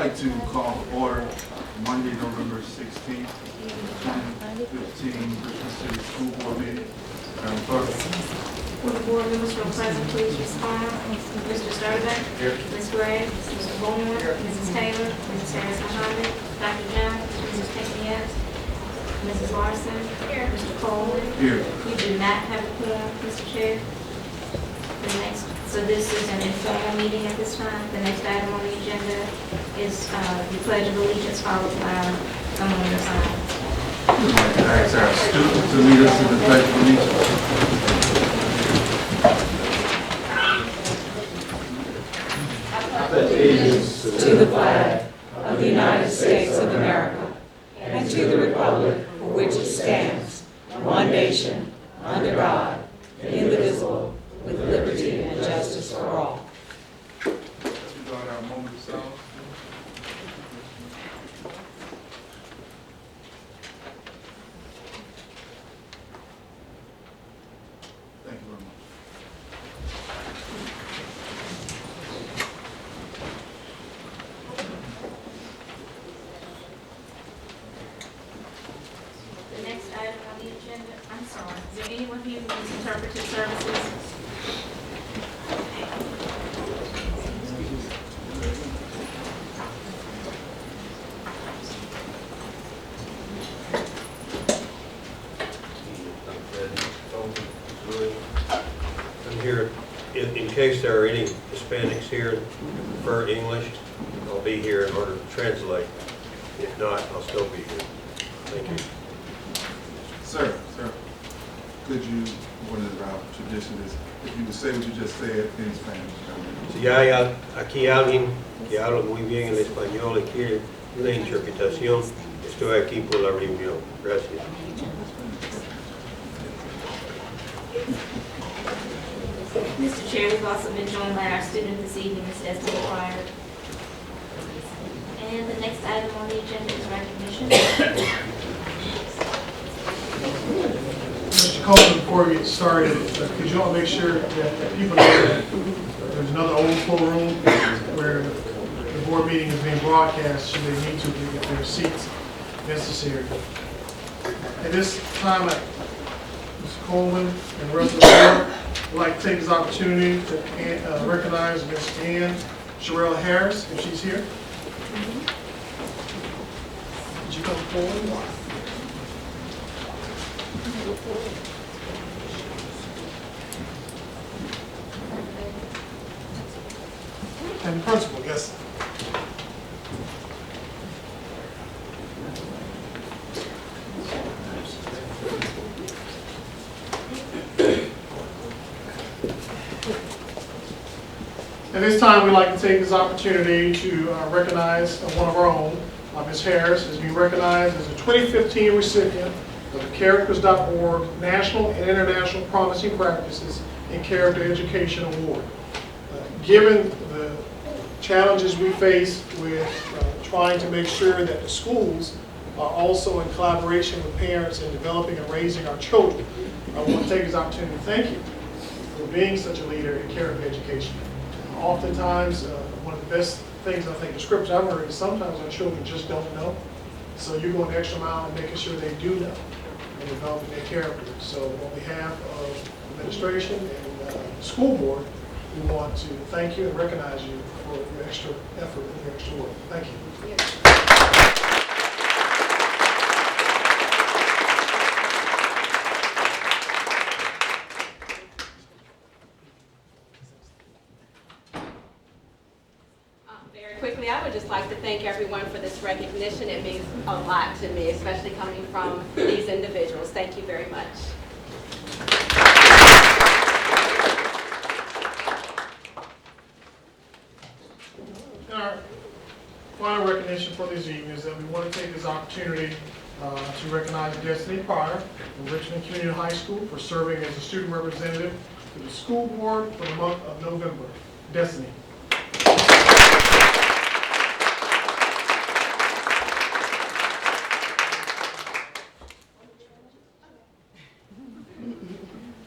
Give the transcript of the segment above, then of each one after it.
like to call to order Monday, November 16th, 2015, Richmond City School Board meeting. Madam Clerk. Will the board members who are present please respond? Mr. Sturtevant? Here. Ms. Gray? Mr. Bowman? Mrs. Taylor? Mrs. Harris Muhammad? Dr. Jones? Mrs. Pinkney? Mrs. Larson? Here. Mr. Coleman? Here. You do not have a quorum, Mr. Chair. So this is an informal meeting at this time. The next item on the agenda is the Pledge of Allegiance followed by a moment of silence. We'd like to ask our students to lead us in the Pledge of Allegiance. Allegiance to the flag of the United States of America and to the republic for which it stands, one nation, under God, indivisible, with liberty and justice for all. Let's regard our moment of silence. Thank you very much. The next item on the agenda, I'm sorry, is there anyone here who needs interpretive services? I'm here in case there are any Hispanics here that prefer English. I'll be here in order to translate. If not, I'll still be here. Thank you. Sir, could you, one of our traditions is, if you would say what you just said in Spanish. Si hay aquí alguien que habla muy bien el español y quiere una interpretación, estoy aquí por la reunión. Gracias. Mr. Chair, we've also been joined by our student this evening, Ms. Destiny Pryor. And the next item on the agenda is recognition. Mr. Coleman, before we get started, could you all make sure that people know that there's another overflow room where the board meeting is being broadcast should they need to get their seats necessary. At this time, Mr. Coleman and the rest of the board would like to take this opportunity to recognize Ms. Ann Sherelle Harris, if she's here. Would you come forward? And the principal, yes. At this time, we'd like to take this opportunity to recognize one of our own, Ms. Harris, is being recognized as a 2015 recipient of the Characters.org National and International Promising Practices in Character Education Award. Given the challenges we face with trying to make sure that the schools are also in collaboration with parents in developing and raising our children, I want to take this opportunity to thank you for being such a leader in character education. Oftentimes, one of the best things I think the scripture I've heard is sometimes our children just don't know. So you're going the extra mile and making sure they do know and developing their character. So on behalf of administration and the school board, we want to thank you and recognize you for your extra effort and your extra work. Thank you. Very quickly, I would just like to thank everyone for this recognition. It means a lot to me, especially coming from these individuals. Thank you very much. Our final recognition for this evening is that we want to take this opportunity to recognize Destiny Pryor from Richmond Community High School for serving as a student representative to the school board for the month of November. Destiny.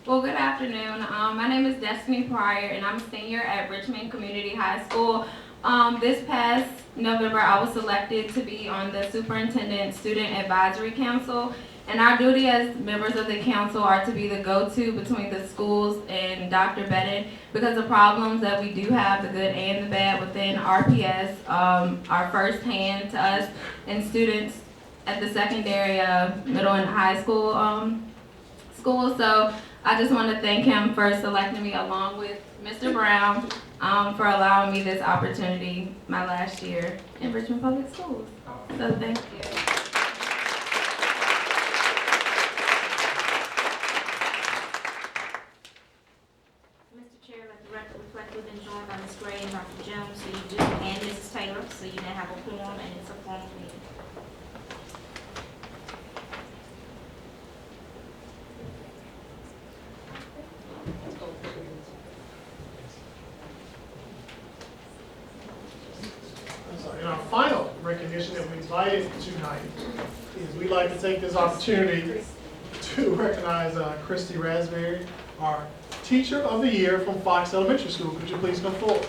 Well, good afternoon. My name is Destiny Pryor, and I'm a senior at Richmond Community High School. This past November, I was selected to be on the Superintendent Student Advisory Council. And our duty as members of the council are to be the go-to between the schools and Dr. Bennett because the problems that we do have, the good and the bad within RPS, are firsthand to us and students at the secondary, middle and high school schools. So I just want to thank him for selecting me along with Mr. Brown for allowing me this opportunity my last year in Richmond Public Schools. So thank you. We've been joined by Ms. Gray and Dr. Jones, so you do, and Mrs. Taylor, so you now have a quorum, and it's a formal meeting. And our final recognition that we invited tonight is we'd like to take this opportunity to recognize Christy Raspberry, our Teacher of the Year from Fox Elementary School. Could you please come forward?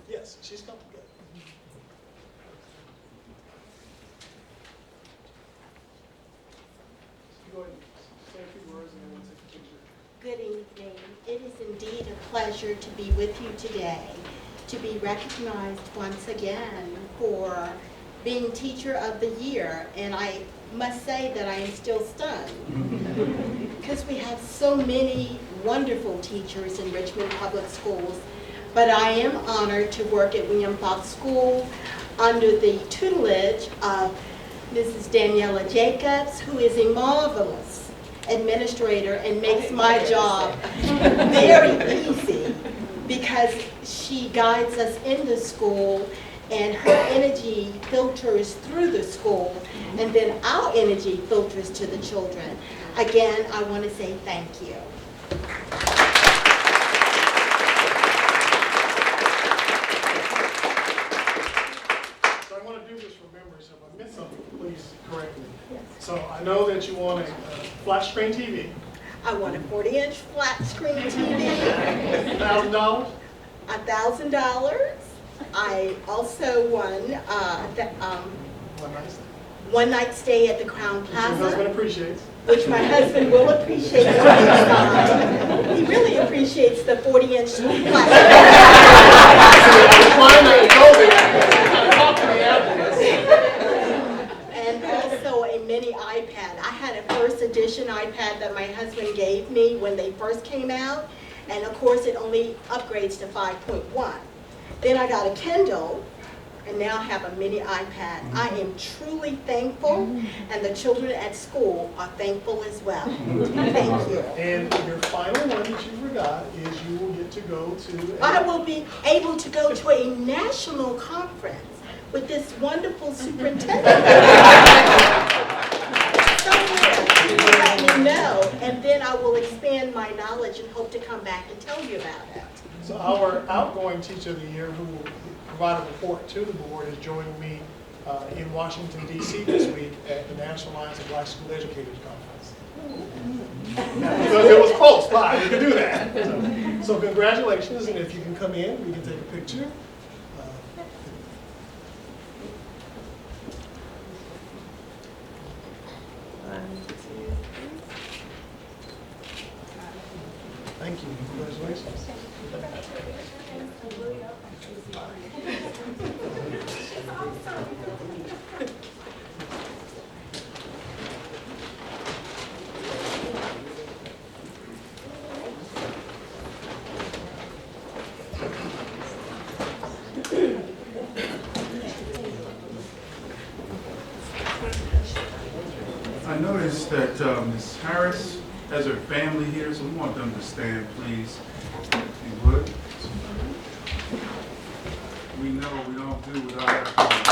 Yes, she's coming. Good. Go ahead and say a few words and then we'll take a picture. Good evening. It is indeed a pleasure to be with you today, to be recognized once again for being Teacher of the Year. And I must say that I am still stunned because we have so many wonderful teachers in Richmond Public Schools. But I am honored to work at William Fox School under the tutelage of Mrs. Daniela Jacobs, who is a marvelous administrator and makes my job very easy because she guides us in the school and her energy filters through the school and then our energy filters to the children. Again, I want to say thank you. So I want to do this from memory, so if I miss something, please correct me. So I know that you want a flat screen TV. I want a 40-inch flat screen TV. $1,000? $1,000. I also won One nice thing. one night stay at the Crown Which your husband Plaza, appreciates. which my husband will appreciate when he's gone. He really appreciates the 40-inch flat and also a mini iPad. I had a first edition iPad that my husband gave me when they first came out, and of course it only upgrades to 5.1. Then I got a Kindle, and now have a mini iPad. I am truly thankful, and the children at school are thankful as well. Thank you. And your final one that you forgot is you will get to go to I will be able to go to a national conference with this wonderful superintendent. Somewhere, you will let me know, and then I will expand my knowledge and hope to come back and tell you about it. So our outgoing Teacher of the Year, who will provide a report to the board, is joining me in Washington, D.C. this week at the National Alliance of Black School Educators Conference. Because it was close by, you can do that. So congratulations, and if you can come in, we can take a picture. Thank you. Congratulations. I noticed that Ms. Harris has her family here, so we want them to stand, please, if you would. We know we don't do without our family.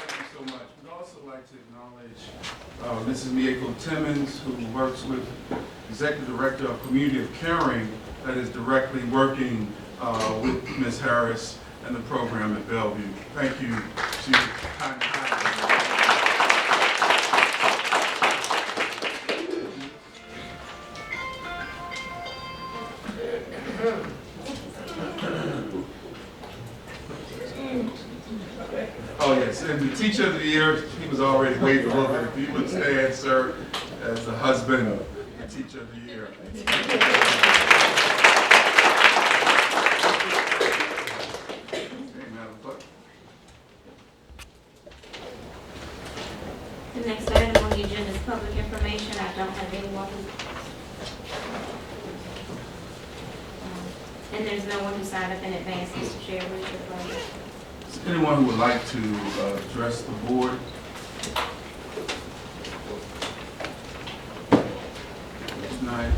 Thank you so much. We'd also like to acknowledge Mrs. Mieko Timmons, who works with Executive Director of Community of Caring that is directly working with Ms. Harris and the program at Bellevue. Thank you. She was kind of Oh, yes, and the Teacher of the Year, he was already waiting a little bit. If you would stand, sir, as the husband of the Teacher of the Year. Okay, Madam Clerk. The next item on the agenda is public information. I don't have anyone who, and there's no one who signed up in advance, Mr. Chair. What is your pleasure? Is there anyone who would like to address the board? Tonight.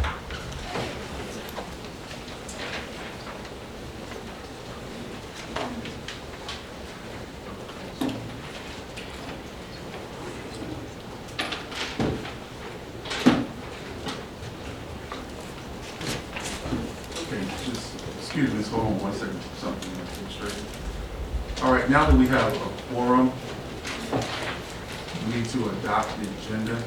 Okay, just excuse me, hold on one second, something straight. All right, now that we have a quorum, we need to adopt the agenda.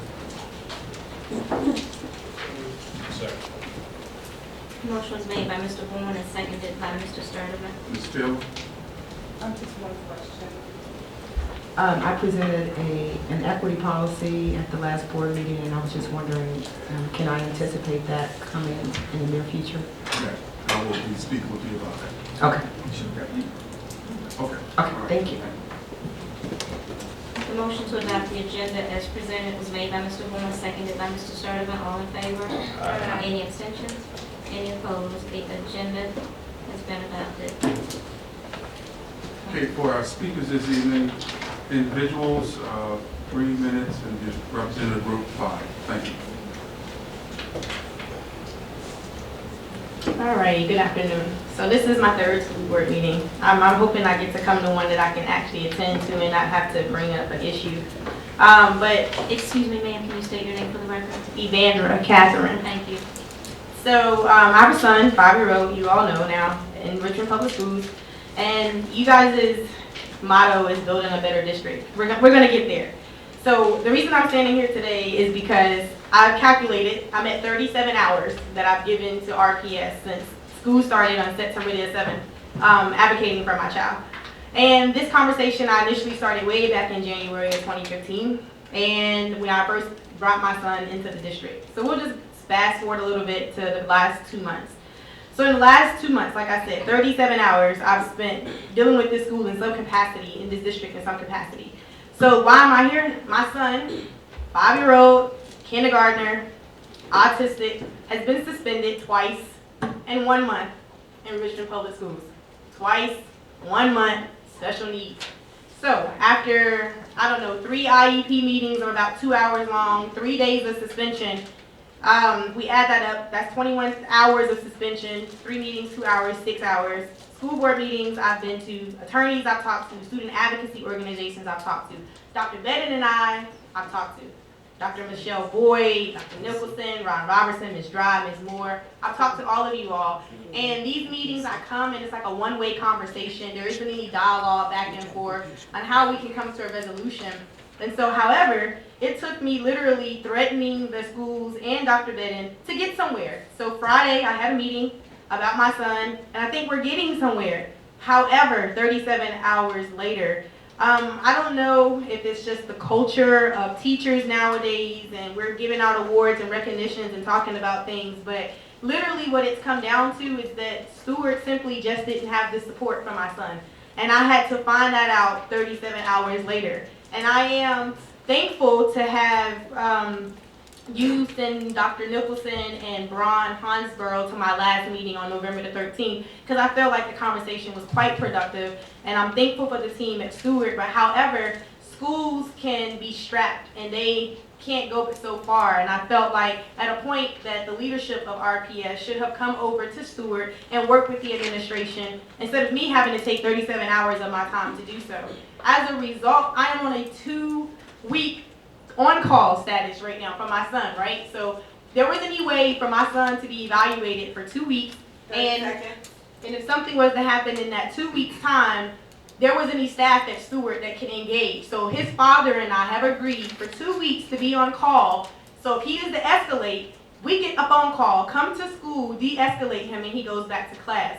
Motion was made by Mr. Bourne and seconded by Mr. Sturdivant. Ms. Taylor? Just one question. I presented an equity policy at the last board meeting, and I was just wondering, can I anticipate that coming in the near future? Yeah, I will be speaking with you about that. Okay. Okay. Okay, thank you. The motion to adopt the agenda as presented was made by Mr. Bourne, seconded by Mr. Sturdivant. All in favor? Any abstentions? Any opposed? The agenda has been adopted. Okay, for our speakers this evening, individuals, 3 minutes, and just Representative Group 5. Thank you. All right, good afternoon. So this is my third school board meeting. I'm hoping I get to come to one that I can actually attend to and not have to bring up an issue. But Excuse me, ma'am, can you state your name for the record? Evandra Catherine. Thank you. So I have a son, 5-year-old, you all know now, in Richmond Public Schools. And you guys' motto is building a better district. We're gonna get there. So the reason I'm standing here today is because I've calculated, I'm at 37 hours that I've given to RPS since school started on September the 7th, advocating for my child. And this conversation I initially started way back in January of 2015, and when I first brought my son into the district. So we'll just fast forward a little bit to the last 2 months. So in the last 2 months, like I said, 37 hours I've spent dealing with this school in some capacity, in this district in some capacity. So why am I here? My son, 5-year-old, kindergartner, autistic, has been suspended twice in 1 month in Richmond Public Schools. Twice, 1 month, special needs. So after, 3 IEP meetings of about 2 hours long, 3 days of suspension, we add that up, that's 21 hours of suspension, 3 meetings, 2 hours, 6 hours. School board meetings I've been to, attorneys I've talked to, student advocacy organizations I've talked to. Dr. Bedden and I've talked to. Dr. Michelle Boyd, Dr. Nicholson, Ron Robertson, Ms. Dry, Ms. Moore. I've talked to all of you all. And these meetings I come and it's like a one-way conversation. There isn't any dialogue back and forth on how we can come to a resolution. And so, however, it took me literally threatening the schools and Dr. Bedden to get somewhere. So Friday, I had a meeting about my son, and I think we're getting somewhere. However, 37 hours later, I don't know if it's just the culture of teachers nowadays, and we're giving out awards and recognitions and talking about things, but literally what it's come down to is that Stewart simply just didn't have the support from my son. And I had to find that out 37 hours later. And I am thankful to have used in Dr. Nicholson and Braun Hansborough to my last meeting on November the 13th, because I felt like the conversation was quite productive, and I'm thankful for the team at Stewart. But however, schools can be strapped and they can't go but so far, and I felt like at a point that the leadership of RPS should have come over to Stewart and worked with the administration instead of me having to take 37 hours of my time to do so. As a result, I am on a 2-week on-call status right now for my son, right? So there was any way for my son to be evaluated for 2 weeks, and if something was to happen in that 2 weeks time, there was any staff at Stewart that can engage. So his father and I have agreed for 2 weeks to be on call. So if he is to escalate, we get a phone call, come to school, de-escalate him, and he goes back to class.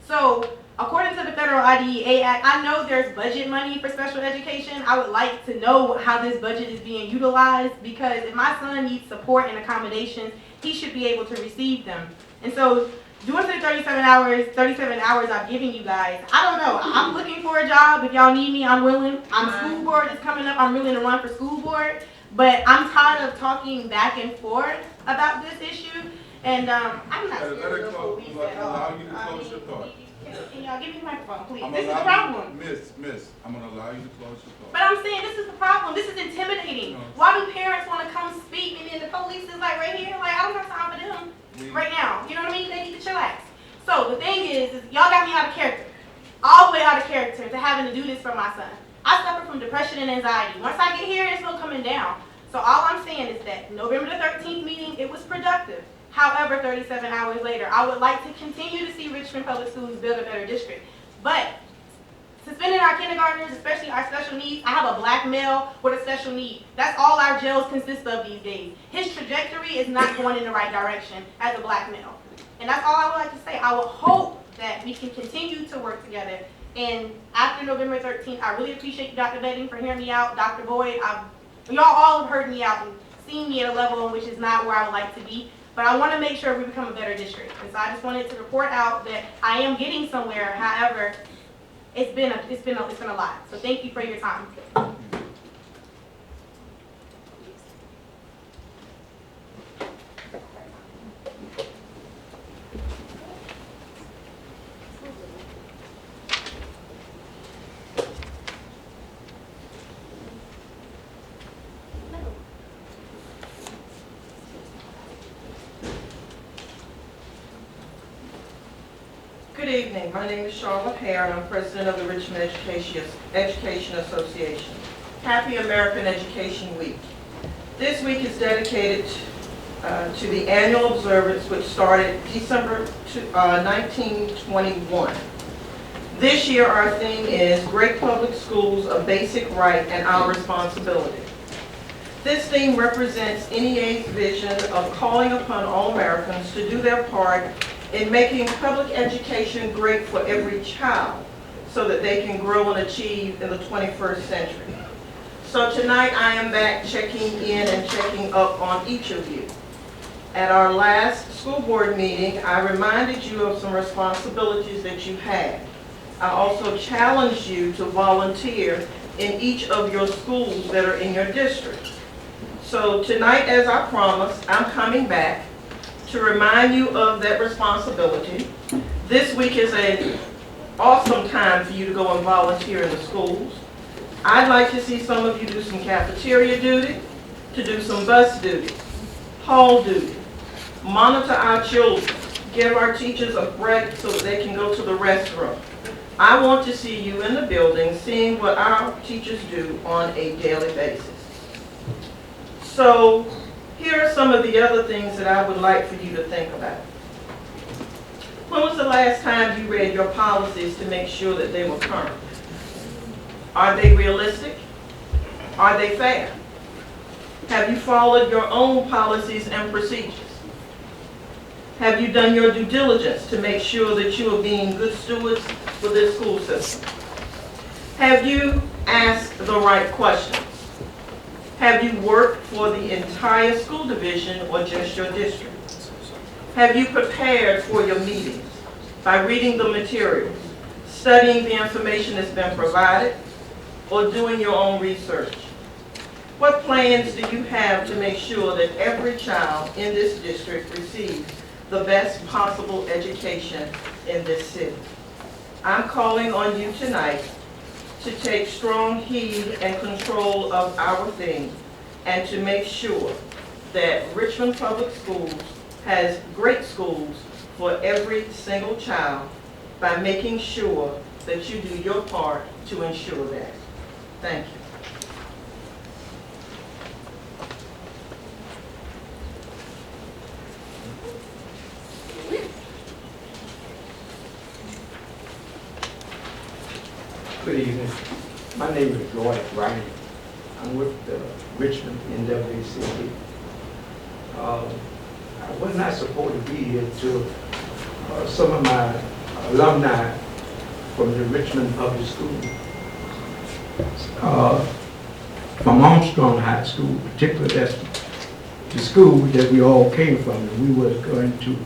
So according to the Federal IDEA Act, I know there's budget money for special education. I would like to know how this budget is being utilized, because if my son needs support and accommodations, he should be able to receive them. And so doing the 37 hours I've given you guys, I don't know. I'm looking for a job. If y'all need me, I'm willing. School board is coming up. I'm willing to run for school board. But I'm tired of talking back and forth about this issue. And I'm not scared of the police at all. Allow you to close your thought. Can y'all give me the microphone, please? I'm This is the allowing problem. you, Miss, I'm gonna allow you to close your thought. But I'm saying this is the problem. This is intimidating. No. Why do parents want to come speak and then the police is like right here? Like, I don't have time for them right now. You know what I mean? They need to chillax. So the thing is y'all got me out of character. All the way out of character to having to do this for my son. I suffer from depression and anxiety. Once I get here, it's no coming down. So all I'm saying is that November the 13th meeting, it was productive. However, 37 hours later, I would like to continue to see Richmond Public Schools build a better district. But suspending our kindergartners, especially our special needs, I have a black male with a special need. That's all our jails consist of these days. His trajectory is not going in the right direction as a black male. And that's all I would like to say. I would hope that we can continue to work together. And after November 13th, I really appreciate you, Dr. Bedding, for hearing me out. Dr. Boyd, y'all all have heard me out and seen me at a level in which is not where I would like to be. But I want to make sure we become a better district. And so I just wanted to report out that I am getting somewhere. However, it's been a lot. So thank you for your time. Good evening. My name is Charlotte Hare, and I'm president of the Richmond Education Association. Happy American Education Week. This week is dedicated to the annual observance, which started December 1921. This year, our theme is Great Public Schools, a Basic Right and Our Responsibility. This theme represents NEA's vision of calling upon all Americans to do their part in making public education great for every child so that they can grow and achieve in the 21st century. So tonight I am back checking in and checking up on each of you. At our last school board meeting, I reminded you of some responsibilities that you had. I also challenged you to volunteer in each of your schools that are in your district. So tonight, as I promised, I'm coming back to remind you of that responsibility. This week is an awesome time for you to go and volunteer in the schools. I'd like to see some of you do some cafeteria duty, to do some bus duty, hall duty, monitor our children, give our teachers a break so that they can go to the restroom. I want to see you in the building seeing what our teachers do on a daily basis. So here are some of the other things that I would like for you to think about. When was the last time you read your policies to make sure that they were current? Are they realistic? Are they fair? Have you followed your own policies and procedures? Have you done your due diligence to make sure that you are being good stewards for this school system? Have you asked the right questions? Have you worked for the entire school division or just your district? Have you prepared for your meetings by reading the materials, studying the information that's been provided, or doing your own research? What plans do you have to make sure that every child in this district receives the best possible education in this city? I'm calling on you tonight to take strong heed and control of our theme and to make sure that Richmond Public Schools has great schools for every single child by making sure that you do your part to ensure that. Thank you. Good evening. My name is Lloyd Ryan. I'm with the Richmond NAACP. I was not supposed to be here till some of my alumni from the Richmond Public School, from Armstrong High School, particularly that's the school that we all came from, and we were going to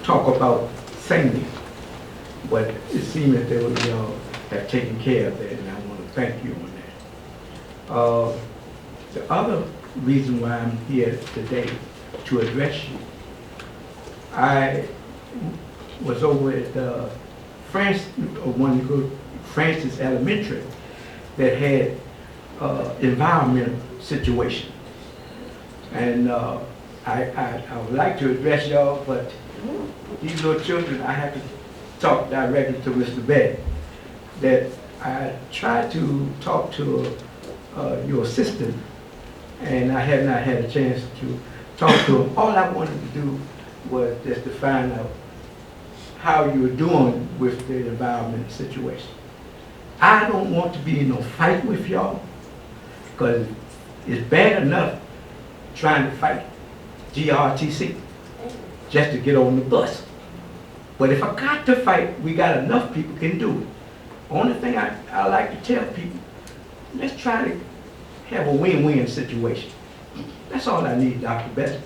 talk about singing, but it seemed that they would have taken care of that, and I want to thank you on that. The other reason why I'm here today to address you, I was over at Francis Elementary that had environmental situation. And I would like to address y'all, but these little children, I have to talk directly to Mr. Beck. That I tried to talk to your assistant, and I have not had a chance to talk to him. All I wanted to do was just to find out how you were doing with the environmental situation. I don't want to be in no fight with y'all, because it's bad enough trying to fight GRTC just to get on the bus. But if I got to fight, we got enough people can do it. Only thing I like to tell people, let's try to have a win-win situation. That's all I need, Dr. Best.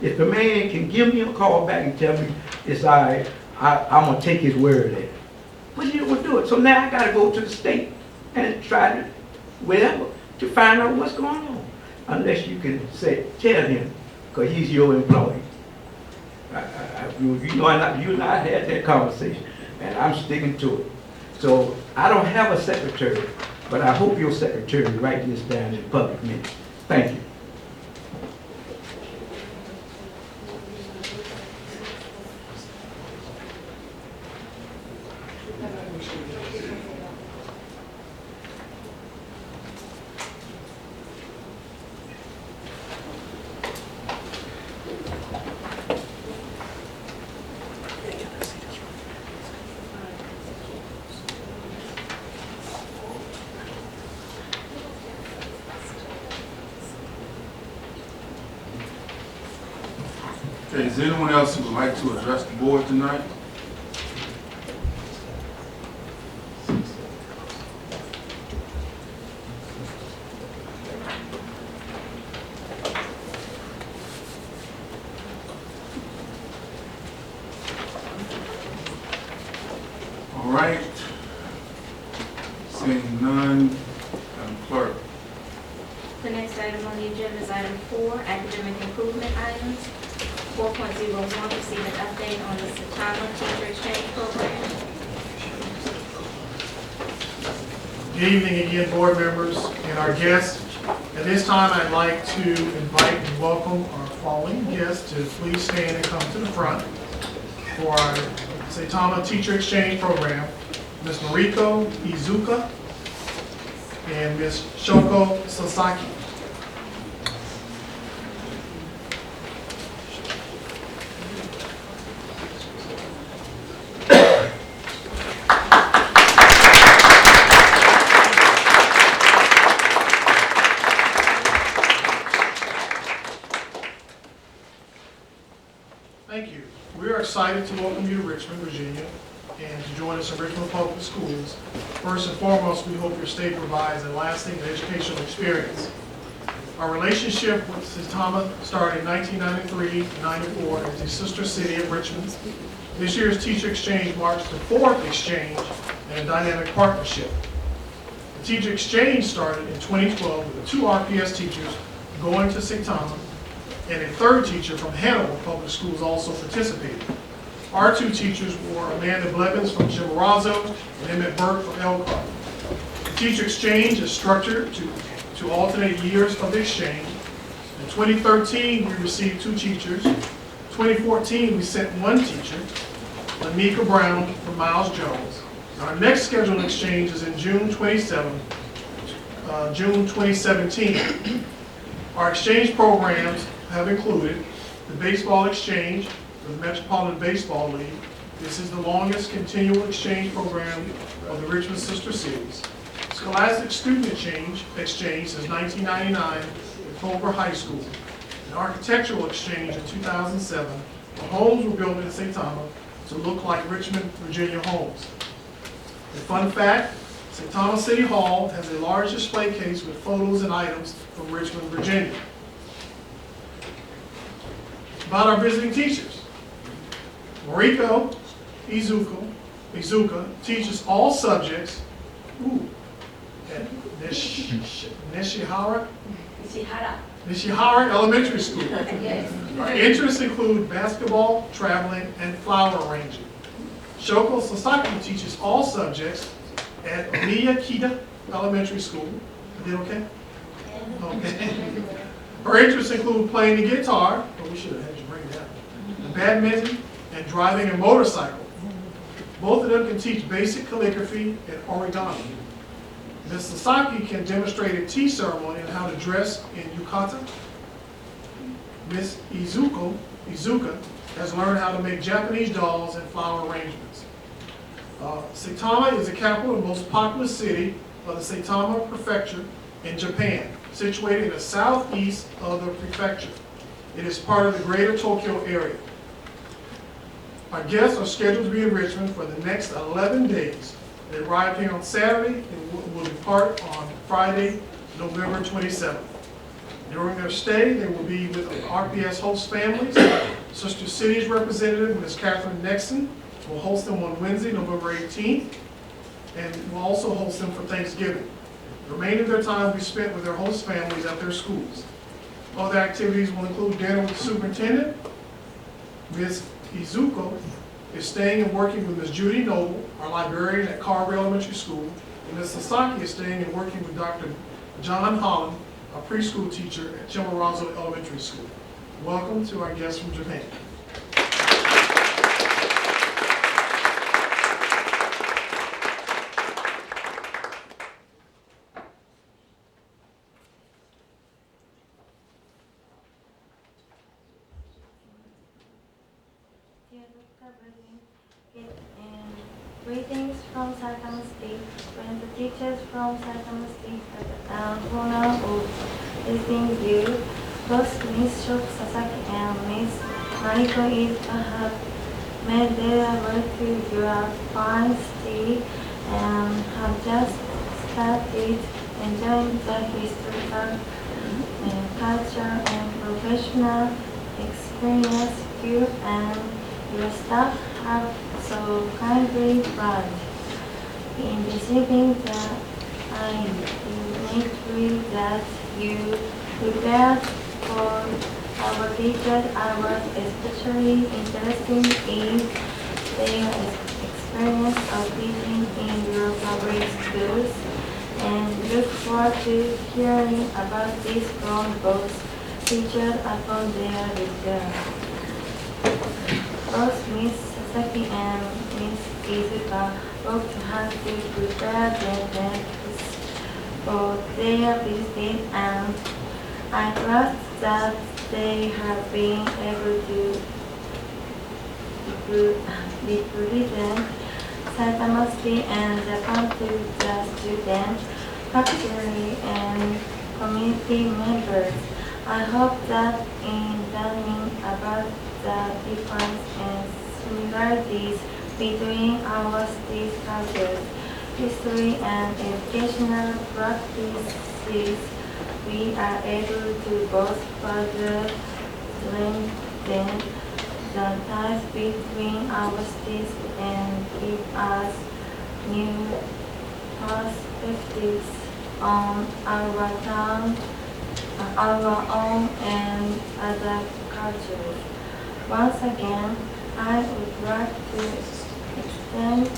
If the man can give me a call back and tell me it's all right, I'm going to take his word at it. But he won't do it. So now I got to go to the state and try to, whatever, to find out what's going on. Unless you can tell him, because he's your employee. You and I had that conversation, and I'm sticking to it. So I don't have a secretary, but I hope your secretary write this down in public minutes. Thank you. Okay, is there anyone else who would like to address the board tonight? All right. Seeing none, Madam Clerk. The next item on the agenda is item 4, academic improvement items. 4.01, receive an update on the Satama Teacher Exchange Program. Good evening again, board members and our guests. At this time, I'd like to invite and welcome our following guests to please stand and come to the front for our Satama Teacher Exchange Program. Ms. Mariko Izuka and Ms. Shoko Sasaki. Thank you. We are excited to welcome you to Richmond, Virginia, and to join us in Richmond Public Schools. First and foremost, we hope your state provides a lasting educational experience. Our relationship with Satama started in 1993-94 as the sister city of Richmond. This year's Teacher Exchange marks the 4th exchange in a dynamic partnership. The Teacher Exchange started in 2012 with 2 RPS teachers going to Satama, and a 3rd teacher from Hannibal Public Schools also participated. Our 2 teachers were Amanda Blevins from Chimborazo and Emmett Burke from Elkhart. The Teacher Exchange is structured to alternate years of the exchange. In 2013, we received 2 teachers. 2014, we sent 1 teacher, Lanika Brown from Miles Jones. Our next scheduled exchange is in June 2017. Our exchange programs have included the baseball exchange with the Metropolitan Baseball League, This is the longest continual exchange program of the Richmond sister cities. Scholastic student exchange since 1999 at Culver High School. An architectural exchange in 2007. The homes were built in St. Thomas to look like Richmond, Virginia homes. A fun fact, St. Thomas City Hall has a large display case with photos and items from Richmond, Virginia. About our visiting teachers. Mariko Izuka teaches all subjects at Nishihara Elementary School. Yes. Our interests include basketball, traveling, and flower arranging. Shoko Sasaki teaches all subjects at Miyakita Elementary School. Is it okay? Okay. Her interests include playing the guitar, but we should have had you bring that, badminton, and driving a motorcycle. Both of them can teach basic calligraphy and origami. Ms. Sasaki can demonstrate a tea ceremony and how to dress in yukata. Ms. Izuka has learned how to make Japanese dolls and flower arrangements. Saitama is the capital and most populous city of the Saitama Prefecture in Japan, situated in the southeast of the prefecture. It is part of the greater Tokyo area. Our guests are scheduled to be in Richmond for the next 11 days. They arrive here on Saturday and will depart on Friday, November 27th. During their stay, they will be with RPS host families. Sister Cities representative, Ms. Catherine Nexon, will host them on Wednesday, November 18th, and will also host them for Thanksgiving. The remainder of their time will be spent with their host families at their schools. Other activities will include dinner with the superintendent. Ms. Izuko is staying and working with Ms. Judy Noble, our librarian at Carver Elementary School, and Ms. Sasaki is staying and working with Dr. John Holland, a preschool teacher at Chimborazo Elementary School. Welcome to our guests from Japan. Greetings from Saitama State. When the teachers from Saitama State have the honor of visiting you, both Ms. Shoko Sasaki and Ms. Mariko Izuka have made their way to your fine city and have just started enjoying the historical, cultural, and professional experience you and your staff have so kindly planned. In receiving the imagery that you prepared for our teachers, I was especially interested in their experience of teaching in your public schools and look forward to hearing about this from both teachers upon their return. Both Ms. Sasaki and Ms. Izuka worked hard to prepare themselves for their visit, and I trust that they have been able to represent Saitama City and Japan to the students, faculty, and community members. I hope that in learning about the difference and similarities between our state's cultures, history, and educational practices, we are able to both further strengthen the ties between our states and give us new perspectives on our town, our own and other cultures. Once again, I would like to extend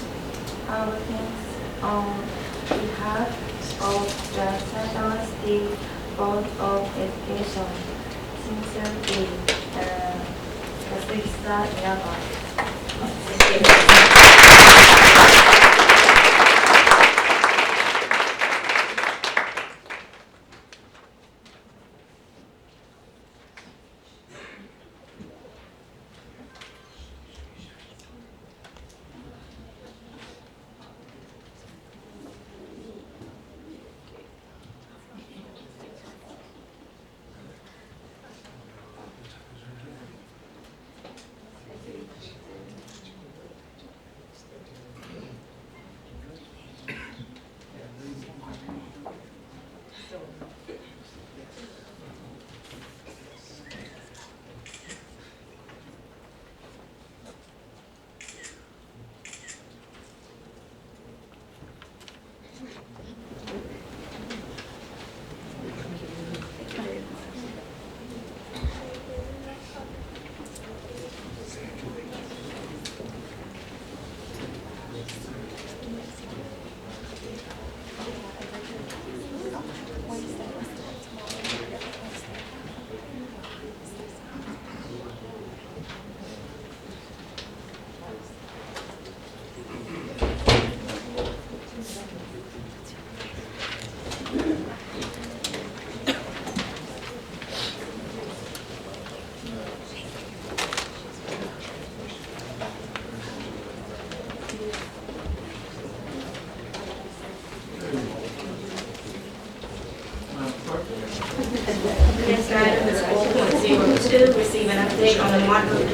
our thanks on behalf of the Saitama State Board of Education. Sincerely, Kazuhisa Yama.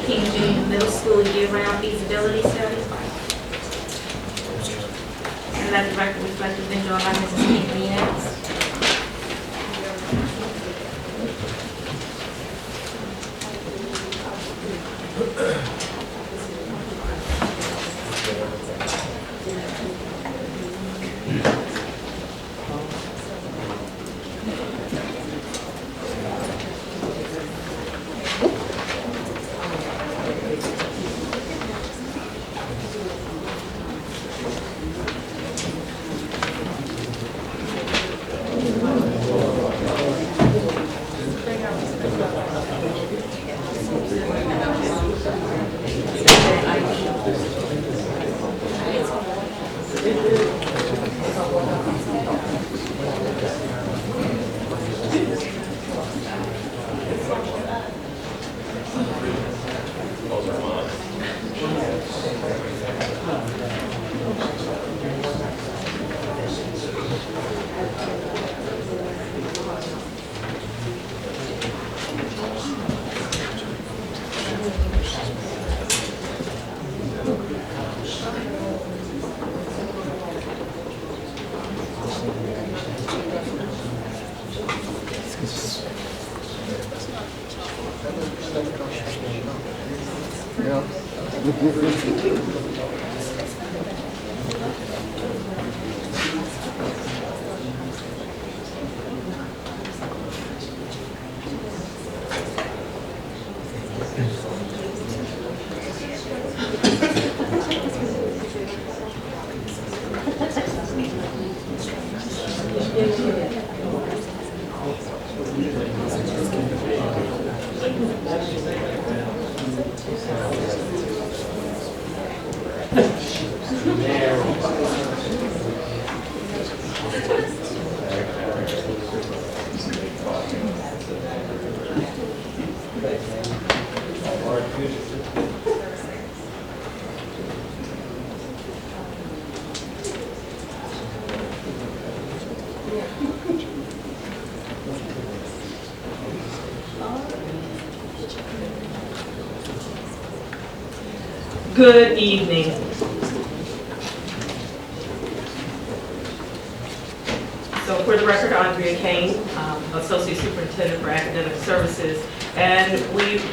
King Junior Middle School year-round feasibility study. And let the record reflect the joined by Mrs. Pinckney next. Good evening. So for the record, Andrea Kane, Associate Superintendent for Academic Services, and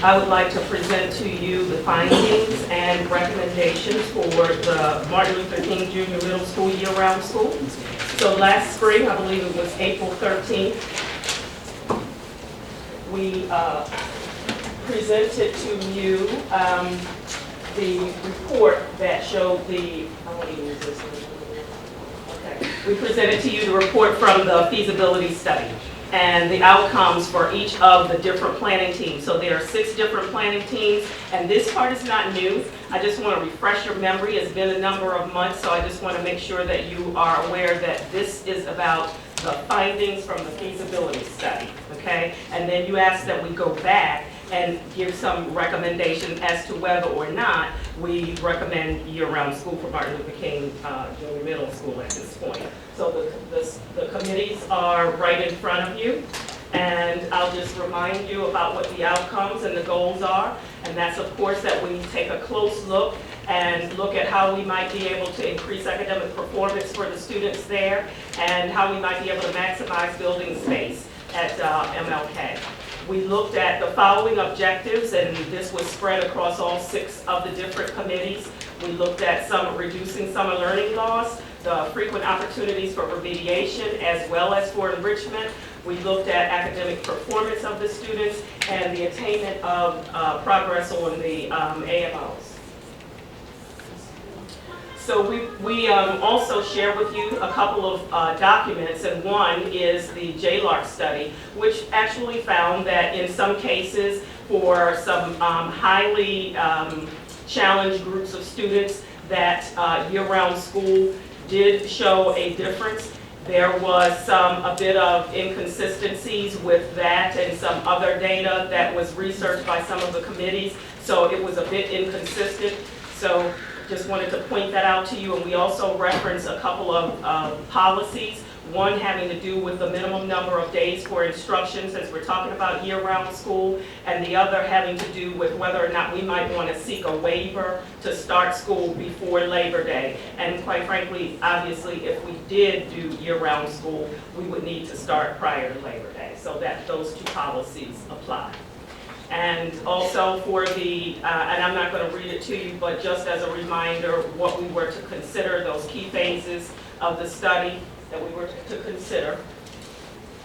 I would like to present to you the findings and recommendations for the Martin Luther King Jr. Middle School year-round school. So last spring, I believe it was April 13th, we presented to you the report that showed the, I want to use this one. Okay. We presented to you the report from the feasibility study and the outcomes for each of the different planning teams. So there are 6 different planning teams, and this part is not new. I just want to refresh your memory. It's been a number of months, so I just want to make sure that you are aware that this is about the findings from the feasibility study, okay? And then you asked that we go back and give some recommendation as to whether or not we recommend year-round school for Martin Luther King Junior Middle School at this point. So the committees are right in front of you, and I'll just remind you about what the outcomes and the goals are. And that's, of course, that we take a close look and look at how we might be able to increase academic performance for the students there, and how we might be able to maximize building space at MLK. We looked at the following objectives, and this was spread across all 6 of the different committees. We looked at reducing summer learning loss, the frequent opportunities for remediation as well as for enrichment. We looked at academic performance of the students and the attainment of progress on the AMOs. So we also share with you a couple of documents, and one is the JLARC study, which actually found that in some cases for some highly challenged groups of students that year-round school did show a difference. There was a bit of inconsistencies with that and some other data that was researched by some of the committees, so it was a bit inconsistent. So just wanted to point that out to you, and we also reference a couple of policies One having to do with the minimum number of days for instruction, since we're talking about year-round school, and the other having to do with whether or not we might want to seek a waiver to start school before Labor Day. And quite frankly, obviously, if we did do year-round school, we would need to start prior to Labor Day, so that those two policies apply. And also for the, and I'm not going to read it to you, but just as a reminder, what we were to consider, those key phases of the study that we were to consider.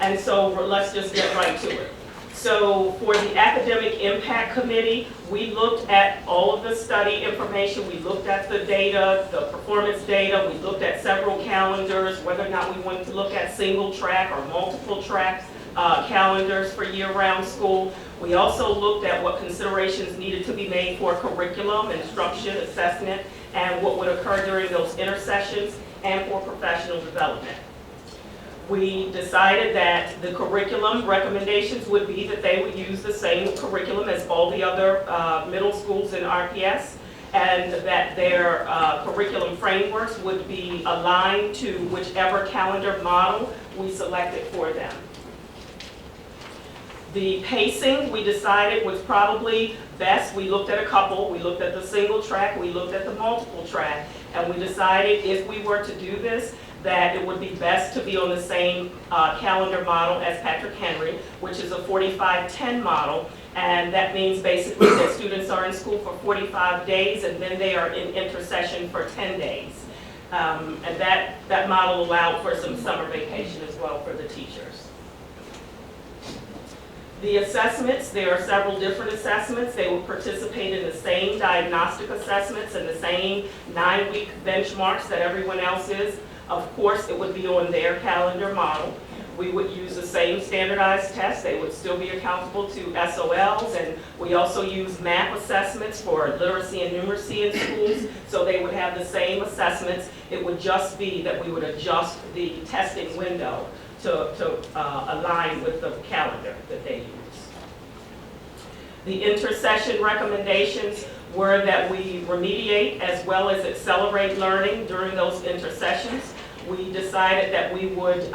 And so let's just get right to it. So for the Academic Impact Committee, we looked at all of the study information. We looked at the data, the performance data. We looked at several calendars, whether or not we wanted to look at single track or multiple track calendars for year-round school. We also looked at what considerations needed to be made for curriculum, instruction, assessment, and what would occur during those intersessions, and for professional development. We decided that the curriculum recommendations would be that they would use the same curriculum as all the other middle schools in RPS, and that their curriculum frameworks would be aligned to whichever calendar model we selected for them. The pacing, we decided, was probably best. We looked at a couple. We looked at the single track, we looked at the multiple track, and we decided if we were to do this, that it would be best to be on the same calendar model as Patrick Henry, which is a 45-10 model, and that means basically that students are in school for 45 days and then they are in intercession for 10 days. And that model allowed for some summer vacation as well for the teachers. The assessments, there are several different assessments. They will participate in the same diagnostic assessments and the same 9-week benchmarks that everyone else is. Of course, it would be on their calendar model. We would use the same standardized tests. They would still be accountable to SOLs, and we also use MAP assessments for literacy and numeracy in schools, so they would have the same assessments. It would just be that we would adjust the testing window to align with the calendar that they use. The intercession recommendations were that we remediate as well as accelerate learning during those intercessions. We decided that we would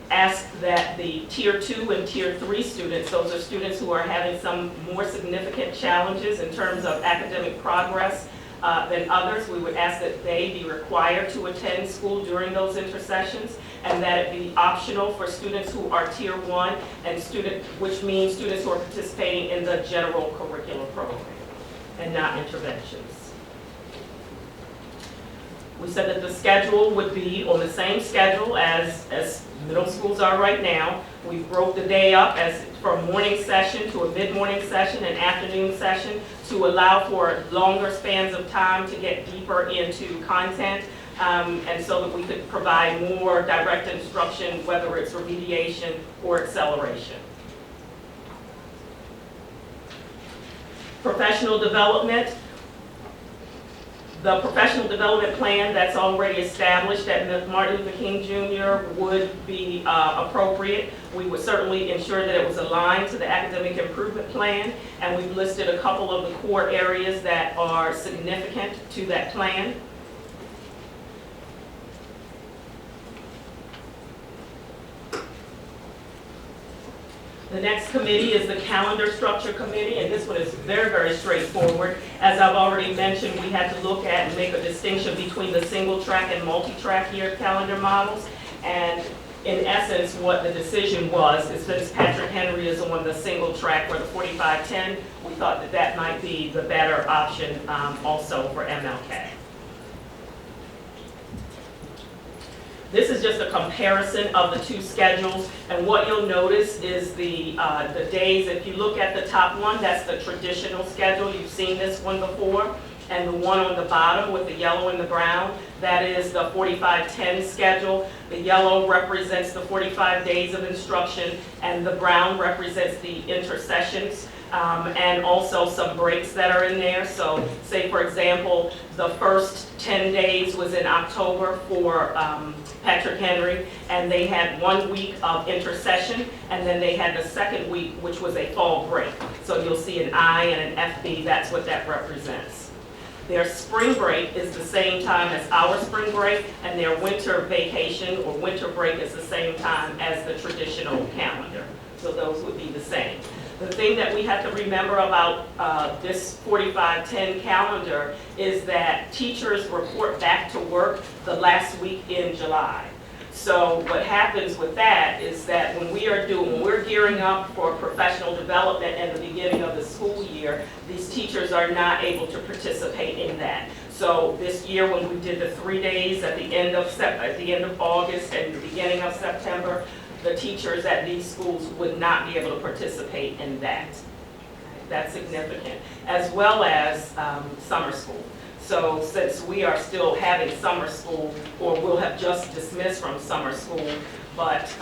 ask that the Tier 2 and Tier 3 students, those are students who are having some more significant challenges in terms of academic progress than others, we would ask that they be required to attend school during those intercessions, and that it be optional for students who are Tier 1, and which means students who are participating in the general curriculum program and not interventions. We said that the schedule would be on the same schedule as middle schools are right now. We broke the day up from morning session to a mid-morning session and afternoon session to allow for longer spans of time to get deeper into content, and so that we could provide more direct instruction, whether it's remediation or acceleration. Professional development. The professional development plan that's already established at Martin Luther King Jr. would be appropriate. We would certainly ensure that it was aligned to the academic improvement plan, and we've listed a couple of the core areas that are significant to that plan. The next committee is the Calendar Structure Committee, and this one is very, very straightforward. As I've already mentioned, we had to look at and make a distinction between the single track and multi-track year calendar models. And in essence, what the decision was is since Patrick Henry is on the single track for the 45-10, we thought that that might be the better option also for MLK. This is just a comparison of the two schedules, and what you'll notice is the days. If you look at the top one, that's the traditional schedule. You've seen this one before. And the one on the bottom with the yellow and the brown, that is the 45-10 schedule. The yellow represents the 45 days of instruction, and the brown represents the intercessions. And also some breaks that are in there. So say, for example, the first 10 days was in October for Patrick Henry, and they had 1 week of intercession, and then they had the second week, which was a fall break. So you'll see an I and an FB, that's what that represents. Their spring break is the same time as our spring break, and their winter vacation or winter break is the same time as the traditional calendar. So those would be the same. The thing that we have to remember about this 45-10 calendar is that teachers report back to work the last week in July. So what happens with that is that when we're gearing up for professional development at the beginning of the school year, these teachers are not able to participate in that. So this year, when we did the 3 days at the end of August and the beginning of September, the teachers at these schools would not be able to participate in that. That's significant, as well as summer school. So since we are still having summer school, or will have just dismissed from summer school, but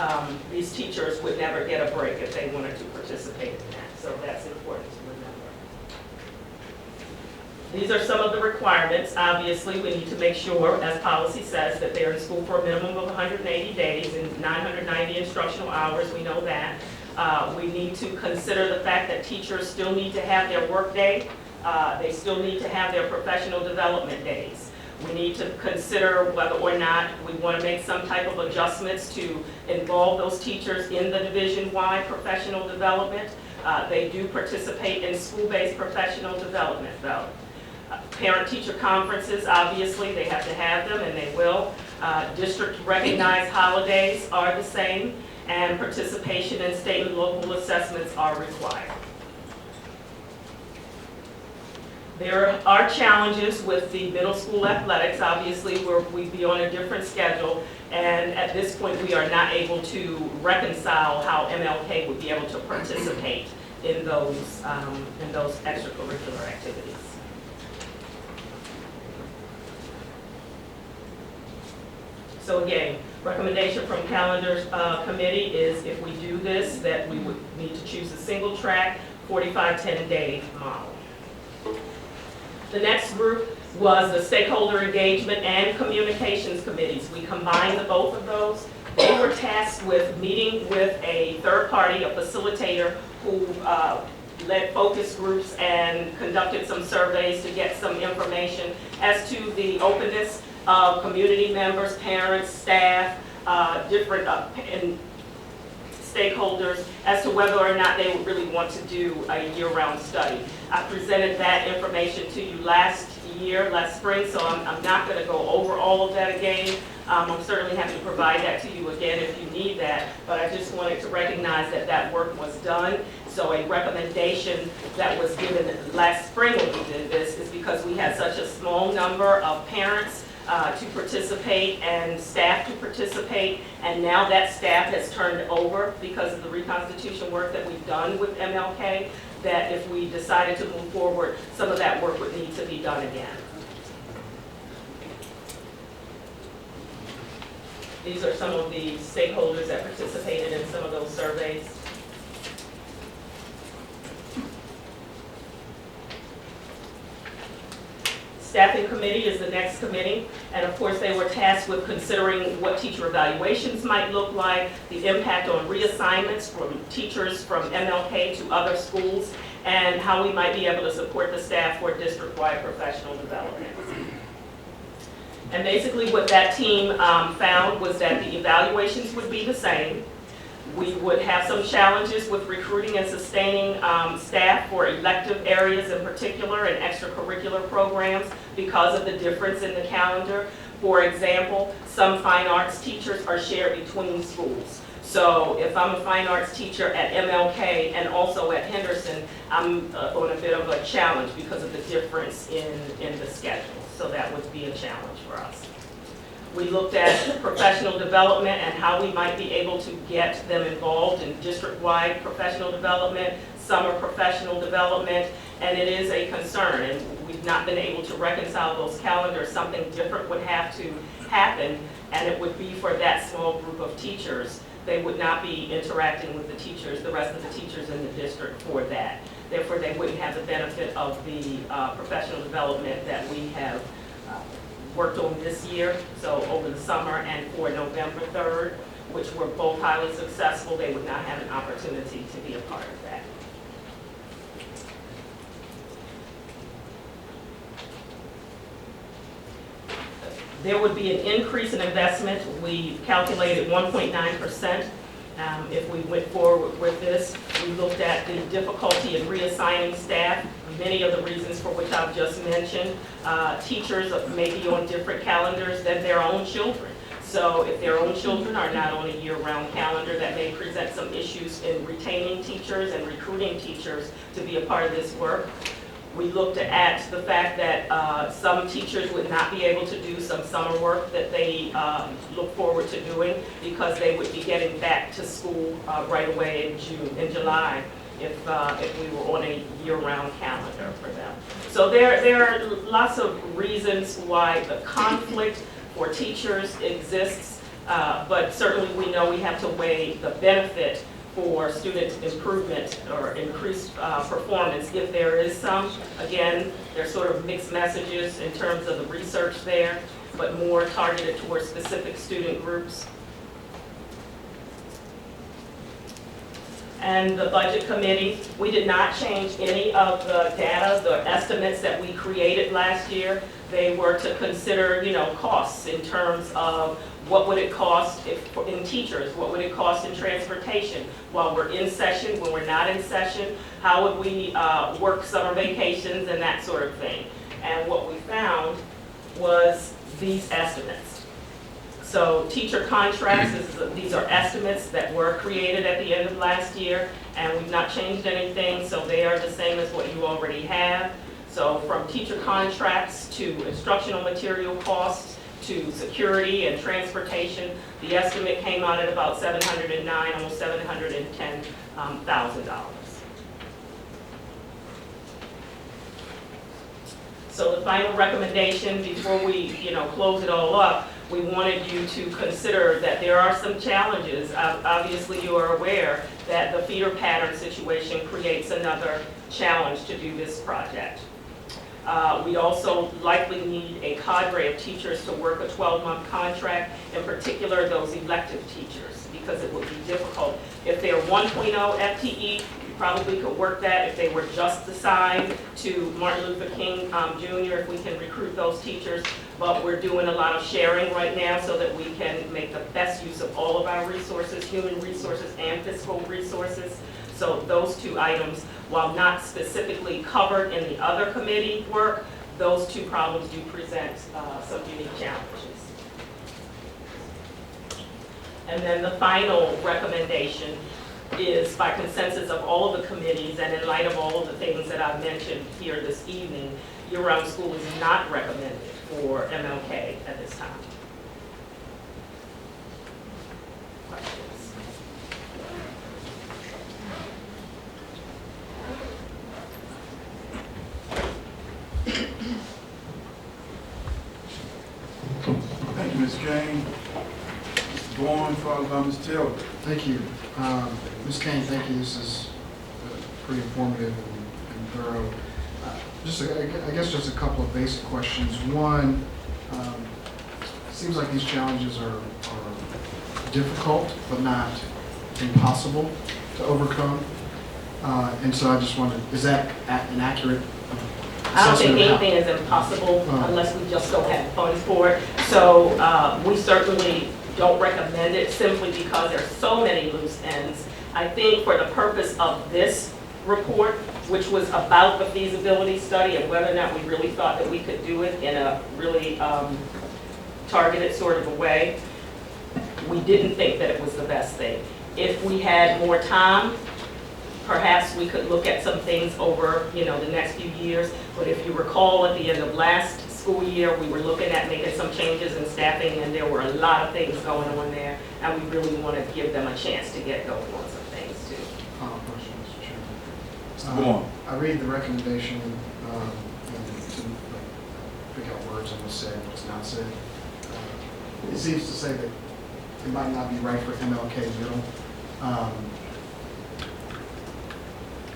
these teachers would never get a break if they wanted to participate in that. So that's important to remember. These are some of the requirements. Obviously, we need to make sure, as policy says, that they're in school for a minimum of 180 days and 990 instructional hours. We know that. We need to consider the fact that teachers still need to have their work day. They still need to have their professional development days. We need to consider whether or not we want to make some type of adjustments to involve those teachers in the division-wide professional development. They do participate in school-based professional development, though. Parent-teacher conferences, obviously, they have to have them, and they will. District-recognized holidays are the same, and participation in state and local assessments are required. There are challenges with the middle school athletics. Obviously, we'd be on a different schedule, and at this point, we are not able to reconcile how MLK would be able to participate in those extracurricular activities. So again, recommendation from calendar committee is if we do this, that we would need to choose a single track, 45-10 day model. The next group was the stakeholder engagement and communications committees. We combined the both of those. They were tasked with meeting with a third party, a facilitator, who led focus groups and conducted some surveys to get some information as to the openness of community members, parents, staff, different and stakeholders as to whether or not they would really want to do a year-round study. I presented that information to you last spring, so I'm not going to go over all of that again. I'm certainly happy to provide that to you again if you need that, but I just wanted to recognize that that work was done. So a recommendation that was given last spring when we did this is because we had such a small number of parents to participate and staff to participate, and now that staff has turned over because of the reconstitution work that we've done with MLK, that if we decided to move forward, some of that work would need to be done again. These are some of the stakeholders that participated in some of those surveys. Staffing committee is the next committee, and of course they were tasked with considering what teacher evaluations might look like, the impact on reassignments from teachers from MLK to other schools, and how we might be able to support the staff for district-wide professional development. And basically what that team found was that the evaluations would be the same. We would have some challenges with recruiting and sustaining staff for elective areas in particular and extracurricular programs because of the difference in the calendar. For example, some fine arts teachers are shared between schools. So if I'm a fine arts teacher at MLK and also at Henderson, I'm on a bit of a challenge because of the difference in the schedule. So that would be a challenge for us. We looked at professional development and how we might be able to get them involved in district-wide professional development, summer professional development, and it is a concern, and we've not been able to reconcile those calendars. Something different would have to happen, and it would be for that small group of teachers. They would not be interacting with the teachers, the rest of the teachers in the district for that. Therefore, they wouldn't have the benefit of the professional development that we have worked on this year, so over the summer and for November 3rd, which were both highly successful. They would not have an opportunity to be a part of that. There would be an increase in investment. We calculated 1.9%. If we went forward with this, we looked at the difficulty in reassigning staff, many of the reasons for which I've just mentioned. Teachers may be on different calendars than their own children. So if their own children are not on a year-round calendar, that may present some issues in retaining teachers and recruiting teachers to be a part of this work. We looked at the fact that some teachers would not be able to do some summer work that they look forward to doing because they would be getting back to school right away in July if we were on a year-round calendar for them. So there are lots of reasons why the conflict for teachers exists, but certainly we know we have to weigh the benefit for student improvement or increased performance if there is some. Again, there's sort of mixed messages in terms of the research there, but more targeted towards specific student groups. And the budget committee, we did not change any of the data, the estimates that we created last year. They were to consider, costs in terms of what would it cost in teachers, what would it cost in transportation while we're in session, when we're not in session, how would we work summer vacations and that sort of thing. And what we found was these estimates. So teacher contracts, these are estimates that were created at the end of last year, and we've not changed anything, so they are the same as what you already have. So from teacher contracts to instructional material costs to security and transportation, the estimate came out at about $709,000, almost $710,000. So the final recommendation before we, close it all up, we wanted you to consider that there are some challenges. Obviously, you are aware that the feeder pattern situation creates another challenge to do this project. We also likely need a cadre of teachers to work a 12-month contract, in particular those elective teachers, because it would be difficult. If they're 1.0 FTE, you probably could work that if they were just assigned to Martin Luther King Jr., if we can recruit those teachers. But we're doing a lot of sharing right now so that we can make the best use of all of our resources, human resources and fiscal resources. So those two items, while not specifically covered in the other committee work, those two problems do present some unique challenges. And then the final recommendation is by consensus of all of the committees and in light of all of the things that I've mentioned here this evening, year-round school is not recommended for MLK at this time. Questions? Thank you, Ms. Jane. Mr. Bourne, followed by Ms. Taylor. Thank you. Ms. Kane, thank you. This is pretty informative and thorough. I guess just a couple of basic questions. One, it seems like these challenges are difficult, but not impossible to overcome. And so I just wondered, is that an accurate I don't think anything is impossible unless we just don't have funds for it. So we certainly don't recommend it simply because there's so many loose ends. I think for the purpose of this report, which was about the feasibility study and whether or not we really thought that we could do it in a really targeted sort of a way, we didn't think that it was the best thing. If we had more time, perhaps we could look at some things over, the next few years. But if you recall, at the end of last school year, we were looking at making some changes in staffing, and there were a lot of things going on there, and we really want to give them a chance to get going on some things too. Question, Mr. Mr. Chairman. Bourne. I read the recommendation and to pick out words and what's said and what's not said. It seems to say that it might not be right for MLK Middle.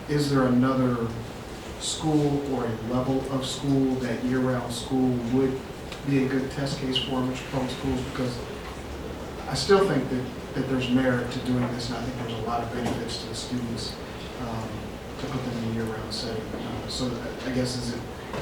Is there another school or a level of school that year-round school would be a good test case for Metro Public Schools? Because I still think that there's merit to doing this, and I think there's a lot of benefits to the students to put them in a year-round setting. So I guess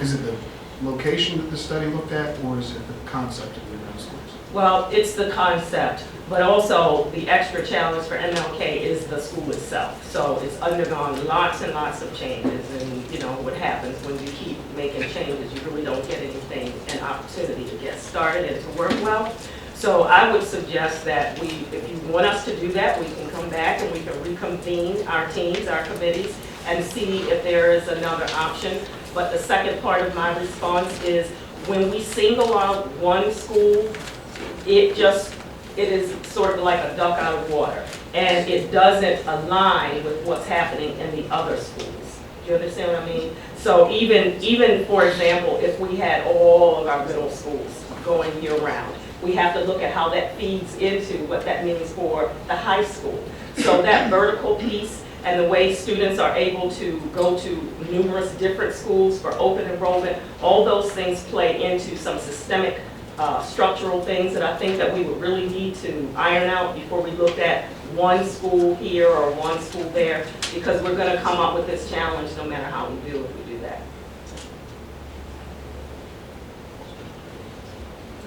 is it the location that the study looked at, or is it the concept of year-round schools? Well, it's the concept, but also the extra challenge for MLK is the school itself. So it's undergone lots and lots of changes, and you know what happens when you keep making changes, you really don't get anything, an opportunity to get started and to work well. So I would suggest that if you want us to do that, we can come back and we can reconvene our teams, our committees, and see if there is another option. But the second part of my response is when we single out one school, it is sort of like a duck out of water, and it doesn't align with what's happening in the other schools. Do you understand what I mean? So even for example, if we had all of our middle schools going year round, we have to look at how that feeds into what that means for the high school. So that vertical piece and the way students are able to go to numerous different schools for open enrollment, all those things play into some systemic structural things that I think that we would really need to iron out before we looked at one school here or one school there, because we're going to come up with this challenge no matter how we do if we do that.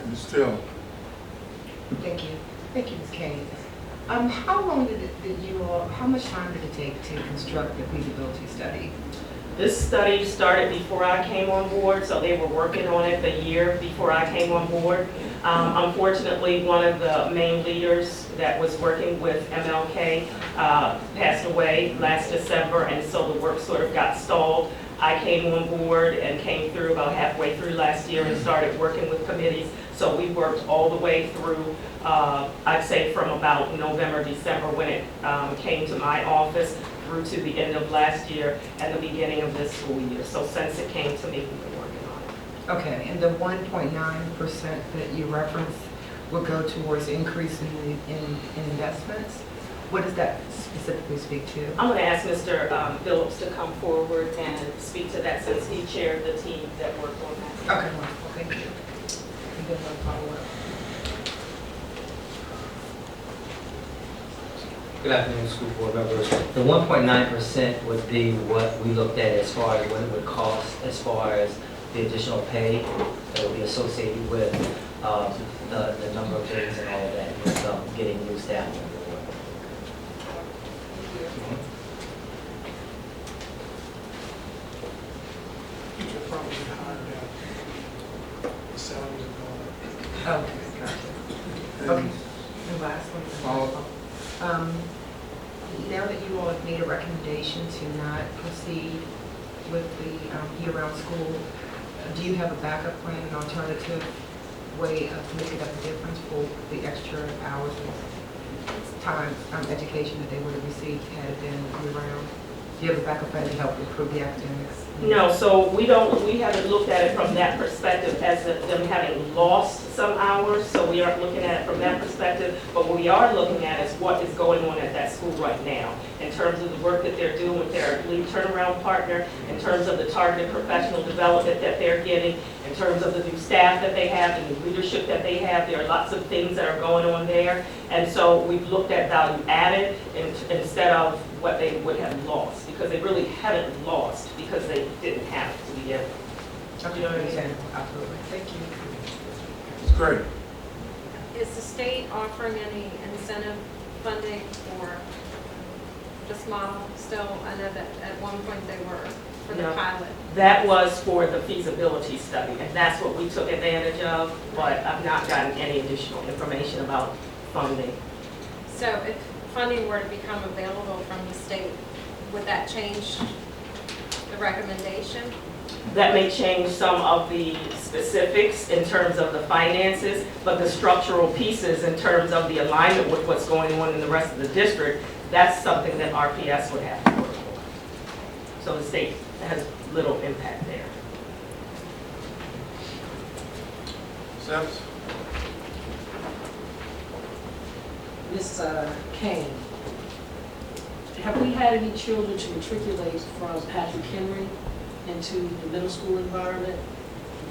Ms. Taylor. Thank you. Thank you, Ms. Kane. How long how much time did it take to construct the feasibility study? This study started before I came on board, so they were working on it the year before I came on board. Unfortunately, one of the main leaders that was working with MLK passed away last December, and so the work sort of got stalled. I came on board and came through about halfway through last year and started working with committees. So we worked all the way through, I'd say from about November, December, when it came to my office, through to the end of last year and the beginning of this school year. So since it came to me, we've been working on it. Okay, and the 1.9% that you referenced will go towards increasing in investments. What does that specifically speak to? I'm going to ask Mr. Phillips to come forward and speak to that since he chaired the team that worked on that. Okay, wonderful, thank you. And then we'll follow up. Good afternoon, school board members. The 1.9% would be what we looked at as far as what it would cost as far as the additional pay that would be associated with the number of days and all of that, with getting new staff on board. Okay, gotcha. Okay, the last one. Now that you all have made a recommendation to not proceed with the year-round school, do you have a backup plan, an alternative way of making up the difference for the extra hours of time, education that they would have received had it been year-round? Do you have a backup plan to help improve the academics? No, so we haven't looked at it from that perspective as them having lost some hours, so we aren't looking at it from that perspective, but what we are looking at is what is going on at that school right now, in terms of the work that they're doing with their lead turnaround partner, in terms of the targeted professional development that they're getting, in terms of the new staff that they have, the new leadership that they have. There are lots of things that are going on there, and so we've looked at value added instead of what they would have lost, because they really haven't lost because they didn't have to begin with. Okay, You know what I'm saying? absolutely. Thank you. It's great. Is the state offering any incentive funding for this model still? I know that at one point they were for the No. pilot. That was for the feasibility study, and that's what we took advantage of, but I've not gotten any additional information about funding. So if funding were to become available from the state, would that change the recommendation? That may change some of the specifics in terms of the finances, but the structural pieces in terms of the alignment with what's going on in the rest of the district, that's something that RPS would have to work for. So the state has little impact there. Steps? Ms. Kane, have we had any children to matriculate from Patrick Henry into the middle school environment?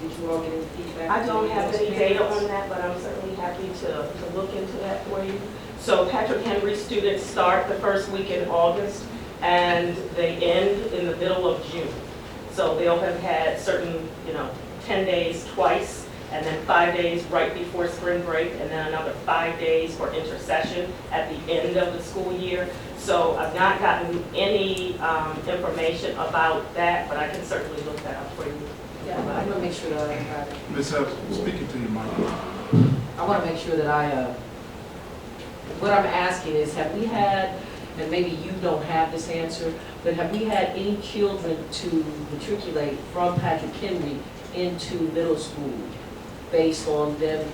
Did you all get any feedback? I don't have any data on that, but I'm certainly happy to look into that for you. So Patrick Henry students start the first week in August, and they end in the middle of June. So they'll have had certain, 10 days twice, and then 5 days right before spring break, and then another 5 days for intercession at the end of the school year. So I've not gotten any information about that, but I can certainly look that up for you. Yeah, but I want to make sure that I, Ms. Hubbs, speaking to your microphone. I want to make sure that what I'm asking is, have we had, and maybe you don't have this answer, but have we had any children to matriculate from Patrick Henry into middle school based on them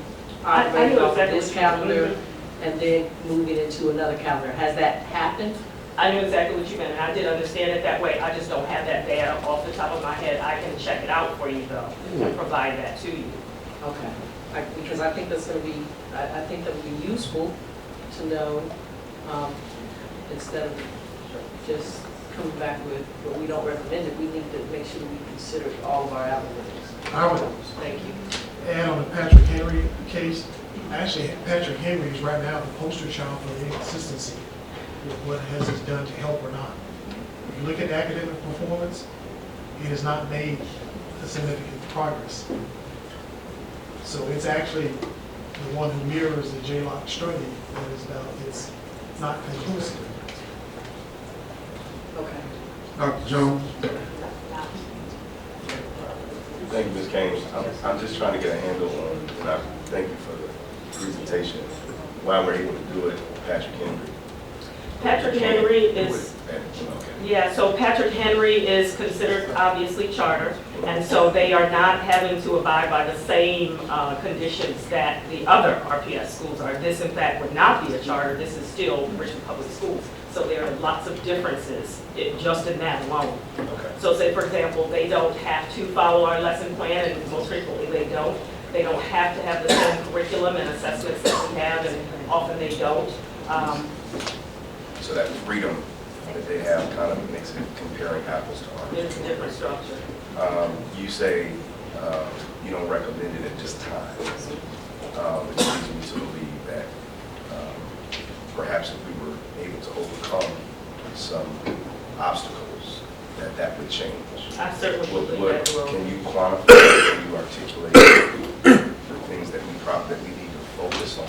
I operating know off of exactly this what you mean. calendar and then moving into another calendar? Has that happened? I knew exactly what you meant, and I did understand it that way. I just don't have that data off the top of my head. I can check it out for you, though, and provide that to you. Okay, because I think that's going to be, I think that would be useful to know, instead of just coming back with what we don't recommend it, we need to make sure we consider all of our applicants. I would Thank you. add on the Patrick Henry case, actually, Patrick Henry is right now the poster child for the inconsistency with what has it done to help or not. If you look at academic performance, it has not made a significant progress. So it's actually the one who mirrors the J-Lock study that is now, it's not conclusive. Okay. Dr. Jones? Thank you, Ms. Kane. I'm just trying to get a handle on, and I thank you for the presentation, why we're able to do it, Patrick Henry. Patrick Henry is, yeah, so Patrick Henry is considered obviously charter, and so they are not having to abide by the same conditions that the other RPS schools are. This, in fact, would not be a charter. This is still Richmond Public Schools. So there are lots of differences just in that alone. Okay. So say, for example, they don't have to follow our lesson plan, and most frequently they don't. They don't have to have the same curriculum and assessments that we have, and often they don't. So that freedom that they have kind of makes it comparing apples to oranges. It's a different structure. You say you don't recommend it at this time. It leads me to believe that perhaps if we were able to overcome some obstacles, that would change. I certainly believe that will. Can you quantify, can you articulate the things that we need to focus on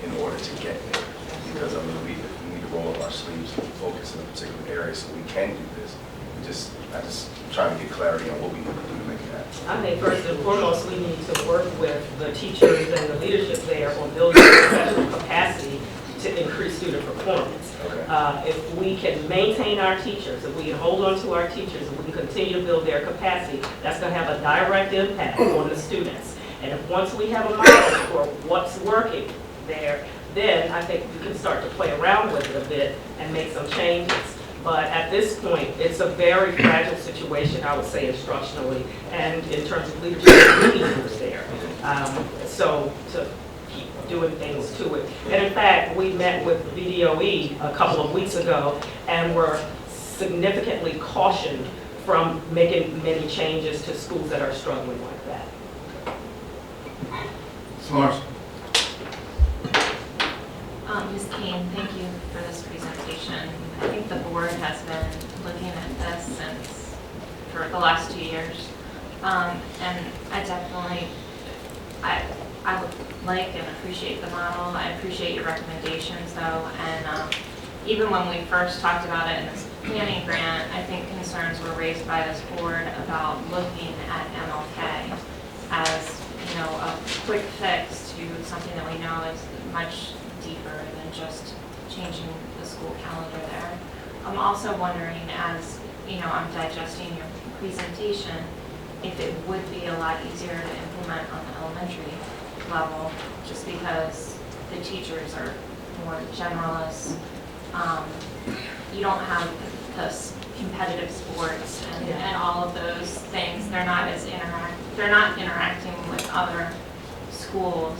in order to get there? Because I mean, we need to roll up our sleeves and focus in a particular area so we can do this. I just trying to get clarity on what we need to do to make it happen. I think first and foremost, we need to work with the teachers and the leadership there on building professional capacity to increase student performance. Okay. If we can maintain our teachers, if we can hold on to our teachers, if we can continue to build their capacity, that's going to have a direct impact on the students. And if once we have a model for what's working there, then I think we can start to play around with it a bit and make some changes. But at this point, it's a very fragile situation, I would say, instructionally, and in terms of leadership who's there. So to keep doing things to it. And in fact, we met with VDOE a couple of weeks ago and were significantly cautioned from making many changes to schools that are struggling like that. Larson? Ms. Kane, thank you for this presentation. I think the board has been looking at this for the last 2 years. And I definitely, I would like and appreciate the model. I appreciate your recommendations though. And even when we first talked about it in this planning grant, I think concerns were raised by this board about looking at MLK as, you know, a quick fix to something that we know is much deeper than just changing the school calendar there. I'm also wondering, as you know, I'm digesting your presentation, if it would be a lot easier to implement on the elementary level, just because the teachers are more generalists. You don't have the competitive sports and all of those things. They're not as they're not interacting with other schools,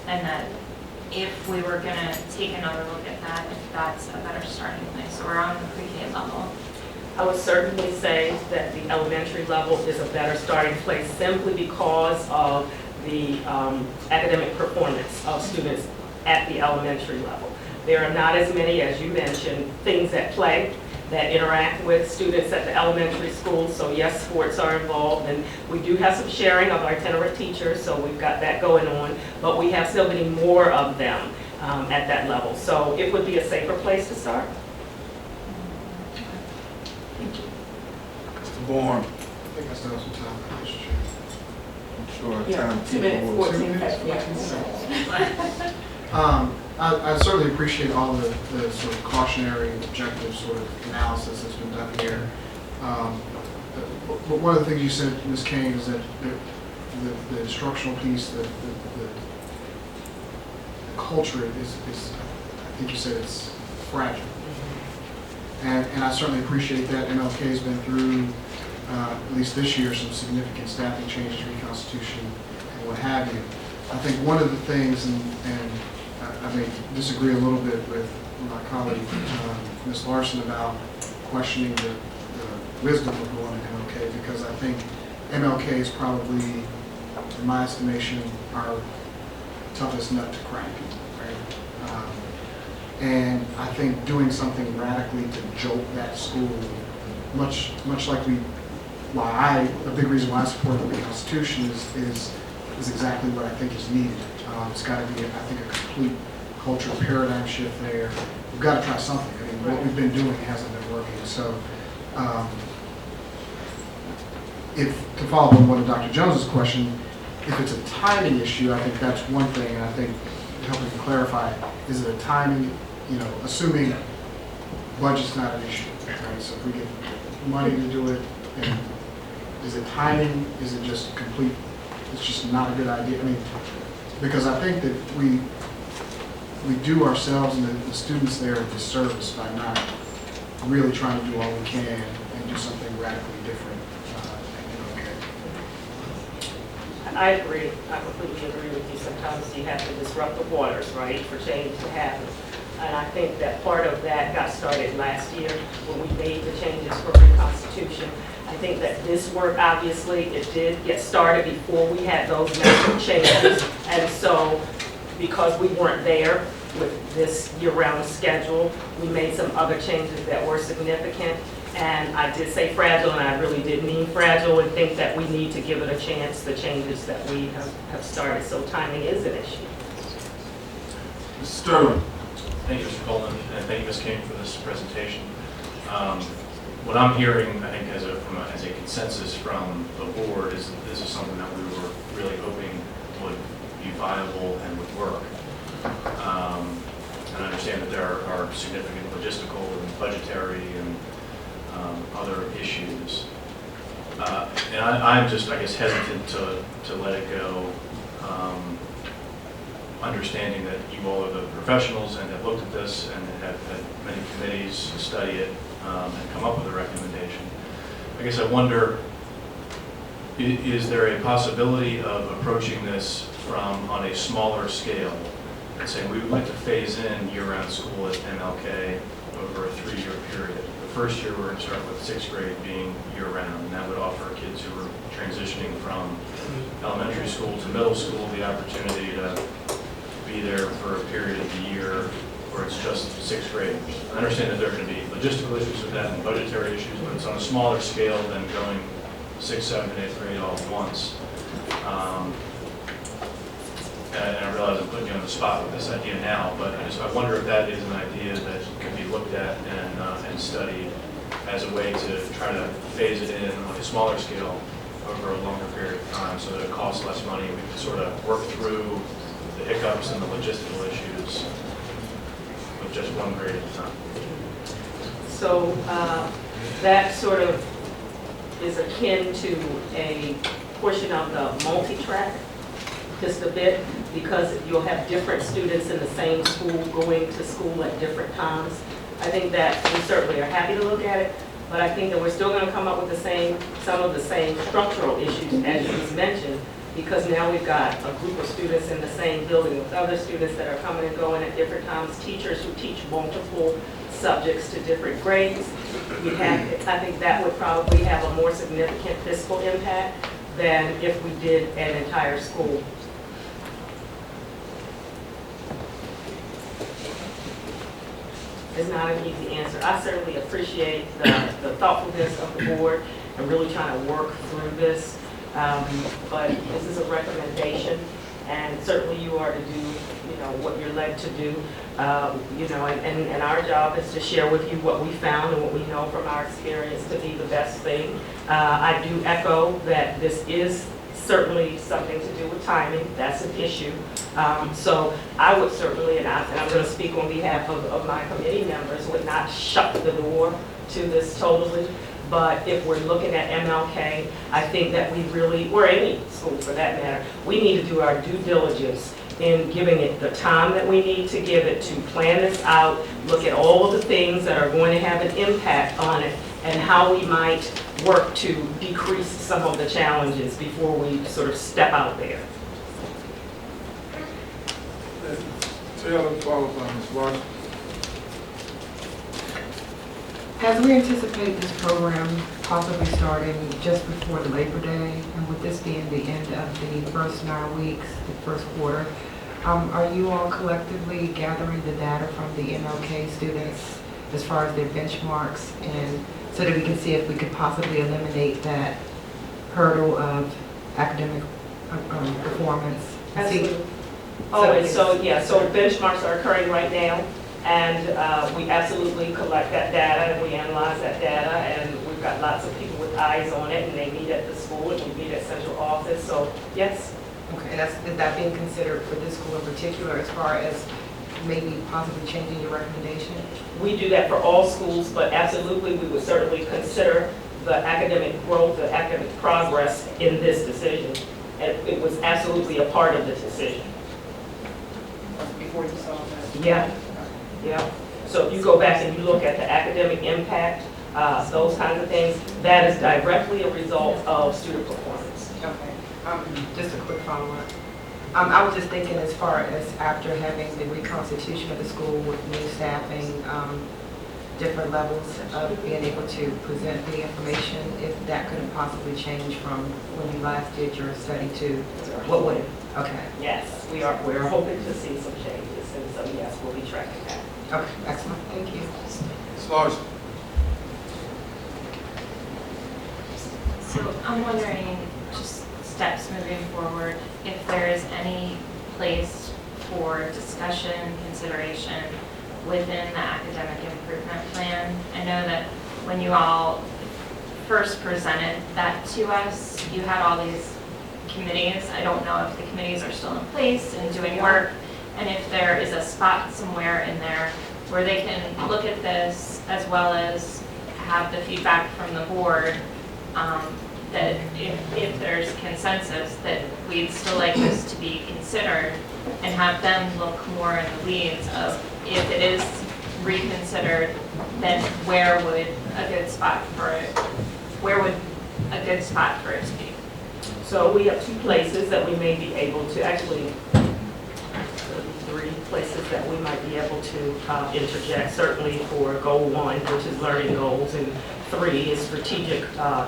and that if we were going to take another look at that, if that's a better starting place. So we're on the pre-K level. I would certainly say that the elementary level is a better starting place simply because of the academic performance of students at the elementary level. There are not as many, as you mentioned, things at play. that interact with students at the elementary school. So yes, sports are involved, and we do have some sharing of our itinerant teachers, so we've got that going on, but we have so many more of them at that level. So it would be a safer place to start. Mr. Bourne. I think I still have some time, Mr. Chair. Sure. Yeah, time 2 minutes, people will- 14 seconds. I certainly appreciate all the sort of cautionary, objective sort of analysis that's been done here. But one of the things you said, Ms. Kane, is that the instructional piece, the culture is, I think you said it's fragile. And I certainly appreciate that. MLK has been through, at least this year, some significant staffing changes, reconstitution, and what have you. I think one of the things, and I may disagree a little bit with my colleague, Ms. Larson, about questioning the wisdom of going to MLK, because I think MLK is probably, in my estimation, our toughest nut to crack, right? And I think doing something radically to jolt that school, much like a big reason why I support the reconstitution is exactly what I think is needed. It's got to be, I think, a complete cultural paradigm shift there. We've got to try something. I mean, what we've been doing hasn't been working. So, to follow up on one of Dr. Jones's question, if it's a timing issue, I think that's one thing, and I think helping to clarify, is it a timing, assuming budget's not an issue, right? So if we get money to do it, and is it timing? Is it just complete? It's just not a good idea. I mean, because I think that we do ourselves and the students there a disservice by not really trying to do all we can and do something radically different. I agree. I completely agree with you. Sometimes you have to disrupt the waters, right, for change to happen. And I think that part of that got started last year when we made the changes for reconstitution. I think that this work, obviously, it did get started before we had those massive changes. And so, because we weren't there with this year-round schedule, we made some other changes that were significant. And I did say fragile, and I really did mean fragile, and think that we need to give it a chance, the changes that we have started. So timing is an issue. Mr. Sterling. Thank you, Mr. Coleman, and thank you, Ms. King, for this presentation. What I'm hearing, I think, as a consensus from the board, is that this is something that we were really hoping would be viable and would work. And I understand that there are significant logistical and budgetary and other issues. And I'm just, I guess, hesitant to let it go, understanding that you all are the professionals and have looked at this and have had many committees study it and come up with a recommendation. I guess I wonder, is there a possibility of approaching this on a smaller scale and saying we would like to phase in year-round school at MLK over a 3-year period? The first year we're going to start with 6th grade being year-round, and that would offer kids who are transitioning from elementary school to middle school the opportunity to be there for a period of the year where it's just 6th grade. I understand that there are going to be logistical issues with that and budgetary issues, but it's on a smaller scale than going 6th, 7th, and 8th grade all at once. And I realize I'm putting you on the spot with this idea now, but I wonder if that is an idea that can be looked at and studied as a way to try to phase it in on a smaller scale over a longer period of time so that it costs less money. We can sort of work through the hiccups and the logistical issues with just one grade at a time. So that sort of is akin to a portion of the multi-track, just a bit, because you'll have different students in the same school going to school at different times. I think that we certainly are happy to look at it, but I think that we're still going to come up with some of the same structural issues as you just mentioned, because now we've got a group of students in the same building with other students that are coming and going at different times, teachers who teach multiple subjects to different grades. I think that would probably have a more significant fiscal impact than if we did an entire school. is not an easy answer. I certainly appreciate the thoughtfulness of the board and really trying to work through this. But this is a recommendation, and certainly you are to do, what you're led to do. And our job is to share with you what we found and what we know from our experience to be the best thing. I do echo that this is certainly something to do with timing. That's an issue. So I would certainly, and I'm going to speak on behalf of my committee members, would not shut the door to this totally. But if we're looking at MLK, I think that we really, or any school for that matter, we need to do our due diligence in giving it the time that we need to give it to plan this out, look at all of the things that are going to have an impact on it, and how we might work to decrease some of the challenges before we sort of step out there. Taylor, followed by Ms. Washington. As we anticipate this program possibly starting just before the Labor Day, and with this being the end of the first 9 weeks, the first quarter, are you all collectively gathering the data from the MLK students as far as their benchmarks, and so that we can see if we could possibly eliminate that hurdle of academic performance? Absolutely. So benchmarks are occurring right now. And we absolutely collect that data, and we analyze that data, and we've got lots of people with eyes on it, and they meet at the school, and we meet at central office, so yes. Okay, and is that being considered for this school in particular as far as maybe possibly changing your recommendation? We do that for all schools, but absolutely we would certainly consider the academic growth, the academic progress in this decision. And it was absolutely a part of the decision. Before you saw that? Yeah. Yeah. So if you go back and you look at the academic impact, those kinds of things, that is directly a result of student performance. Okay. Just a quick follow-up. I was just thinking as far as after having the reconstitution of the school with new staffing, different levels of being able to present the information, if that could possibly change from when you last did your study to what would it? Okay. Yes, we're hoping to see some changes, and so yes, we'll be tracking that. Okay, excellent. Thank you. Ms. Larson. So I'm wondering, just steps moving forward, if there is any place for discussion, consideration within the academic improvement plan. I know that when you all first presented that to us, you had all these committees. I don't know if the committees are still in place and doing work, and if there is a spot somewhere in there where they can look at this as well as have the feedback from the board, that if there's consensus that we'd still like this to be considered, and have them look more in the weeds of if it is reconsidered, then where would a good spot for it be? So we have 2 places that we may be able to, actually 3 places that we might be able to interject, certainly for goal 1, which is learning goals, and 3 is strategic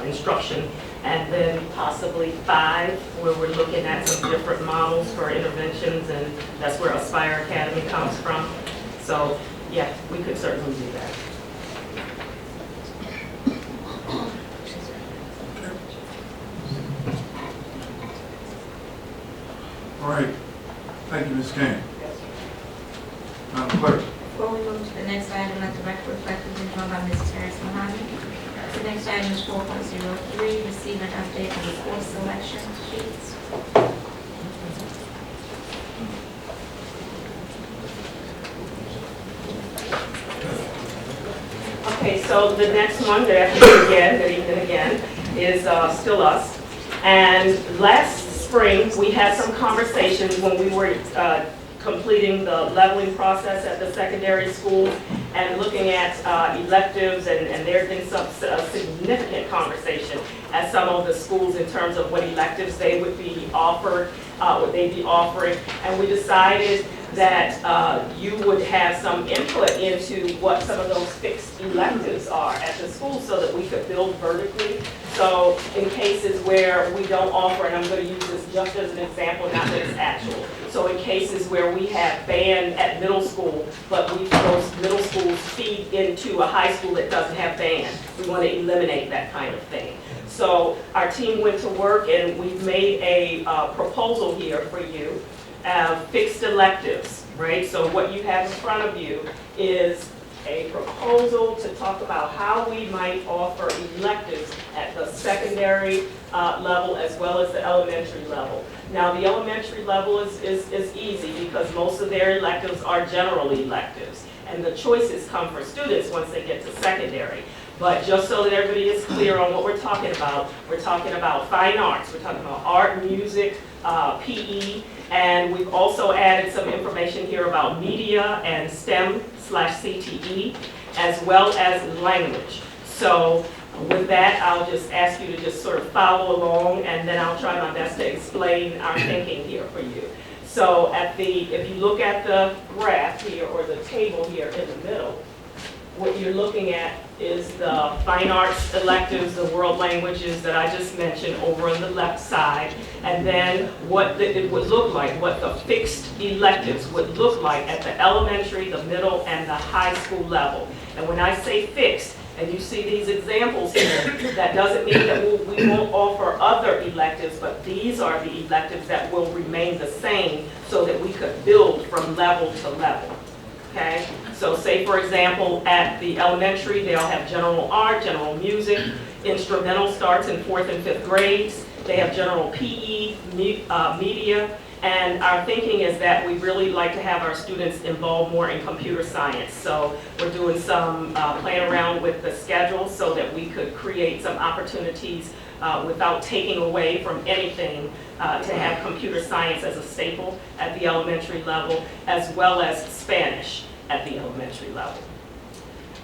instruction, and then possibly 5, where we're looking at some different models for interventions, and that's where Aspire Academy comes from. So yeah, we could certainly do that. All right. Thank you, Ms. Kane. Madam Clerk. Before we move to the next item, let the record reflect the joined by Mrs. Harris Mahoney. The next item is 4.03, receive an update on the course selection sheets. Okay, so the next one, good afternoon again, is still us. And last spring, we had some conversations when we were completing the leveling process at the secondary schools and looking at electives, and there had been some significant conversation at some of the schools in terms of what electives they would be offered, what they'd be offering, and we decided that you would have some input into what some of those fixed electives are at the school so that we could build vertically. So in cases where we don't offer, and I'm going to use this just as an example, not that it's actual, So in cases where we have band at middle school, but those middle schools feed into a high school that doesn't have band, we want to eliminate that kind of thing. So our team went to work and we've made a proposal here for you, fixed electives, right? So what you have in front of you is a proposal to talk about how we might offer electives at the secondary level as well as the elementary level. Now, the elementary level is easy because most of their electives are general electives, and the choices come for students once they get to secondary. But just so that everybody is clear on what we're talking about fine arts, we're talking about art, music, PE, and we've also added some information here about media and STEM/CTE, as well as language. So with that, I'll just ask you to just sort of follow along, and then I'll try my best to explain our thinking here for you. So if you look at the graph here, or the table here in the middle, what you're looking at is the fine arts electives, the world languages that I just mentioned over on the left side, and then what it would look like, what the fixed electives would look like at the elementary, the middle, and the high school level. And when I say fixed, and you see these examples here, that doesn't mean that we won't offer other electives, but these are the electives that will remain the same so that we could build from level to level. Okay? So say, for example, at the elementary, they'll have general art, general music, instrumental starts in 4th and 5th grades. They have general PE, media, and our thinking is that we really like to have our students involved more in computer science. So we're doing some playing around with the schedule so that we could create some opportunities without taking away from anything to have computer science as a staple at the elementary level, as well as Spanish at the elementary level.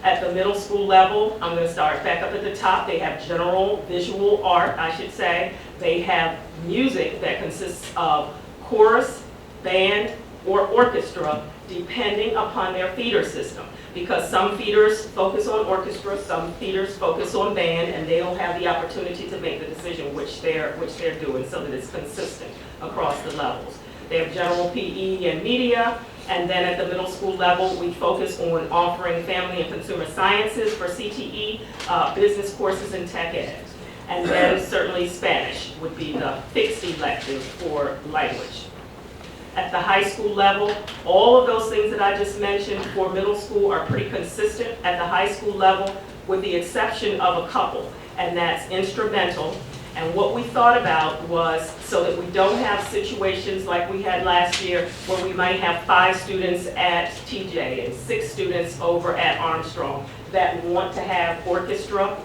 At the middle school level, I'm going to start back up at the top. They have general visual art, I should say. They have music that consists of chorus, band, or orchestra, depending upon their feeder system. Because some feeders focus on orchestra, some feeders focus on band, and they'll have the opportunity to make the decision which they're doing so that it's consistent across the levels. They have general PE and media, and then at the middle school level, we focus on offering family and consumer sciences for CTE, business courses, and tech ed. And then certainly Spanish would be the fixed elective for language. At the high school level, all of those things that I just mentioned for middle school are pretty consistent at the high school level, with the exception of a couple, and that's instrumental. And what we thought about was so that we don't have situations like we had last year where we might have 5 students at TJ and 6 students over at Armstrong that want to have orchestra.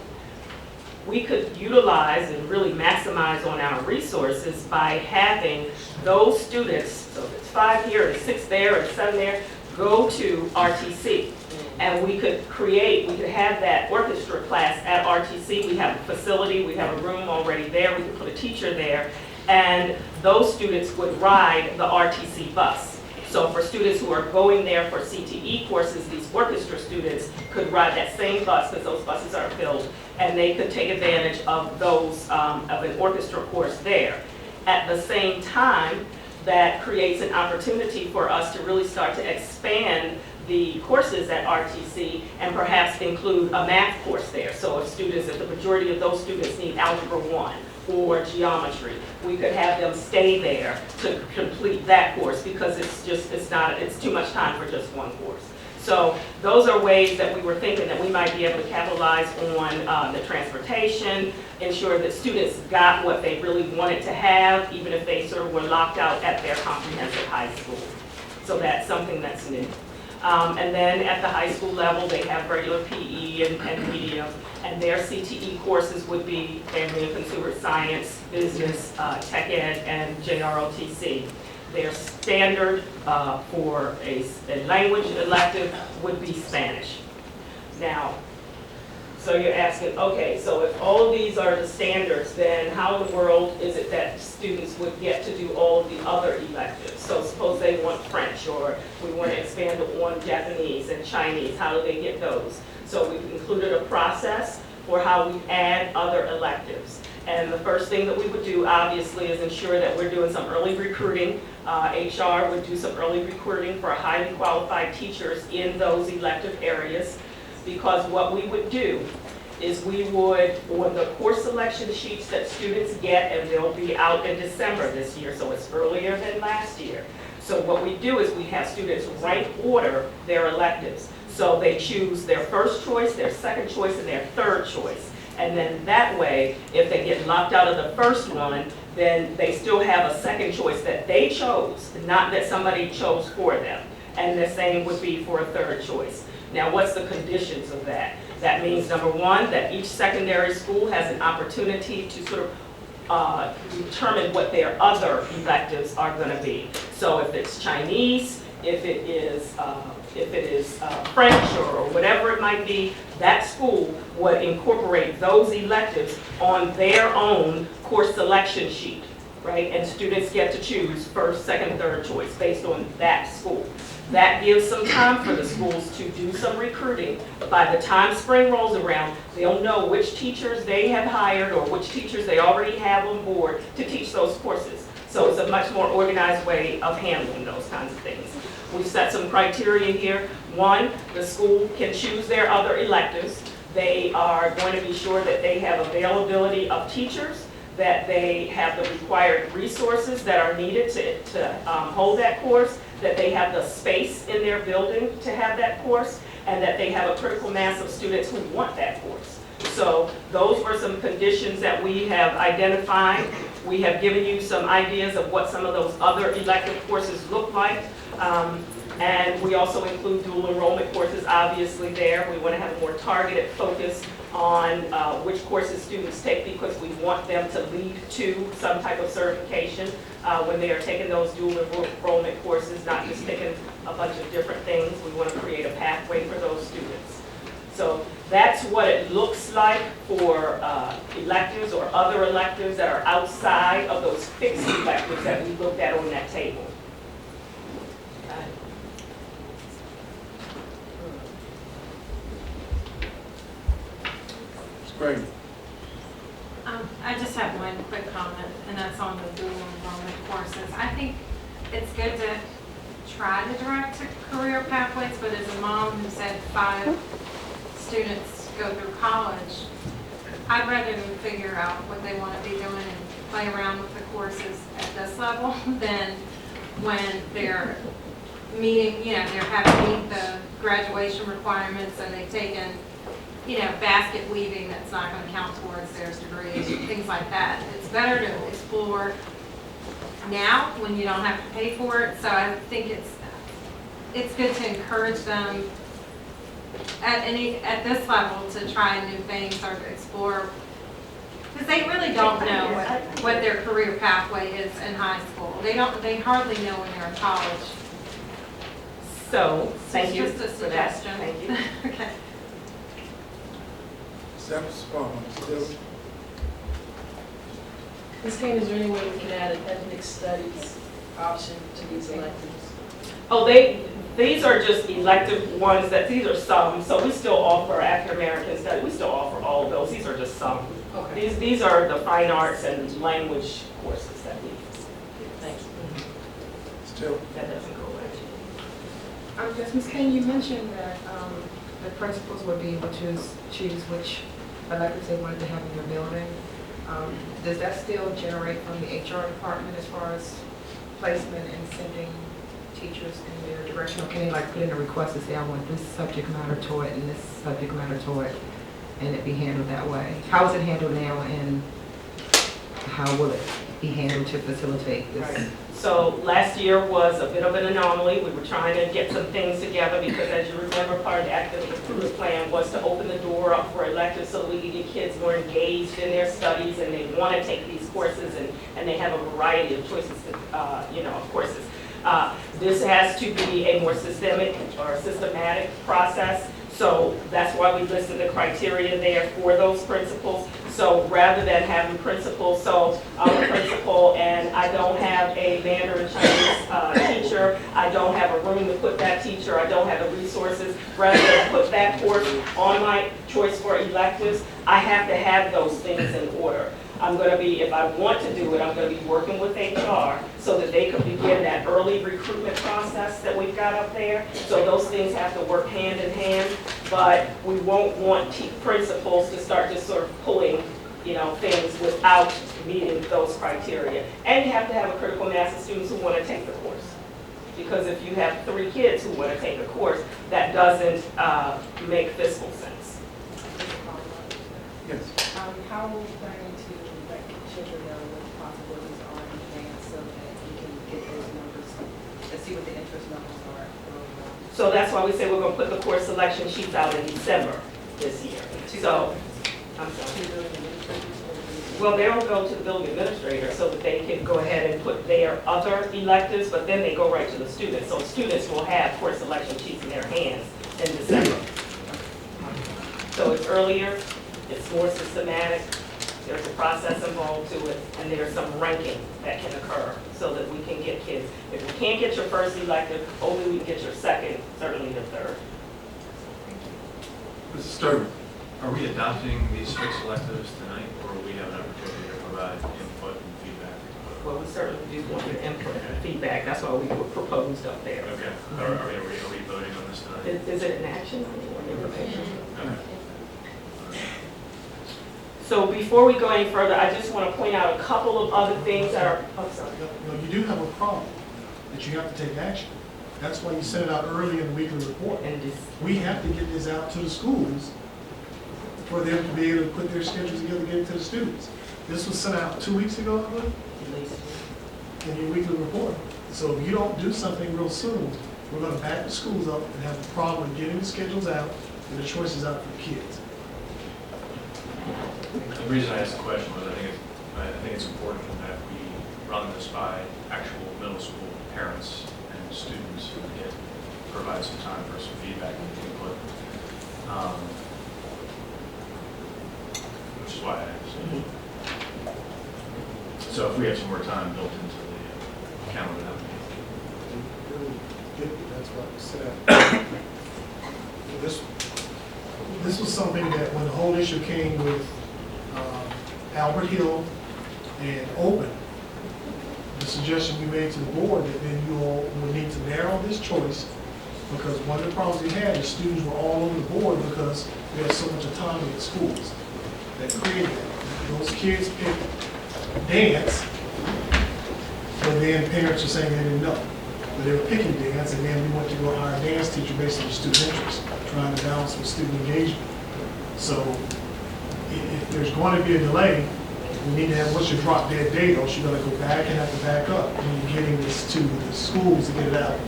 We could utilize and really maximize on our resources by having those students, so if it's 5 here and 6 there and 7 there, go to RTC. And we could have that orchestra class at RTC. We have a facility, we have a room already there, we could put a teacher there, and those students would ride the RTC bus. So for students who are going there for CTE courses, these orchestra students could ride that same bus, because those buses are filled, and they could take advantage of those, of an orchestra course there. At the same time, that creates an opportunity for us to really start to expand the courses at RTC and perhaps include a math course there. So if the majority of those students need Algebra 1 or geometry, we could have them stay there to complete that course, because it's too much time for just one course. So those are ways that we were thinking that we might be able to capitalize on the transportation, ensure that students got what they really wanted to have, even if they sort of were locked out at their comprehensive high school. So that's something that's new. And then at the high school level, they have regular PE and media, and their CTE courses would be family and consumer science, business, tech ed, and JROTC. Their standard for a language elective would be Spanish. Now, so you're asking, okay, so if all of these are the standards, then how in the world is it that students would get to do all of the other electives? So suppose they want French, or we want to expand on Japanese and Chinese, how do they get those? So we've included a process for how we add other electives. And the first thing that we would do, obviously, is ensure that we're doing some early recruiting. HR would do some early recruiting for highly qualified teachers in those elective areas. Because what we would do is we would, on the course selection sheets that students get, and they'll be out in December this year, so it's earlier than last year. So what we do is we have students rank order their electives. So they choose their first choice, their second choice, and their third choice. And then that way, if they get locked out of the first one, then they still have a second choice that they chose, not that somebody chose for them. And the same would be for a third choice. Now, what's the conditions of that? That means, number one, that each secondary school has an opportunity to sort of determine what their other electives are going to be. So if it's Chinese, if it is French or whatever it might be, that school would incorporate those electives on their own course selection sheet, right? And students get to choose first, second, third choice based on that school. That gives some time for the schools to do some recruiting. By the time spring rolls around, they'll know which teachers they have hired or which teachers they already have on board to teach those courses. So it's a much more organized way of handling those kinds of things. We've set some criteria here. One, the school can choose their other electives. They are going to be sure that they have availability of teachers, that they have the required resources that are needed to hold that course, that they have the space in their building to have that course, and that they have a critical mass of students who want that course. So those were some conditions that we have identified. We have given you some ideas of what some of those other elective courses look like. And we also include dual enrollment courses, obviously, there. We want to have a more targeted focus on which courses students take, because we want them to lead to some type of certification when they are taking those dual enrollment courses, not just taking a bunch of different things. We want to create a pathway for those students. So that's what it looks like for electives or other electives that are outside of those fixed electives that we looked at on that table. Great. I just have one quick comment, and that's on the dual enrollment courses. I think it's good to try to direct to career pathways, but as a mom who said 5 students go through college, I'd rather them figure out what they want to be doing and play around with the courses at this level than when they're meeting, they're having to meet the graduation requirements and they've taken basket weaving that's not going to count towards their degree, things like that. It's better to explore now when you don't have to pay for it. So I think it's good to encourage them at this level to try new things or to explore, because they really don't know what their career pathway is in high school. They hardly know when they're in college. So thank you Just a for that. suggestion. Thank you. Okay. Ms. Kane, is there any way we can add an ethnic studies option to these electives? Oh, these are just elective ones these are some, so we still offer African American studies, we still offer all of those, these are just some. Okay. These are the fine arts and language courses that we, Thank you. Still. that doesn't go away. Yes, Ms. Kane, you mentioned that the principals would be able to choose which electives they wanted to have in their building. Does that still generate from the HR department as far as placement and sending teachers in their direction? Or can they put in a request to say, I want this subject matter taught and this subject matter taught, and it be handled that way? How is it handled now, and how will it be handled to facilitate this? Right. So last year was a bit of an anomaly. We were trying to get some things together because, as you remember, part of the academic improvement plan was to open the door up for electives so we could get kids more engaged in their studies and they want to take these courses, and they have a variety of choices of courses. This has to be a more systemic or systematic process. So that's why we listed the criteria there for those principals. So rather than having principals, so I'm a principal and I don't have a Mandarin Chinese teacher, I don't have a room to put that teacher, I don't have the resources, rather than put that course on my choice for electives, I have to have those things in order. I'm going to be, if I want to do it, I'm going to be working with HR so that they can begin that early recruitment process that we've got up there. So those things have to work hand in hand, but we won't want principals to start just sort of pulling, you know, things without meeting those criteria. And you have to have a critical mass of students who want to take the course. Because if you have 3 kids who want to take a course, that doesn't make fiscal sense. Yes. How are we planning to let children know what the possibilities are in advance so that we can get those numbers and see what the interest numbers are? So that's why we say we're going to put the course selection sheets out in December this year. So, I'm sorry. Well, they'll go to the building administrator so that they can go ahead and put their other electives, but then they go right to the students. So students will have course selection sheets in their hands in December. So it's earlier, it's more systematic, there's a process involved to it, and there's some ranking that can occur so that we can get kids. If we can't get your first elective, hopefully we can get your second, certainly your third. Mrs. Sturman. Are we adopting these 6 electives tonight, or will we have an opportunity to provide input and feedback? Well, we certainly do want your input and feedback. That's why we proposed up there. Okay. Are we voting on this tonight? Is it an action or information? Okay. So before we go any further, I just want to point out a couple of other things that are, oh, sorry. You know, you do have a problem that you have to take action. That's why you sent it out early in the weekly report. And this, We have to get this out to the schools for them to be able to put their schedules together and get it to the students. This was sent out 2 weeks ago, I believe, in your weekly report. So if you don't do something real soon, we're going to back the schools up and have a problem getting the schedules out and the choices out for the kids. The reason I asked the question was I think it's important that we run this by actual middle school parents and students who provide some time for some feedback and input. Which is why I asked. So if we have some more time built into the calendar, that would be. That's what we said. This was something that when the whole issue came with Albert Hill and Open, the suggestion we made to the board that then you all would need to narrow this choice, because one of the problems we had is students were all over the board because we had so much autonomy at schools that created that. Those kids picked dance, but then parents are saying they didn't know. But they were picking dance, and then we went to go hire a dance teacher based on the student interest, trying to balance with student engagement. So if there's going to be a delay, we need to have, what's your drop dead date, or you're going to go back and have to back up when you're getting this to the schools to get it out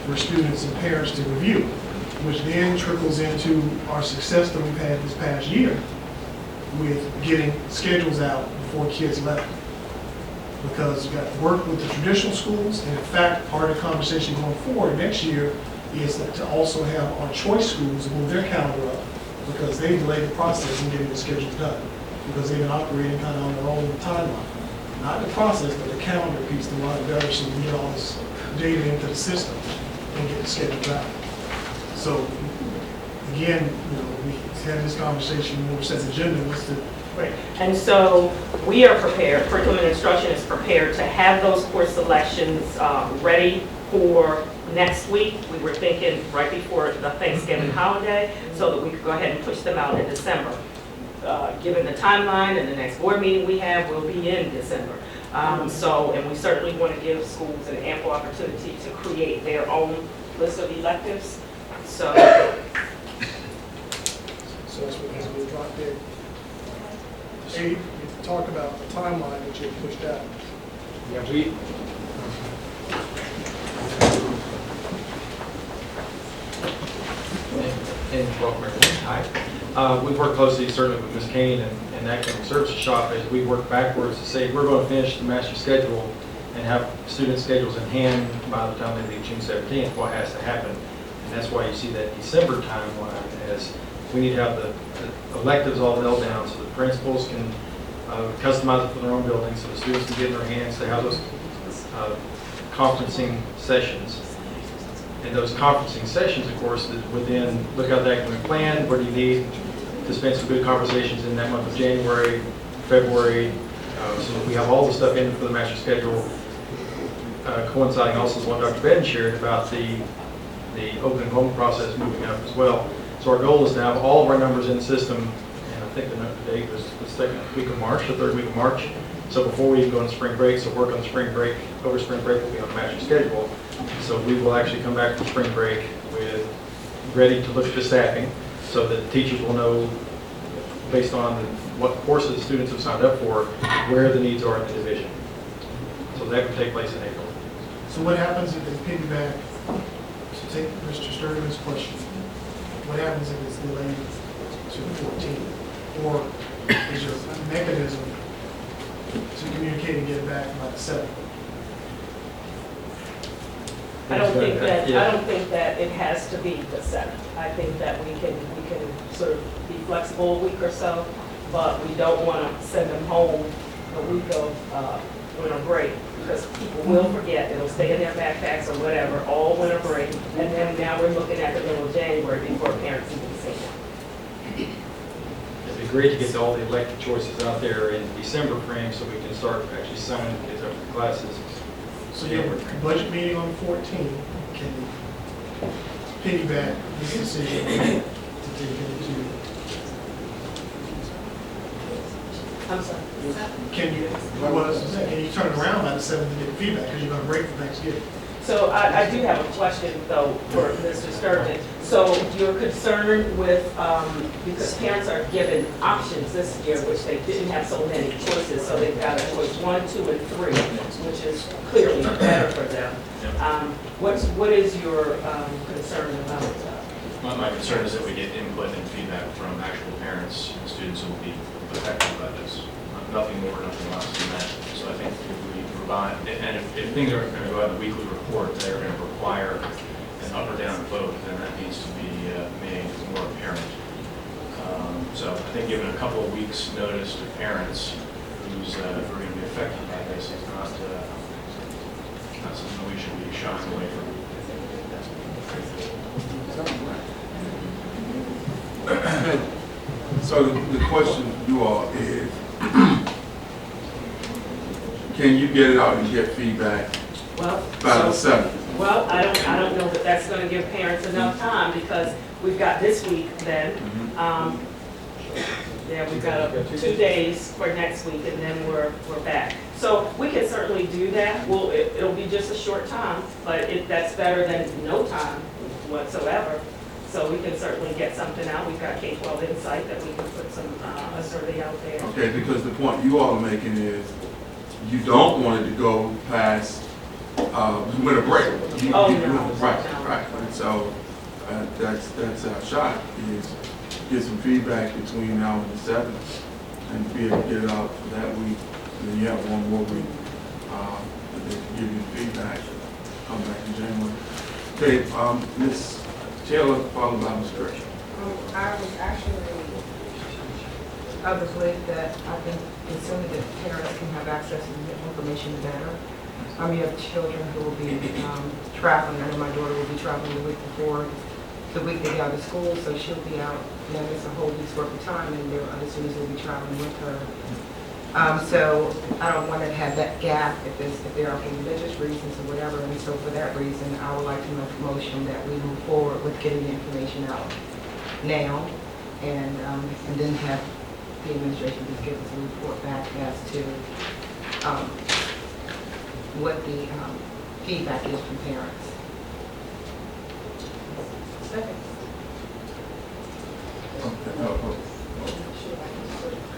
for students and parents to review, which then trickles into our success that we've had this past year with getting schedules out before kids left. Because you've got to work with the traditional schools, and in fact, part of the conversation going forward next year is that to also have our choice schools move their calendar up, because they delayed the process in getting the schedules done, because they've been operating kind of on their own timeline. Not the process, but the calendar piece, the lot better, so we can get all this data into the system and get the schedules out. So again, we had this conversation when we set the agenda was to. Right. And so we are prepared, curriculum and instruction is prepared to have those course selections ready for next week. We were thinking right before the Thanksgiving holiday so that we could go ahead and push them out in December. Given the timeline and the next board meeting we have will be in December. And we certainly want to give schools an ample opportunity to create their own list of electives. So that's what has been dropped dead. You talked about the timeline that you had pushed out. Yeah, and welcome everyone. Hi. We've worked closely certainly with Ms. Kane and academic services shop as we work backwards to say we're going to finish the master schedule and have student schedules in hand by the time they leave June 17th, what has to happen. And that's why you see that December timeline as we need to have the electives all nailed down so the principals can customize it for their own building, so the students can get in their hands to have those conferencing sessions. And those conferencing sessions, of course, that would then look at the academic plan. Where do you need to spend some good conversations in that month of January, February, So we have all the stuff in for the master schedule, coinciding also with what Dr. Benton shared about the open enrollment process moving up as well. So our goal is to have all of our numbers in the system, and I think the date was the second week of March, the third week of March. So before we even go into spring break, so work on spring break, over spring break will be on the master schedule. So we will actually come back from spring break with ready to look at the staffing, so that the teachers will know, based on what courses the students have signed up for, where the needs are in the division. So that will take place in April. So what happens if they piggyback, to take Mr. Sturtevant's question, what happens if it's delayed to the 14th? Or is there a mechanism to communicate and get it back by the 7th? I don't think that it has to be the 7th. I think that we can sort of be flexible a week or so, but we don't want to send them home a week of winter break, because people will forget, it'll stay in their backpacks or whatever, all winter break, and then now we're looking at the middle of January before parents even see them. It'd be great to get all the elective choices out there in December frame, so we can start actually signing the kids up for classes. So you have a budget meeting on the 14th, can you piggyback this decision to take it to? I'm sorry. Can you turn it around by the 7th and get feedback, because you're going to break for Thanksgiving? So I do have a question, though, for Mr. Sturgeon. So you're concerned with, because parents are given options this year, which they didn't have so many choices, so they've got a choice 1, 2, and 3, which is clearly better for them. What is your concern about that? My concern is that we get input and feedback from actual parents and students who will be affected by this. Nothing more, nothing less than that. So I think if we provide, and if things are going to go out in the weekly report, they're going to require an up or down vote, then that needs to be made more apparent. So I think giving a couple of weeks' notice to parents who are going to be affected by this is not something we should be shying away from. So the question you all is, can you get it out and get feedback by the 7th? Well, I don't know that that's going to give parents enough time, because we've got this week then. Yeah, we've got 2 days for next week, and then we're back. So we can certainly do that. Well, it'll be just a short time, but that's better than no time whatsoever. So we can certainly get something out. We've got K-12 Insight that we can put a survey out there. Okay, because the point you all are making is you don't want it to go past winter break. Right. And so that's our shot, is get some feedback between now and the 7th and be able to get it out for that week. And then you have one more week that they can give you feedback, come back in January. Okay, Ms. Taylor, followed by Ms. Gresham. I was actually of the belief that I think as soon as the parents can have access to the information, better. You have children who will be traveling. I know my daughter will be traveling the week before the week they go out of school, so she'll be out. It's a whole week's worth of time, and their other students will be traveling with her. So I don't want to have that gap if there are religious reasons or whatever. And so for that reason, I would like to make a motion that we move forward with getting the information out now, and then have the administration just give us a report back as to what the feedback is from parents.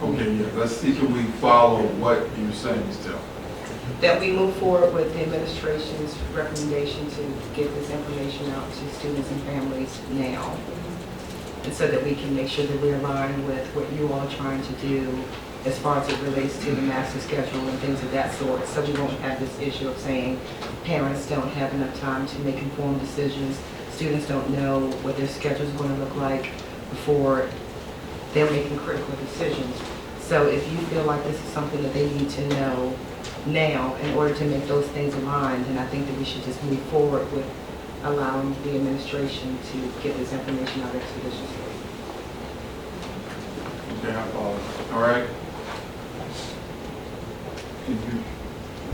Okay, yeah, let's see, can we follow what you're saying still? That we move forward with the administration's recommendation to get this information out to students and families now. And so that we can make sure that we're aligned with what you all are trying to do as far as it relates to the master schedule and things of that sort. So we won't have this issue of saying parents don't have enough time to make informed decisions. Students don't know what their schedule is going to look like before they're making critical decisions. So if you feel like this is something that they need to know now in order to make those things aligned, then I think that we should just move forward with allowing the administration to get this information out expeditiously. Okay, I follow. All right. can you,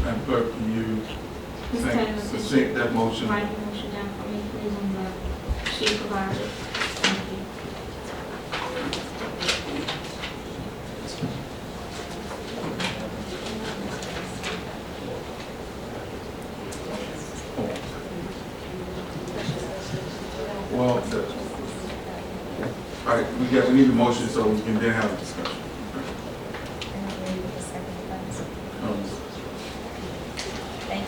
Madam Clerk, can you Ms. Taylor, succinct that motion? write the motion down for me, please, on the sheet provided. Thank you. Well, all right, we need a motion so we can then have a discussion. Thank you.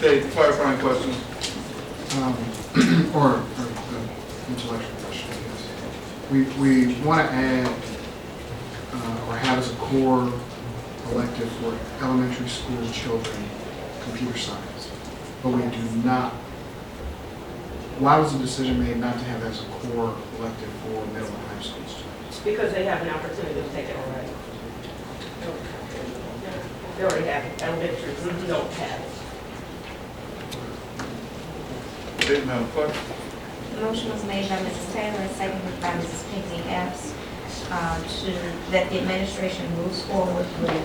Okay, clarifying question. Or intellectual question, I guess. We want to add or have as a core elective for elementary school children computer science, but we do not. Why was the decision made not to have that as a core elective for middle and high school students? Because they have an opportunity to take it already. They already have it. Elementary, we don't have it. Okay, Madam Clerk. The motion was made by Mrs. Taylor and seconded by Mrs. Pinckney Epps, that the administration moves forward with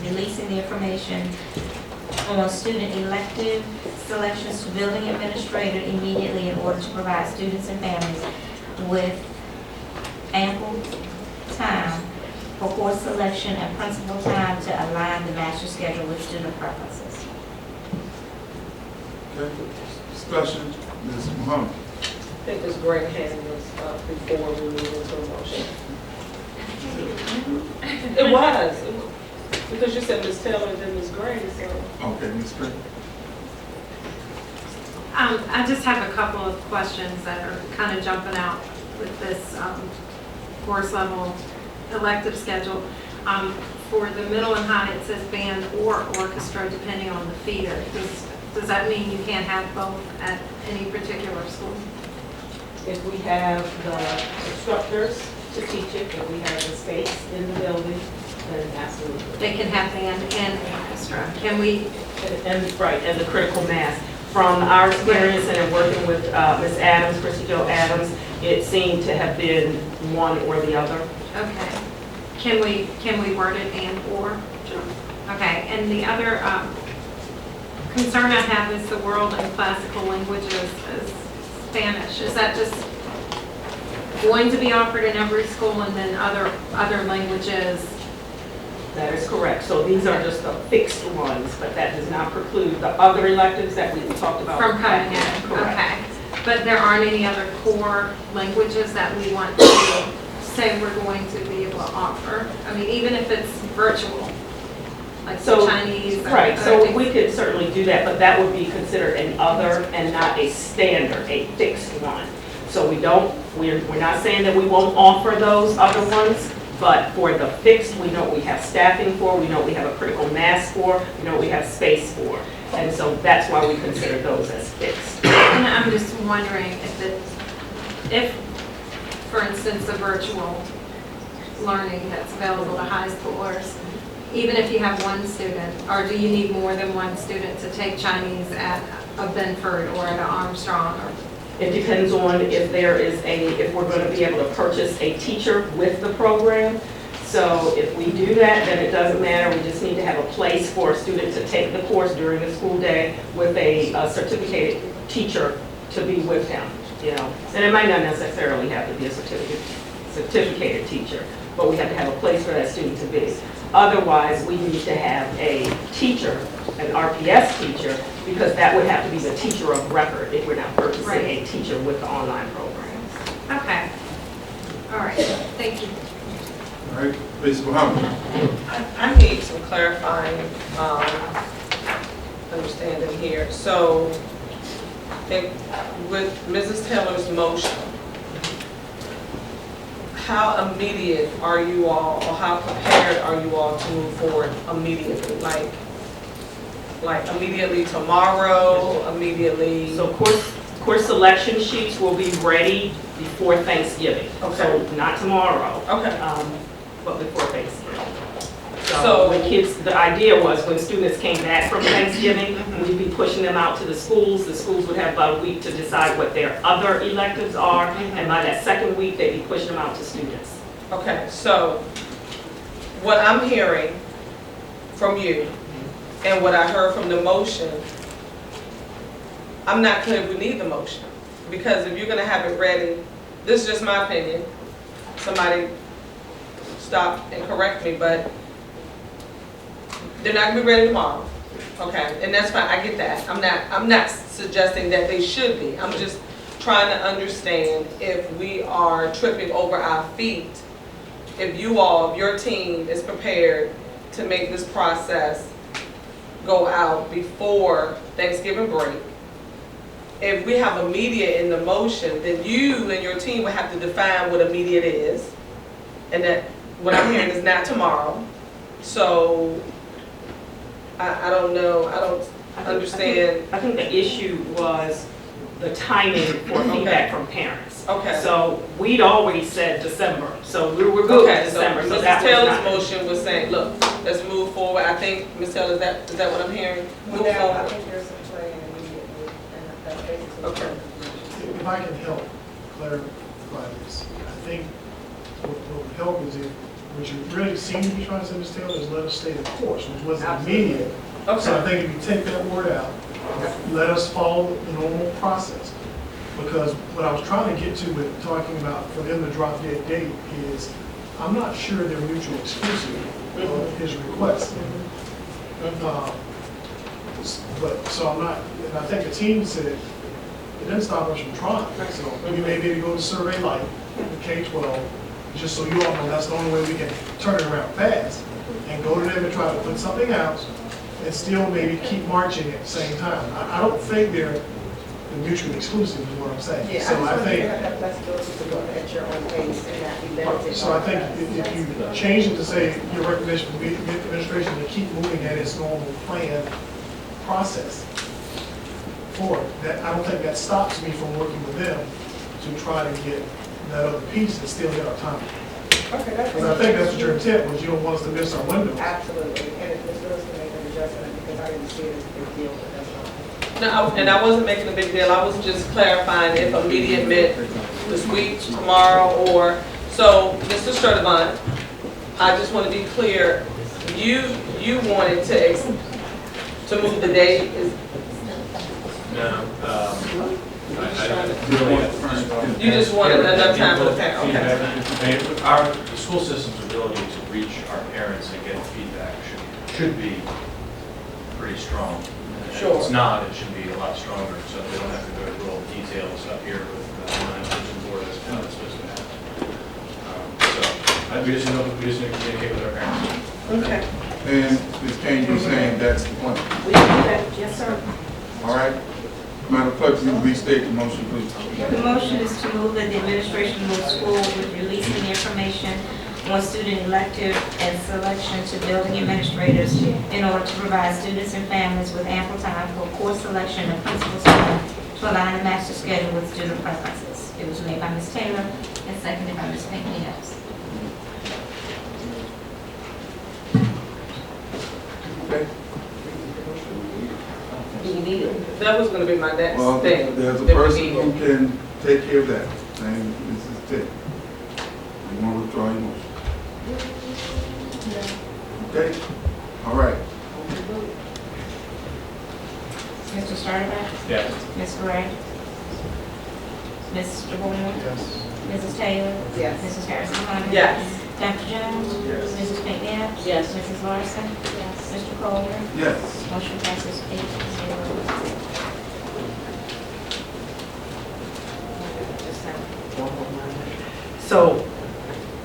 releasing the information on student elective selections to building administrator immediately in order to provide students and families with ample time for course selection and principal time to align the master schedule with student preferences. Okay, discussion, Ms. Muhammad. I think Ms. Grant had this before we move into a motion. It was, because you said Ms. Taylor and then Ms. Gray, so. Okay, Ms. Gray. I just have a couple of questions that are kind of jumping out with this course level elective schedule. For the middle and high, it says band or orchestra, depending on the feeder. Does that mean you can't have both at any particular school? If we have the instructors to teach it, if we have the space in the building, then absolutely. They can have band and orchestra. Can we? And the critical mass. From our experience and in working with Ms. Adams, Chrissy Jo Adams, it seemed to have been one or the other. Okay. Can we word it and or? Sure. Okay, and the other concern I have is the world and classical languages is Spanish. Is that just going to be offered in every school and then other languages? That is correct. So these are just the fixed ones, but that does not preclude the other electives that we talked about. From coming in, Correct. okay. But there aren't any other core languages that we want to say we're going to be able to offer? I mean, even if it's virtual? like So, Chinese? or right, other so things? we could certainly do that, but that would be considered an other and not a standard, a fixed one. So we're not saying that we won't offer those other ones, but for the fixed, we know we have staffing for, we know we have a critical mass for, we know we have space for. And so that's why we consider those as fixed. And I'm just wondering if, for instance, the virtual learning that's available to high schoolers, even if you have one student, or do you need more than one student to take Chinese at a Benford or at an Armstrong? Or It depends on if if we're going to be able to purchase a teacher with the program. So if we do that, then it doesn't matter. We just need to have a place for a student to take the course during the school day with a certificated teacher to be with him, you know. And it might not necessarily have to be a certificated teacher, but we have to have a place for that student to be. Otherwise, we need to have a teacher, an RPS teacher, because that would have to be the teacher of record if we're not purchasing a teacher with the online program. Okay. All right, thank you. All right, Ms. Muhammad. I need some clarifying understanding here. So, with Mrs. Taylor's motion, how immediate are you all, or how prepared are you all to move forward immediately? Like immediately tomorrow, immediately? So course selection sheets will be ready before Thanksgiving. Okay. So not tomorrow. Okay. But before Thanksgiving. So when kids, the idea was when students came back from Thanksgiving, we'd be pushing them out to the schools. The schools would have about a week to decide what their other electives are. And by that second week, they'd be pushing them out to students. Okay, so what I'm hearing from you and what I heard from the motion, I'm not clear if we need the motion. Because if you're gonna have it ready, this is just my opinion, somebody stop and correct me, but they're not gonna be ready tomorrow. Okay, and that's fine, I get that. I'm not suggesting that they should be. I'm just trying to understand if we are tripping over our feet, if your team is prepared to make this process go out before Thanksgiving break. If we have immediate in the motion, then you and your team would have to define what immediate is. And that what I'm hearing is not tomorrow. So I don't know, I don't understand. I think the issue was the timing for feedback from parents. Okay. So we'd already said December, so we were good with December. So Mrs. Taylor's motion was saying, look, let's move forward. I think, Ms. Taylor, is that what I'm hearing? Move I forward. think there's some plan immediately, and that's basically. Okay. If I can help clarify this, I think what would help is if, what you really seem to be trying to say, Ms. Taylor, is let us stay the course, which wasn't immediate. Okay. So I think if you take that word out, let us follow the normal process. Because what I was trying to get to with talking about for them to drop dead date is, I'm not sure they're mutually exclusive of his request. But, so I'm not, and I think the team said, it doesn't stop us from trying. So we may be able to go to Survey Light, K-12, just so you all know that's the only way we can turn it around fast, and go to them and try to put something out, and still maybe keep marching at the same time. I don't think they're mutually exclusive is what I'm saying. Yeah, So I think, have flexibility to go at your own pace and not be limited. so I think if you change it to say your recommendation for the administration to keep moving at its normal plan process forward, that, I don't think that stops me from working with them to try to get that other piece and still hit our time. Okay, that's. Because I think that's what your intent was, you don't want us to miss our window. Absolutely, and if Ms. Lewis can make an adjustment, because I didn't see it as a big deal, but that's fine. No, and I wasn't making a big deal. I was just clarifying if immediate meant this week, tomorrow, or, so, Mr. Sturtevant, I just want to be clear, you wanted to move the date, No, you just wanted enough time for the parent, okay. The school system's ability to reach our parents and get feedback should be pretty strong. Sure. If it's not, it should be a lot stronger, so they don't have to go through all the details up here with the non-person board as how it's supposed to happen. So we just need to communicate with our parents. Okay. And Ms. Kane, you're saying that's the plan? We can do that, yes, sir. All right. Madam Clerk, can you restate the motion, please? The motion is to move that the administration moves forward with releasing information on student elective and selection to building administrators in order to provide students and families with ample time for course selection and principal time to align the master schedule with student preferences. It was made by Ms. Taylor and seconded by Ms. McNeils. Okay. That was gonna be my next Well, thing. there's a that we person need. who can take care of that. Name is Mrs. Tick. You want to withdraw your motion? Okay. All right. Mr. Sturdivant? Yes. Ms. Gray? Mr. Bourne? Yes. Mrs. Taylor? Yes. Mrs. Harrison Hunter? Yes. Dr. Jones? Yes. Mrs. McNabb? Yes. Mrs. Larson? Yes. Mr. Collier? Yes. Motion passes 8-0. So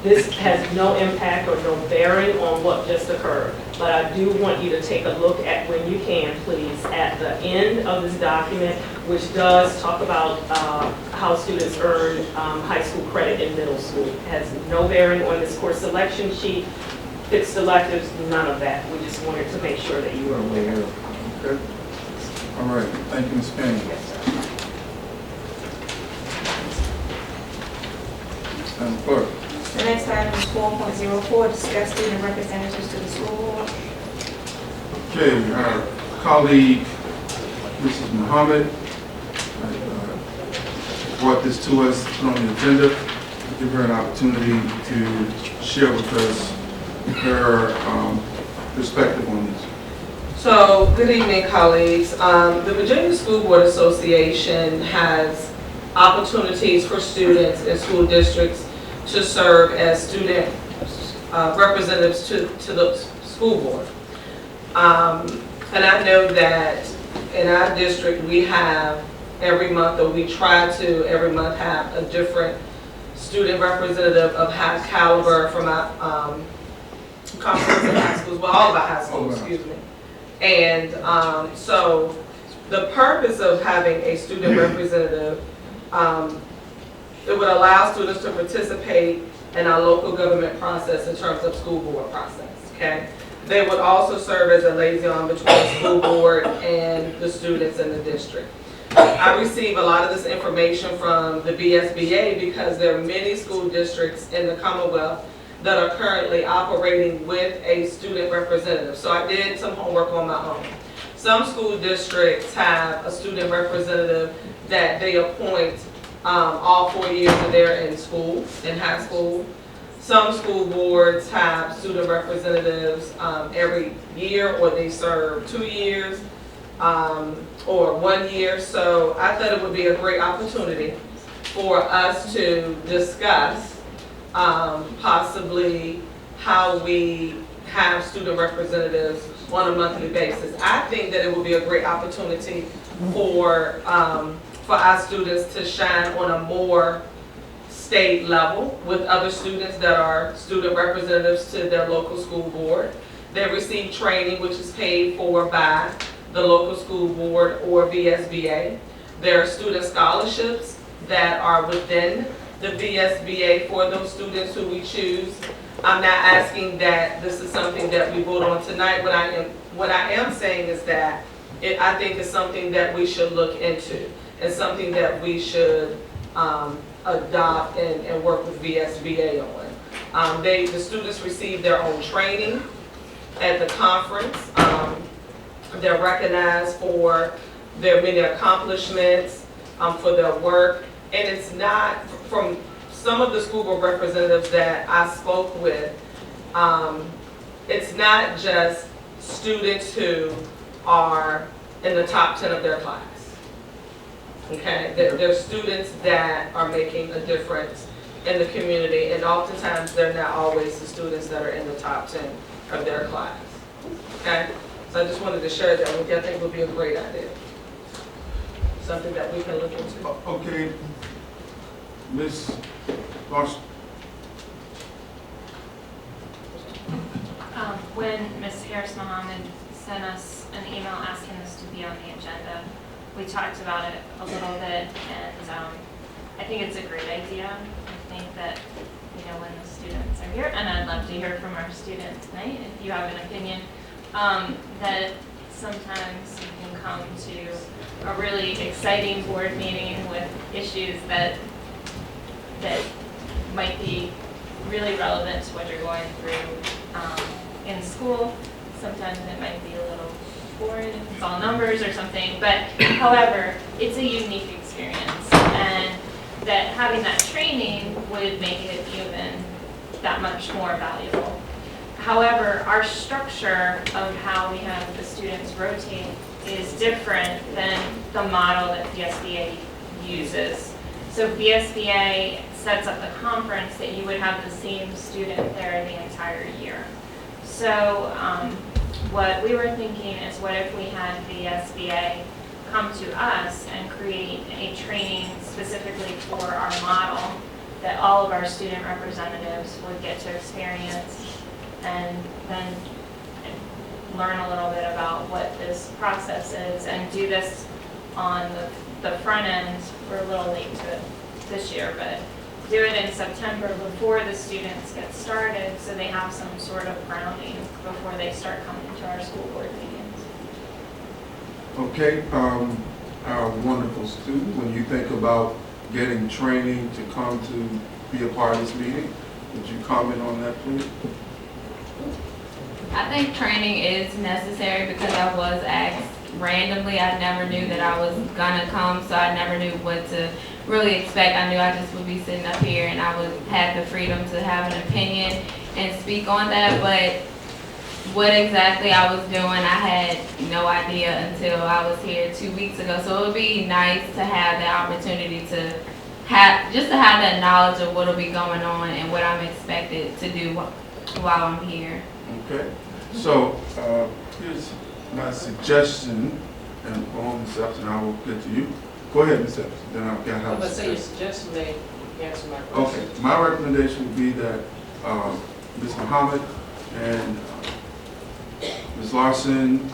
this has no impact or no bearing on what just occurred. But I do want you to take a look at, when you can, please, at the end of this document, which does talk about how students earn high school credit in middle school. It has no bearing on this course selection sheet, fixed electives, none of that. We just wanted to make sure that you were aware. Okay. All right. Thank you, Ms. Penny. Yes, sir. Madam Clerk. The next item is 4.04, discuss student representatives to the school board. Okay, our colleague, Mrs. Muhammad, brought this to us on the agenda. Give her an opportunity to share with us her perspective on this. So, good evening, colleagues. The Virginia School Board Association has opportunities for students in school districts to serve as student representatives to the school board. And I know that in our district we have every month, or we try to every month have a different student representative of high caliber from our comprehensive high schools, well, all of our high schools, excuse me. And so the purpose of having a student representative, it would allow students to participate in our local government process in terms of school board process, okay? They would also serve as a liaison between the school board and the students in the district. I receive a lot of this information from the BSBA because there are many school districts in the Commonwealth that are currently operating with a student representative. So I did some homework on my own. Some school districts have a student representative that they appoint all 4 years that they're in school, in high school. Some school boards have student representatives every year, or they serve 2 years or 1 year. So I thought it would be a great opportunity for us to discuss possibly how we have student representatives on a monthly basis. I think that it would be a great opportunity for our students to shine on a more state level with other students that are student representatives to their local school board. They receive training which is paid for by the local school board or VSBA. There are student scholarships that are within the VSBA for those students who we choose. I'm not asking that this is something that we vote on tonight. What I am saying is that I think it's something that we should look into. It's something that we should adopt and work with VSBA on. The students receive their own training at the conference. They're recognized for their many accomplishments, for their work. And it's not, from some of the school board representatives that I spoke with, it's not just students who are in the top 10 of their class. Okay, they're students that are making a difference in the community, and oftentimes they're not always the students that are in the top 10 of their class. Okay, so I just wanted to share that with you. I think it would be a great idea. Something that we can look into. Okay, Ms. Larson. when Ms. Harris Mohammed sent us an email asking us to be on the agenda, we talked about it a little bit, and I think it's a great idea. I think that, you know, when the students are here, and I'd love to hear from our student tonight, if you have an opinion, that sometimes you can come to a really exciting board meeting with issues that might be really relevant to what you're going through in school. Sometimes it might be a little boring if it's all numbers or something, but however, it's a unique experience, and that having that training would make it even that much more valuable. However, our structure of how we have the students rotate is different than the model that VSBA uses. So VSBA sets up the conference that you would have the same student there the entire year. So what we were thinking is, what if we had VSBA come to us and create a training specifically for our model that all of our student representatives would get to experience, and then learn a little bit about what this process is, and do this on the front end. We're a little late to it this year, but do it in September before the students get started, so they have some sort of grounding before they start coming to our school board meetings. Okay, our wonderful student, when you think about getting training to come to be a part of this meeting, would you comment on that, please? I think training is necessary because I was asked randomly. I never knew that I was gonna come, so I never knew what to really expect. I knew I just would be sitting up here and I would have the freedom to have an opinion and speak on that, but what exactly I was doing, I had no idea until I was here 2 weeks ago. So it would be nice to have the opportunity to have that knowledge of what will be going on and what I'm expected to do while I'm here. Okay, so here's my suggestion, and on this up, and I will get to you. Go ahead, Ms. Evans, then I'll get how. I'm gonna say your suggestion may answer my question. Okay, my recommendation would be that Ms. Muhammad and Ms. Larson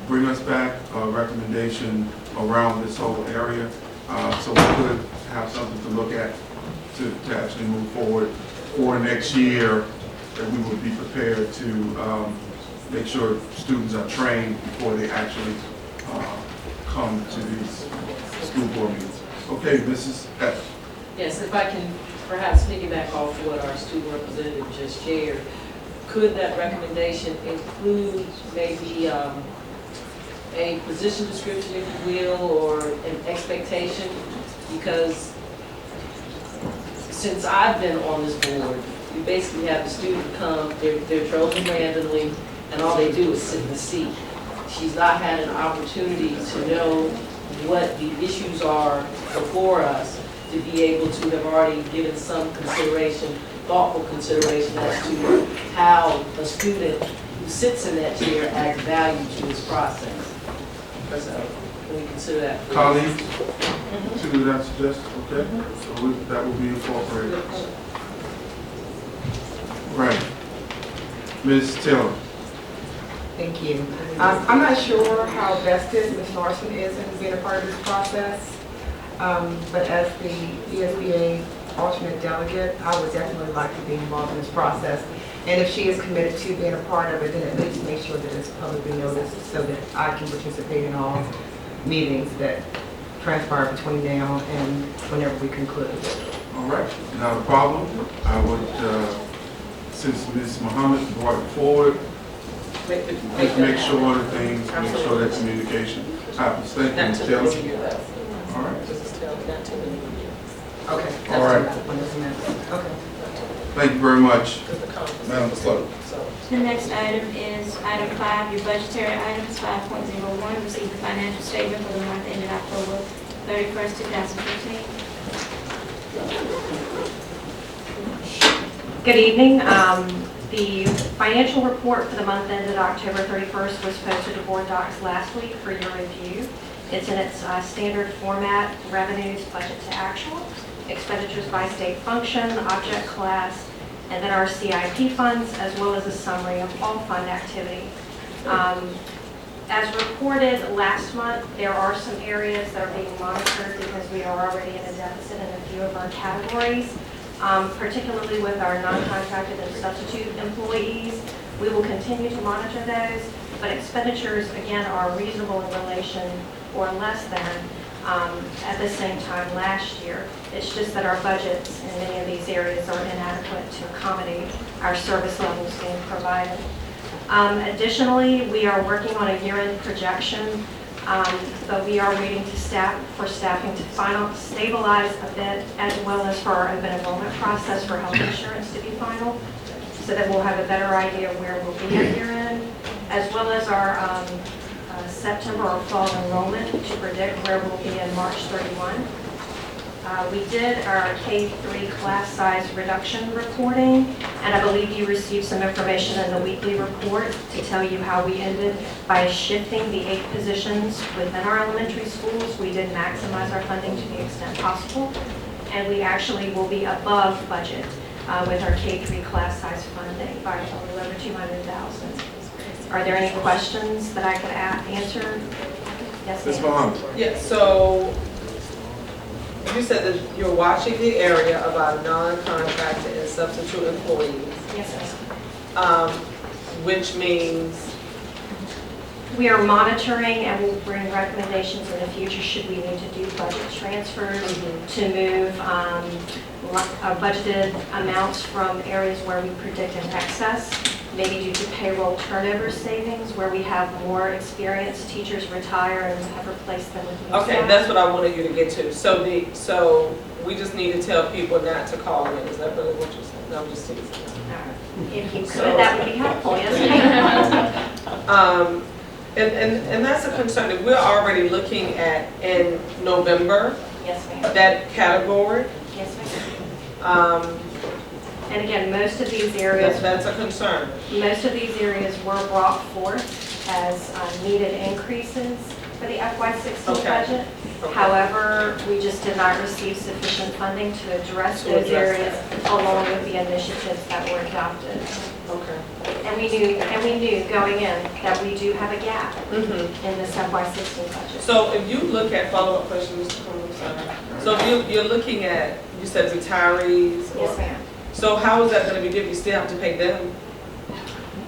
bring us back a recommendation around this whole area, so we could have something to look at to actually move forward for next year, that we would be prepared to make sure students are trained before they actually come to these school board meetings. Okay, Mrs. Evans. Yes, if I can perhaps piggyback off what our student representative just shared, could that recommendation include maybe a position description, if you will, or an expectation? Because since I've been on this board, you basically have the student come, they're chosen randomly, and all they do is sit in the seat. She's not had an opportunity to know what the issues are before us, to be able to have already given some consideration, thoughtful consideration as to how a student who sits in that chair adds value to this process. So, can we consider that? Colleagues, to that suggestion, okay? So that will be incorporated. Right. Ms. Taylor. Thank you. I'm not sure how vested Ms. Larson is in being a part of this process, but as the VSBA alternate delegate, I would definitely like to be involved in this process. And if she is committed to being a part of it, then at least make sure that it's publicly noticed so that I can participate in all meetings that transpire between now and whenever we conclude. All right, not a problem. I would, since Ms. Muhammad brought it forward, just make sure that things, make sure that communication happens. Thank you, Ms. Taylor. All right. Okay. All right. Okay. Thank you very much, Madam Clerk. The next item is item 5, your budgetary items, 5.01, receive the financial statement for the month ended October 31st, 2015. Good evening. The financial report for the month ended October 31st was posted to Board Docs last week for your review. It's in its standard format: revenues, budget to actual, expenditures by state function, object class, and then our CIP funds, as well as a summary of all fund activity. As reported last month, there are some areas that are being monitored because we are already in a deficit in a few of our categories, particularly with our non-contracted and substitute employees. We will continue to monitor those, but expenditures, again, are reasonable in relation or less than at the same time last year. It's just that our budgets in many of these areas are inadequate to accommodate our service levels being provided. Additionally, we are working on a year-end projection, but we are waiting for staffing to stabilize a bit, as well as for our open enrollment process for health insurance to be final, so that we'll have a better idea of where we'll be at year-end, as well as our September or fall enrollment to predict where we'll be in March 31. We did our K-3 class size reduction reporting, and I believe you received some information in the weekly report to tell you how we ended by shifting the 8 positions within our elementary schools. We did maximize our funding to the extent possible, and we actually will be above budget with our K-3 class size funding by a little over $200,000. Are there any questions that I could answer? Yes, Ms. ma'am. Muhammad. Yeah, so you said that you're watching the area about non-contracted and substitute employees. Yes, ma'am. Which means? We are monitoring and will bring recommendations in the future should we need to do budget transfers to move budgeted amounts from areas where we predict an excess, maybe due to payroll turnover savings where we have more experienced teachers retire and have replaced them with new Okay, staff. that's what I wanted you to get to. So we just need to tell people not to call in. Is that really what you're saying? No, I'm just teasing. If you could, that would be helpful, yes, ma'am. And that's a concern that we're already looking at in November. Yes, ma'am. That category. Yes, ma'am. And again, most of these areas. That's a concern. Most of these areas were brought forth as needed increases for the FY16 budget. However, we just did not receive sufficient funding to address those areas along with the initiatives that were adopted. Okay. And we knew going in that we do have a gap in this FY16 budget. So if you look at follow-up questions, Mr. Combs, so if you're looking at, you said retirees. Yes, ma'am. So how is that going to be different? You still have to pay them?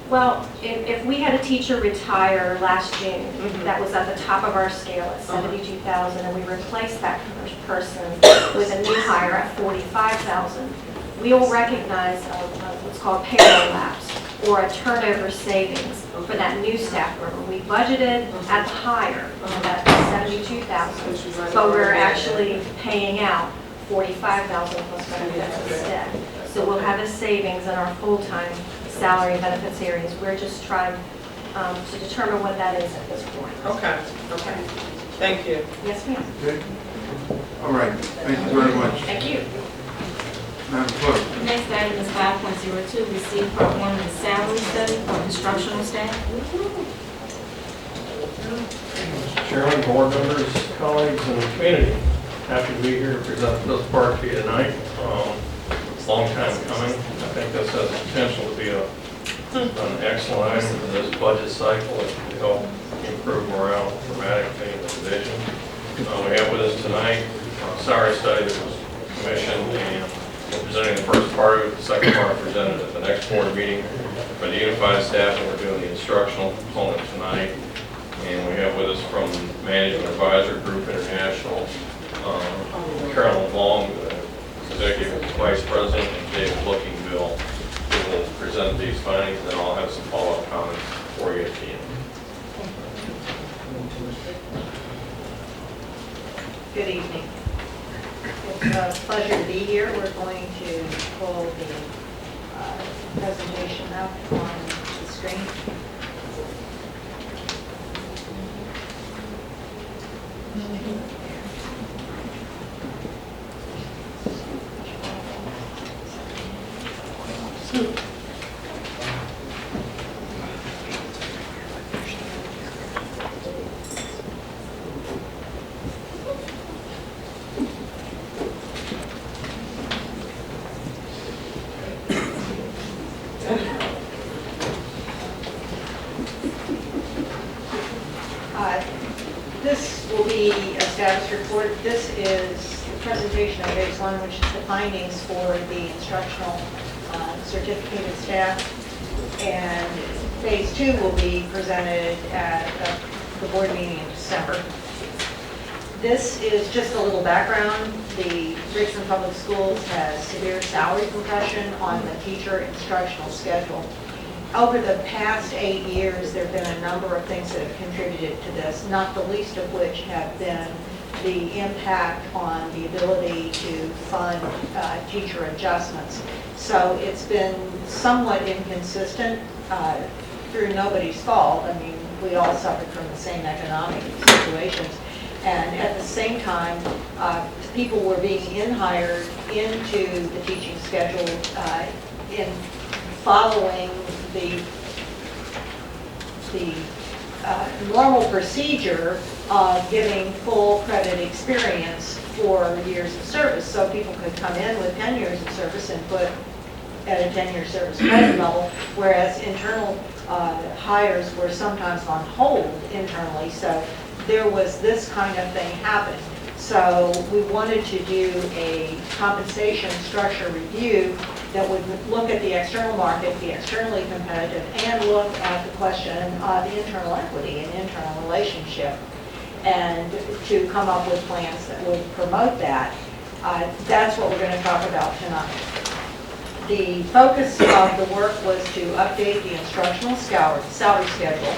Well, if we had a teacher retire last June, that was at the top of our scale at 72,000, and we replaced that person with a new hire at 45,000, we will recognize what's called payroll lapse or a turnover savings for that new staff member. We budgeted at the higher, that 72,000, but we're actually paying out 45,000 plus benefits instead. So we'll have a savings in our full-time salary and benefits areas. We're just trying to determine what that is at this point. Okay. Thank you. Yes, ma'am. Okay. All right. Thank you very much. Thank you. Madam Clerk. Next item is 5.02, receive part 1 of the salary study for instructional staff. Mr. Chairman, board members, colleagues, and the community, happy to be here to present this part to you tonight. It's a long time coming. I think this has the potential to be an excellent item for this budget cycle to help improve morale dramatically in the division. We have with us tonight a salary study that was commissioned, and we're presenting the first part of it. The second part presented at the next board meeting for the unified staff, and we're doing the instructional component tonight. And we have with us from Management Advisor Group International, Carolyn Long, the Executive Vice President, and David Lookingbill, who will present these findings, and then I'll have some follow-up comments for you at the end. Good evening. It's a pleasure to be here. We're going to pull the presentation up on the screen. status report. This is the presentation of phase one, which is the findings for the instructional certificated staff. And phase two will be presented at the board meeting in December. This is just a little background. The Richmond Public Schools has severe salary compression on the teacher instructional schedule. Over the past 8 years, there have been a number of things that have contributed to this, not the least of which have been the impact on the ability to fund teacher adjustments. So it's been somewhat inconsistent through nobody's fault. I mean, we all suffered from the same economic situations. And at the same time, people were being in-hired into the teaching schedule in following the normal procedure of giving full credit experience for years of service. So people could come in with 10 years of service and put at a 10-year service credit level, whereas internal hires were sometimes on hold internally. So there was this kind of thing happening. So we wanted to do a compensation structure review that would look at the external market, be externally competitive, and look at the question of internal equity and internal relationship, and to come up with plans that would promote that. That's what we're going to talk about tonight. The focus of the work was to update the instructional salary schedule,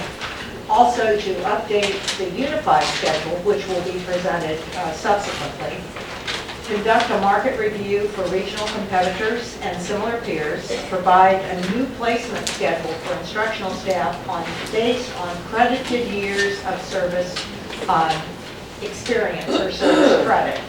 also to update the unified schedule, which will be presented subsequently, conduct a market review for regional competitors and similar peers, provide a new placement schedule for instructional staff based on credited years of service experience or service credit,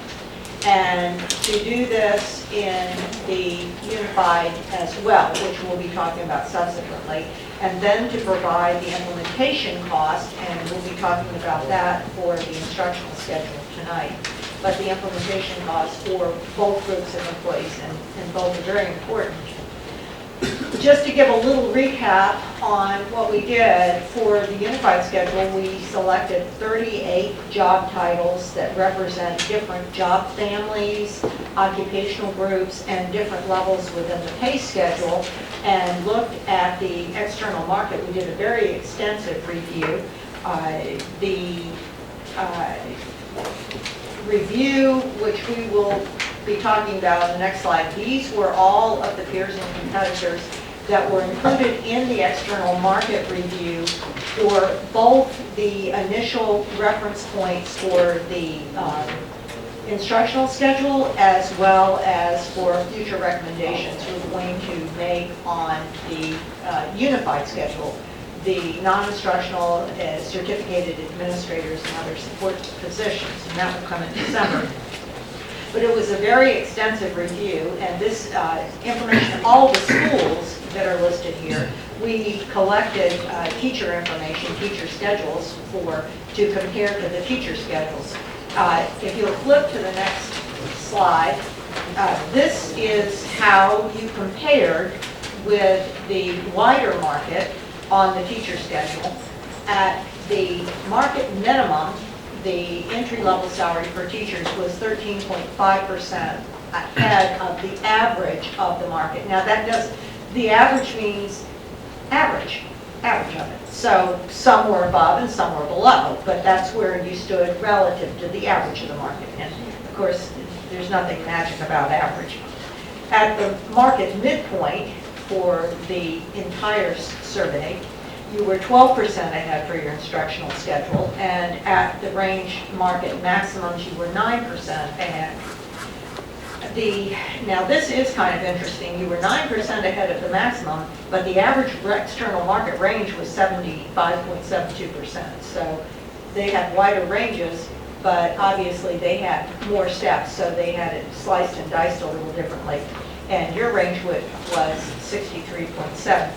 and to do this in the unified as well, which we'll be talking about subsequently, and then to provide the implementation cost, and we'll be talking about that for the instructional schedule tonight. But the implementation costs for both groups of employees, and both are very important. Just to give a little recap on what we did for the unified schedule, we selected 38 job titles that represent different job families, occupational groups, and different levels within the pay schedule, and looked at the external market. We did a very extensive review. The review, which we will be talking about on the next slide, these were all of the peers and competitors that were included in the external market review for both the initial reference points for the instructional schedule as well as for future recommendations we're going to make on the unified schedule, the non-instructional certificated administrators and other support positions, and that will come in December. But it was a very extensive review, and this information, all the schools that are listed here, we collected teacher information, teacher schedules to compare to the teacher schedules. If you'll flip to the next slide, this is how you compared with the wider market on the teacher schedule. At the market minimum, the entry-level salary for teachers was 13.5% ahead of the average of the market. Now the average means average of it. So some were above and some were below, but that's where you stood relative to the average of the market. And of course, there's nothing magic about average. At the market midpoint for the entire survey, you were 12% ahead for your instructional schedule, and at the range market maximums, you were 9% ahead. Now this is kind of interesting. You were 9% ahead of the maximum, but the average external market range was 75.72%. So they had wider ranges, but obviously they had more steps, so they had it sliced and diced a little differently. And your range width was 63.7.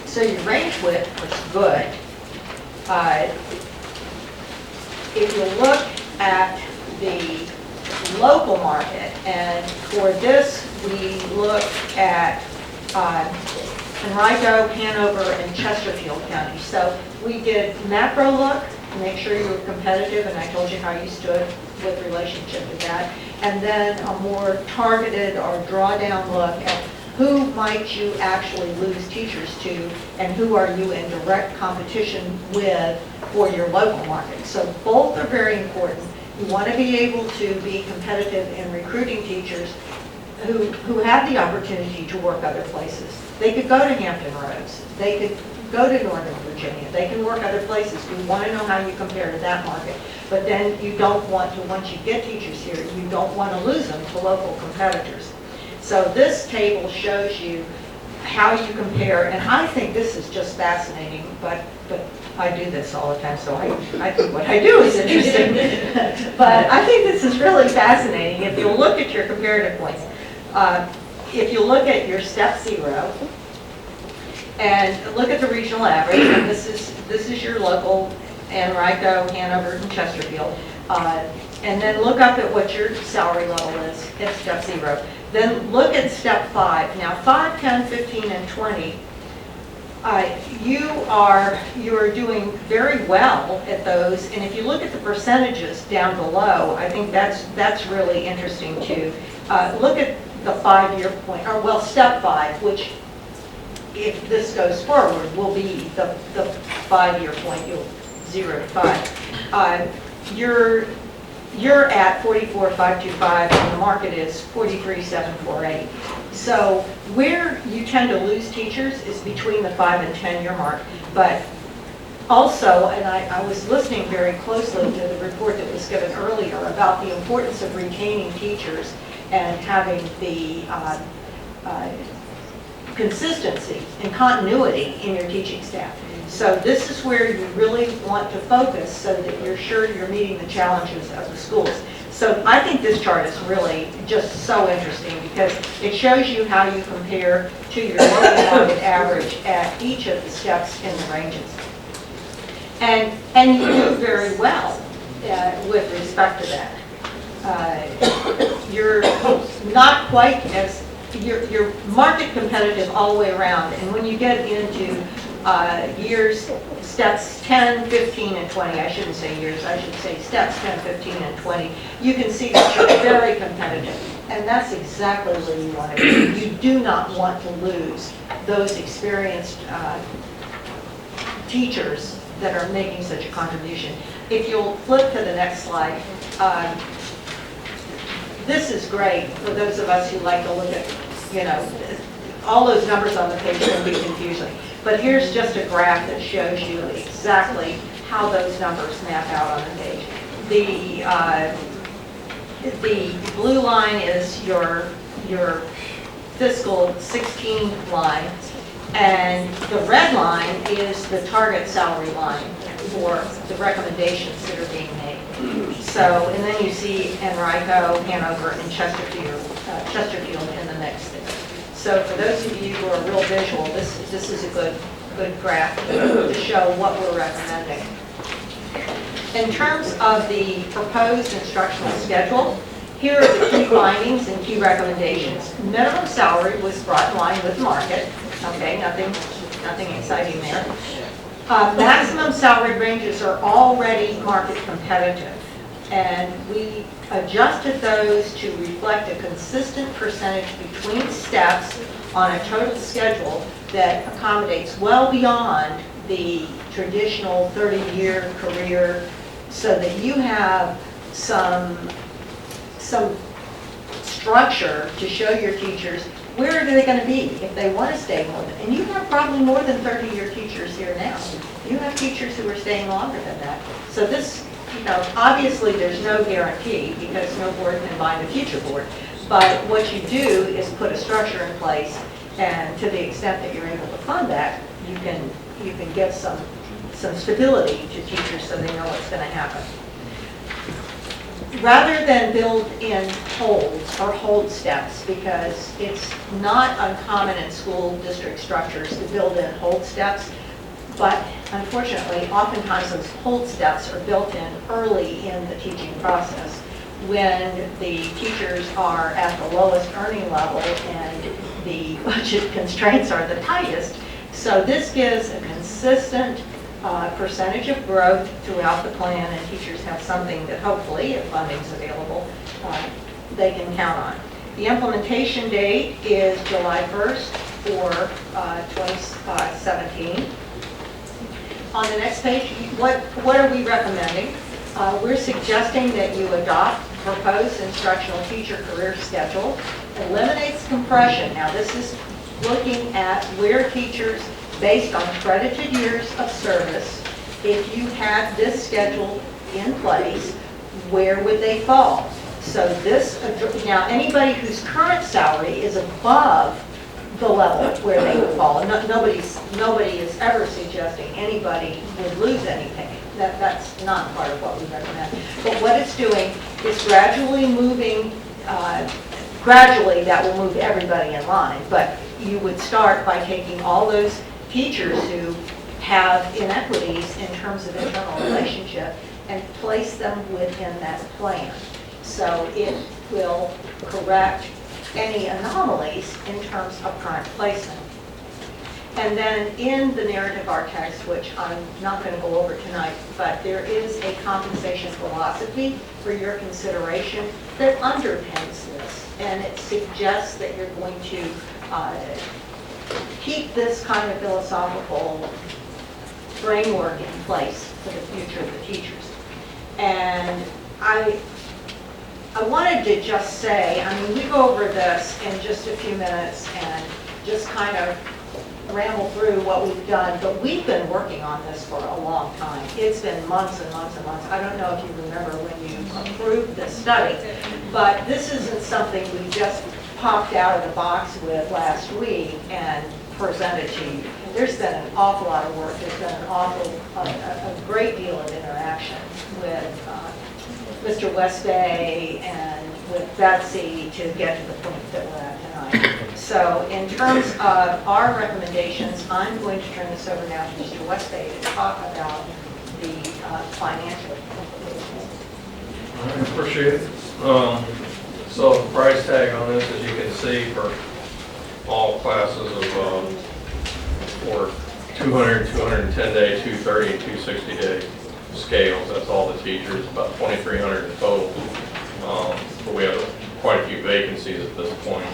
So your range width was good. If you look at the local market, and for this we look at Henrico, Hanover, and Chesterfield counties. So we did macro look make sure you were competitive, and I told you how you stood with relationship to that. And then a more targeted or drawdown look at who might you actually lose teachers to, and who are you in direct competition with for your local market. So both are very important. You want to be able to be competitive in recruiting teachers who have the opportunity to work other places. They could go to Hampton Roads. They could go to Northern Virginia. They can work other places. We want to know how you compare to that market. But then you don't want to, once you get teachers here, you don't want to lose them to local competitors. So this table shows you how you compare, and I think this is just fascinating, but I do this all the time, so I think what I do is interesting. But I think this is really fascinating. If you look at your comparative points, if you look at your step 0, and look at the regional average, and this is your local Henrico, Hanover, and Chesterfield, and then look up at what your salary level is at step 0. Then look at step 5. Now 5, 10, 15, and 20, you are doing very well at those, and if you look at the percentages down below, I think that's really interesting too. Look at the 5-year point, or well, step 5, which if this goes forward will be the 5-year point, 0 to 5. You're at 44,525, and the market is 43,748. So where you tend to lose teachers is between the 5 and 10-year mark. But also, and I was listening very closely to the report that was given earlier about the importance of retaining teachers and having the consistency and continuity in your teaching staff. So this is where you really want to focus so that you're sure you're meeting the challenges of the schools. So I think this chart is really just so interesting because it shows you how you compare to your local market average at each of the steps in the ranges. And you do very well with respect to that. You're not quite as, you're market competitive all the way around, and when you get into years, steps 10, 15, and 20, I shouldn't say years, I should say steps 10, 15, and 20, you can see that you're very competitive, and that's exactly where you want to be. You do not want to lose those experienced teachers that are making such a contribution. If you'll flip to the next slide, this is great for those of us who like to look at, all those numbers on the page can be confusing. But here's just a graph that shows you exactly how those numbers map out on the page. The blue line is your fiscal 16 line, and the red line is the target salary line for the recommendations that are being made. So, and then you see Henrico, Hanover, and Chesterfield in the mix there. So for those of you who are real visual, this is a good graph to show what we're recommending. In terms of the proposed instructional schedule, here are the key findings and key recommendations. Minimum salary was brought in line with market. Okay, nothing exciting there. Maximum salary ranges are already market competitive, and we adjusted those to reflect a consistent percentage between steps on a total schedule that accommodates well beyond the traditional 30-year career, so that you have some structure to show your teachers where are they going to be if they want to stay more than, and you have probably more than 30-year teachers here now. You have teachers who are staying longer than that. So this, obviously there's no guarantee because no board can bind a future board. But what you do is put a structure in place, and to the extent that you're able to fund that, you can get some stability to teachers so they know what's going to happen. Rather than build in holds or hold steps, because it's not uncommon in school district structures to build in hold steps, but unfortunately, oftentimes those hold steps are built in early in the teaching process when the teachers are at the lowest earning level and the budget constraints are the tightest. So this gives a consistent percentage of growth throughout the plan, and teachers have something that hopefully, if funding's available, they can count on. The implementation date is July 1st for 2017. On the next page, what are we recommending? We're suggesting that you adopt proposed instructional teacher career schedule, eliminates compression. Now this is looking at where teachers, based on credited years of service, if you had this schedule in place, where would they fall? So this, now anybody whose current salary is above the level where they would fall, nobody is ever suggesting anybody would lose any pay. That's not part of what we recommend. But what it's doing is gradually moving, gradually that will move everybody in line. But you would start by taking all those teachers who have inequities in terms of internal relationship and place them within that plan. So it will correct any anomalies in terms of current placement. And then in the narrative art text, which I'm not going to go over tonight, but there is a compensation philosophy for your consideration that underpins this. And it suggests that you're going to keep this kind of philosophical framework in place for the future of the teachers. And I wanted to just say, I mean, we go over this in just a few minutes and just kind of ramble through what we've done, but we've been working on this for a long time. It's been months and months and months. I don't know if you remember when you approved this study, but this isn't something we just popped out of the box with last week and presented to you. There's been an awful lot of work. There's been a great deal of interaction with Mr. Westbay and with Betsy to get to the point that we're at tonight. So in terms of our recommendations, I'm going to turn this over now to Mr. Westbay to talk about the financial implications. I appreciate it. So the price tag on this, as you can see, for all classes of for 200, 210 day, 230, and 260 day scales. That's all the teachers, about 2,300 in total. But we have quite a few vacancies at this point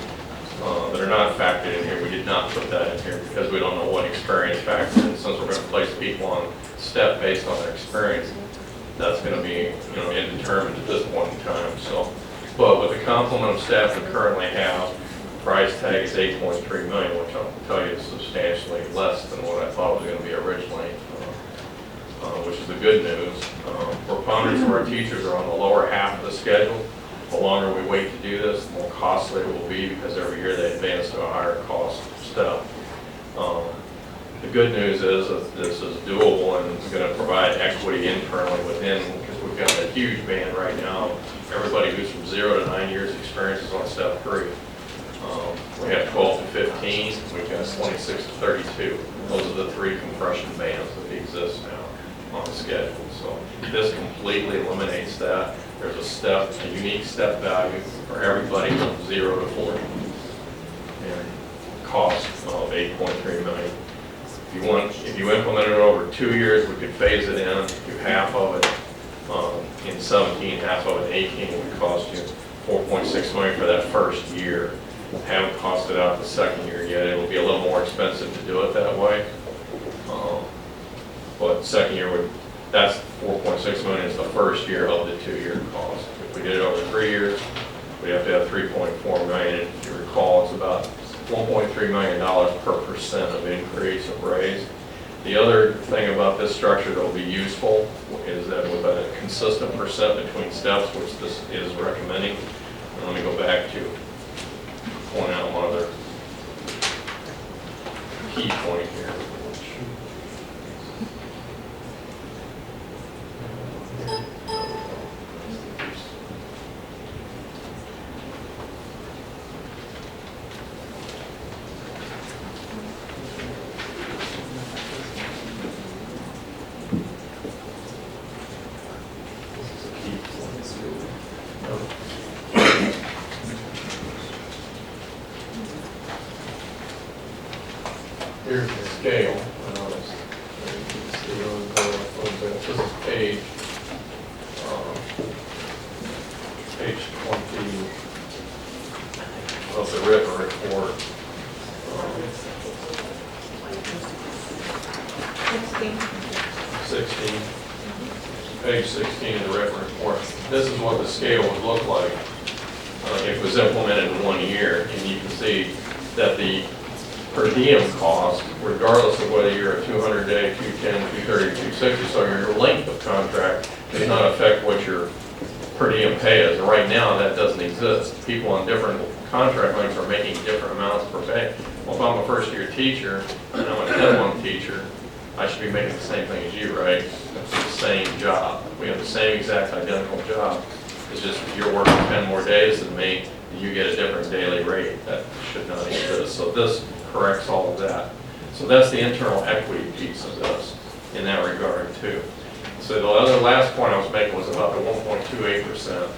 that are not factored in here. We did not put that in here because we don't know what experience factor. And since we're going to place people on step based on their experience, that's going to be indeterminate at this point in time. So, but with the complement of staff we currently have, the price tag is $8.3 million, which I'll tell you is substantially less than what I thought it was going to be originally. Which is the good news. Proponents of our teachers are on the lower half of the schedule. The longer we wait to do this, the more costly it will be because every year they advance to a higher cost step. The good news is that this is doable and it's going to provide equity internally within, because we've got a huge band right now. Everybody who's from 0 to 9 years experience is on step 3. We have 12 to 15, we've got 26 to 32. Those are the 3 compression bands that exist now on the schedule. So this completely eliminates that. There's a unique step value for everybody from 0 to 40. And cost of $8.3 million. If you implement it over 2 years, we could phase it in, do half of it in 17, half of it in 18. It would cost you $4.6 million for that first year. Haven't costed out the second year yet. It will be a little more expensive to do it that way. But second year that's $4.6 million is the first year of the 2-year cost. If we did it over 3 years, we have to have $3.4 million. If you recall, it's about $1.3 million per percent of increase of raise. The other thing about this structure that will be useful is that with a consistent percent between steps, which this is recommending, and let me go back to point out one other key point here. Here's the scale. This is page 20 of the written report. 16. Page 16 of the written report. This is what the scale would look like if it was implemented in 1 year. And you can see that the per diem cost, regardless of whether you're a 200-day, 210, 230, 260, so your length of contract does not affect what your per diem pay is. Right now, that doesn't exist. People on different contract lengths are making different amounts per pay. Well, if I'm a first-year teacher and I'm a 10-month teacher, I should be making the same thing as you, right? It's the same job. We have the same exact identical job. It's just if you're working 10 more days than me, you get a different daily rate. That should not exist. So this corrects all of that. So that's the internal equity piece of this in that regard too. So the other last point I was making was about the 1.28%.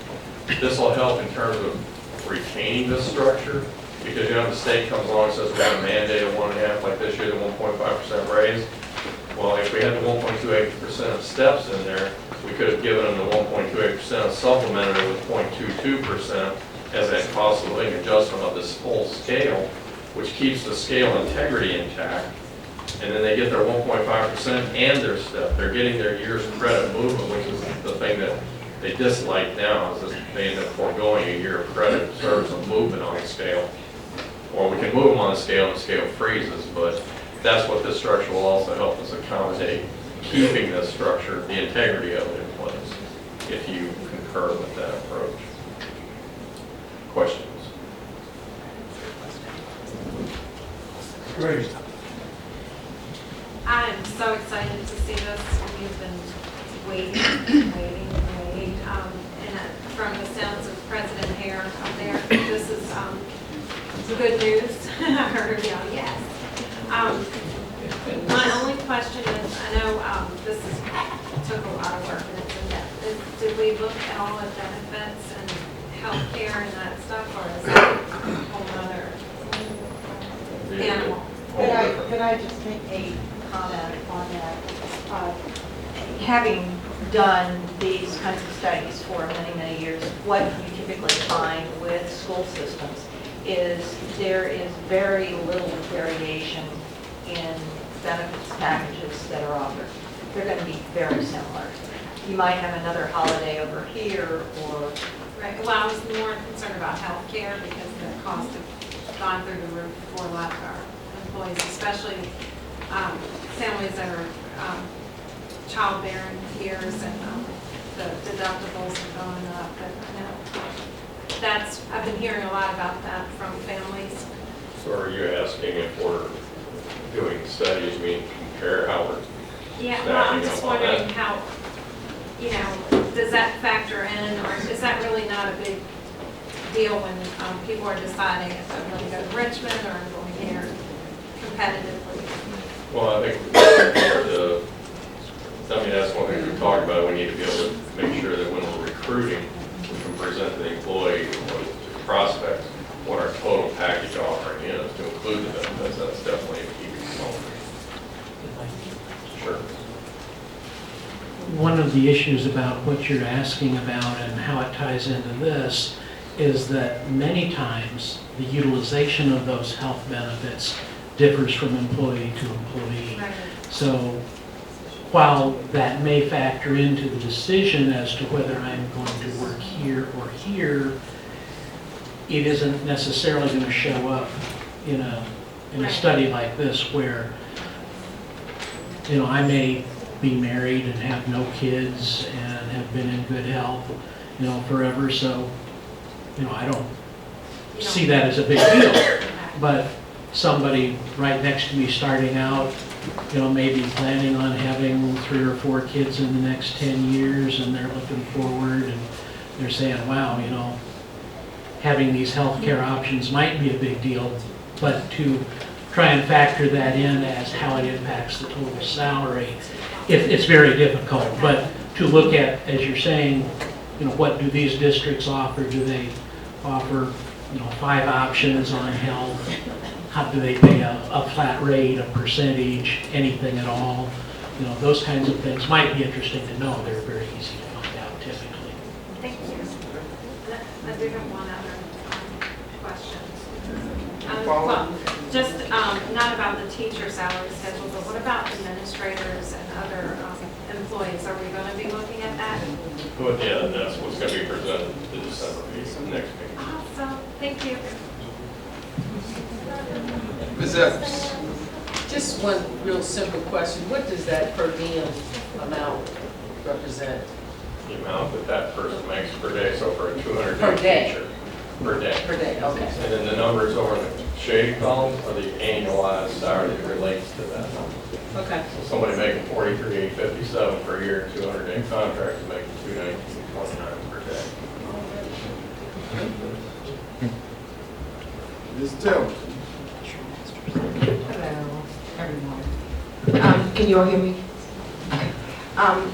This will help in terms of retaining this structure, because the state comes along and says we have a mandate of 1.5, like this year, the 1.5% raise. Well, if we had the 1.28% of steps in there, we could have given them the 1.28%, supplemented it with 0.22% as a cost of living adjustment of this full scale, which keeps the scale integrity intact. And then they get their 1.5% and their step. They're getting their year's credit movement, which is the thing that they dislike now, is that they end up foregoing a year of credit service of movement on the scale. Or we can move them on the scale and the scale freezes, but that's what this structure will also help us accommodate, keeping this structure, the integrity of it in place, if you concur with that approach. Questions? Great. I'm so excited to see this. We've been waiting. And from the sounds of President Hare up there, this is good news. I heard y'all, yes. My only question is, I know this took a lot of work and it's in depth. Did we look at all the benefits and healthcare and that stuff, or is that a whole other animal? Could I just make a comment on that? Having done these kinds of studies for many, many years, what you typically find with school systems is there is very little variation in benefits packages that are offered. They're going to be very similar. You might have another holiday over here, or... Right, well, I was more concerned about health care because the costs have gone through the roof for a lot of our employees, especially families that are childbearing years, and the deductibles are going up. But I know I've been hearing a lot about that from families. So are you asking if we're doing studies, you mean compare how we're Yeah, well, I'm just wondering how, does that factor in, or is that really not a big deal when people are deciding if I'm going to go to Richmond or I'm going here competitively? Well, I think that's one thing we talk about. We need to be able to make sure that when we're recruiting, we can present to the employee or to the prospect what our total package offering is to include the benefits. That's definitely a key component. Sure. One of the issues about what you're asking about and how it ties into this is that many times the utilization of those health benefits differs from employee to employee. Right. So while that may factor into the decision as to whether I'm going to work here or here, it isn't necessarily going to show up in a study like this where, I may be married and have no kids and have been in good health, forever. So, I don't see that as a big deal. But somebody right next to me starting out, maybe planning on having 3 or 4 kids in the next 10 years, and they're looking forward and they're saying, wow, having these healthcare options might be a big deal, but to try and factor that in as how it impacts the total salary, it's very difficult. But to look at, as you're saying, what do these districts offer? Do they offer, 5 options on health? How do they pay a flat rate, a percentage, anything at all? you know, those kinds of things might be interesting to know. They're very easy to find out typically. Thank you. I do have one other question. Well, just not about the teacher salary schedule, but what about administrators and other employees? Are we going to be looking at that? Well, yeah, that's what's going to be presented in December meeting, next meeting. Awesome. Thank you. Ms. Evans? Just one real simple question. What does that per diem amount represent? The amount that that person makes per day, so for a 200 Per day. teacher. Per day. Per day, okay. And then the numbers over in the shade columns are the annualized salary that relates to that number. Okay. So somebody making $43,857 per year, 200-day contract is making $219.29 per day. Ms. Taylor? Hello, everyone. Can you all hear me? Okay.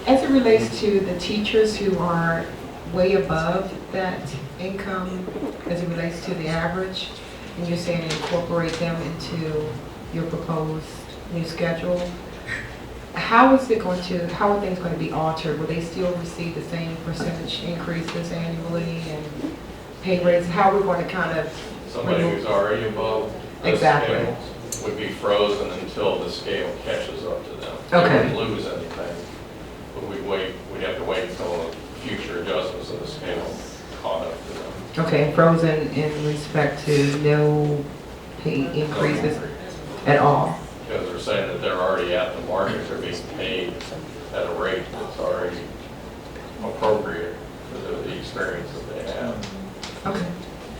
As it relates to the teachers who are way above that income, as it relates to the average, and you're saying incorporate them into your proposed new schedule, how are things going to be altered? Will they still receive the same percentage increases annually and pay rates? How are we going to kind of Somebody who's already above this scale would be frozen until the scale catches up to them. Okay. They wouldn't lose anything, but we'd have to wait until future adjustments of the scale caught up to them. Okay, frozen in respect to no pay increases at all? Because they're saying that they're already at the market, they're being paid at a rate that's already appropriate for the experience that they have. Okay.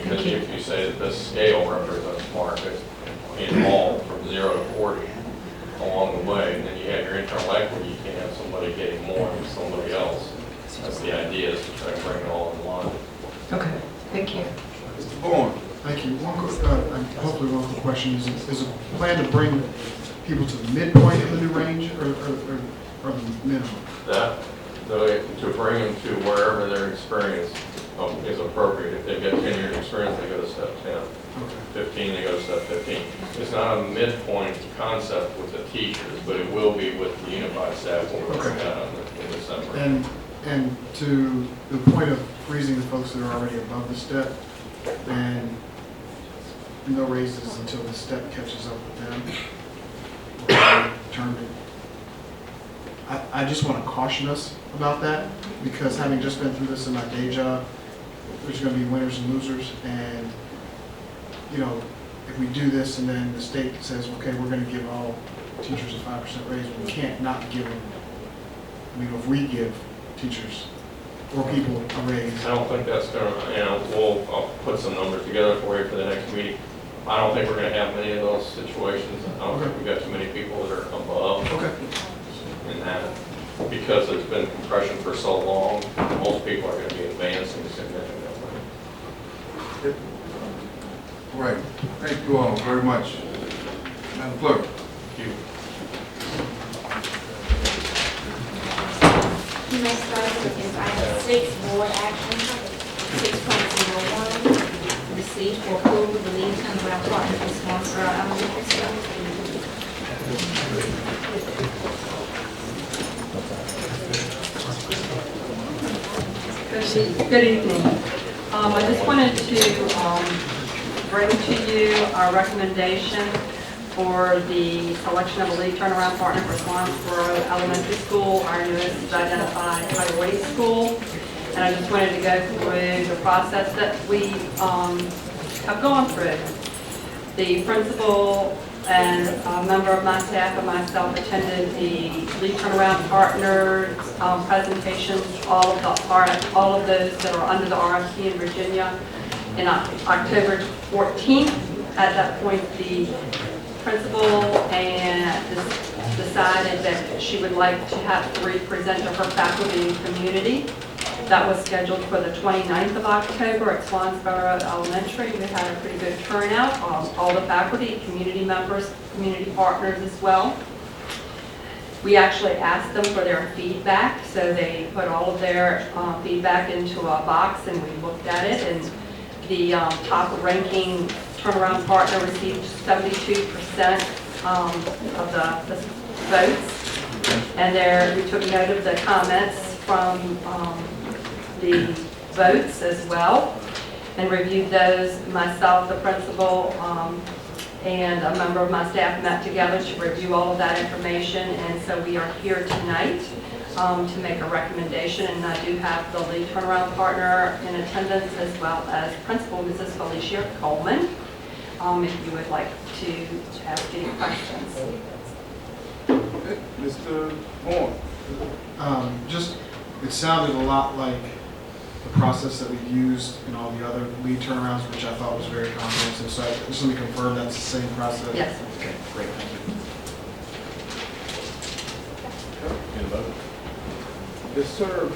Because if you say that this scale represents market in all from 0 to 40 along the way, and then you have your internal equity, you can't have somebody getting more than somebody else. That's the idea, is to try to bring it all in line. Okay, thank you. Mr. Bourne? Thank you. Hopefully one quick question. Is a plan to bring people to the midpoint of the new range or the minimum? To bring them to wherever their experience is appropriate. If they've got 10 years experience, they go to step 10. Okay. 15, they go to step 15. It's not a midpoint concept with the teachers, but it will be with the unified staff when we work that in December. And to the point of freezing the folks that are already above the step, and no raises until the step catches up with them, I just want to caution us about that, because having just been through this in my day job, there's going to be winners and losers, and you know, if we do this and then the state says, okay, we're going to give all teachers a 5% raise, we can't not give them. I mean, if we give teachers or people a raise. I don't think that's going to, I'll put some numbers together for you for the next meeting. I don't think we're going to have many of those situations. I don't think we've got too many people that are above in that, because it's been compression for so long. Most people are going to be advancing significantly. All right. Thank you all very much. Madam Clerk. Thank you. The next item is item 6, board action, 6.01, receive or approve the leave turnaround partner for Swansboro Elementary School. Good evening. I just wanted to bring to you our recommendation for the selection of a lead turnaround partner for Swansboro Elementary School, our newest identified priority school. And I just wanted to go through the process that we have gone through. The principal and a member of my staff and myself attended the lead turnaround partner presentations, all of those that are under the RFP in Virginia in October 14th. At that point, the principal and decided that she would like to have 3 present to her faculty and community. That was scheduled for the 29th of October at Swansboro Elementary. We had a pretty good turnout, all the faculty, community members, community partners as well. We actually asked them for their feedback, so they put all of their feedback into a box and we looked at it, and the top ranking turnaround partner received 72% of the votes. And there, we took note of the comments from the votes as well, and reviewed those. Myself, the principal, and a member of my staff met together to review all of that information, and so we are here tonight to make a recommendation, and I do have the lead turnaround partner in attendance, as well as Principal Mrs. Felicia Coleman, if you would like to ask any questions. Mr. Horn. Just, it sounded a lot like the process that we've used in all the other lead turnarounds, which I thought was very comprehensive. So I just want to confirm that's the same process? Yes. Okay, great, thank you. Need a vote? Yes, sir.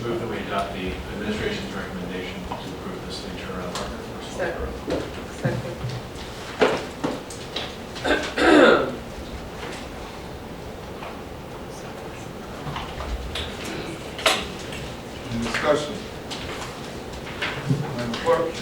Move that we adopt the administration's recommendation to approve this lead turnaround partner for Salisbury. Second. Any discussion? Madam Clerk?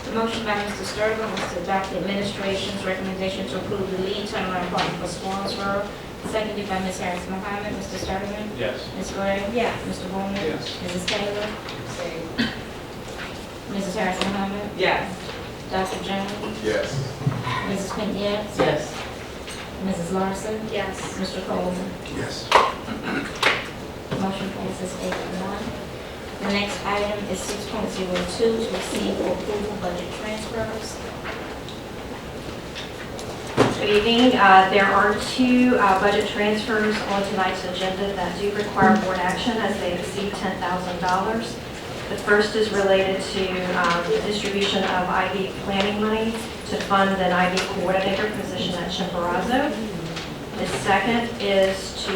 The motion by Mr. Sturgill was to adopt the administration's recommendation to approve the lead turnaround partner for Swansboro, seconded by Ms. Harris Mohammed. Mr. Sturgill? Yes. Ms. Gray? Yes. Mr. Bowman? Yes. Mrs. Taylor? Mrs. Harris Mohammed? Yes. Dr. Jones? Yes. Mrs. Pink, yes. Yes. Mrs. Larson? Yes. Mr. Coleman? Yes. Motion passes 8-1. The next item is 6.02, to receive for approval budget transfers. Good evening. There are two budget transfers on tonight's agenda that do require board action as they exceed $10,000. The first is related to the distribution of IB planning money to fund an IB coordinator position at Chimborazo. The second is to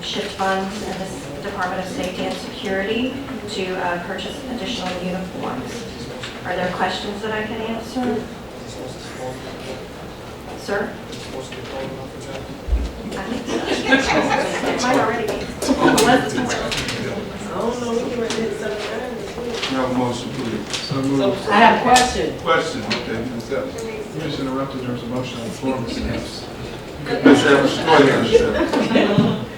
shift funds in the Department of Safety and Security to purchase additional uniforms. Are there questions that I can answer? Sir? I think so. It might already be. I don't know, we can write it 7 times. Have a motion, please. So moved. I have a question. Question, okay, Ms. Evans. You just interrupted, there was a motion on the floor, Ms. Evans. Ms. Evans, go ahead, Ms. Evans.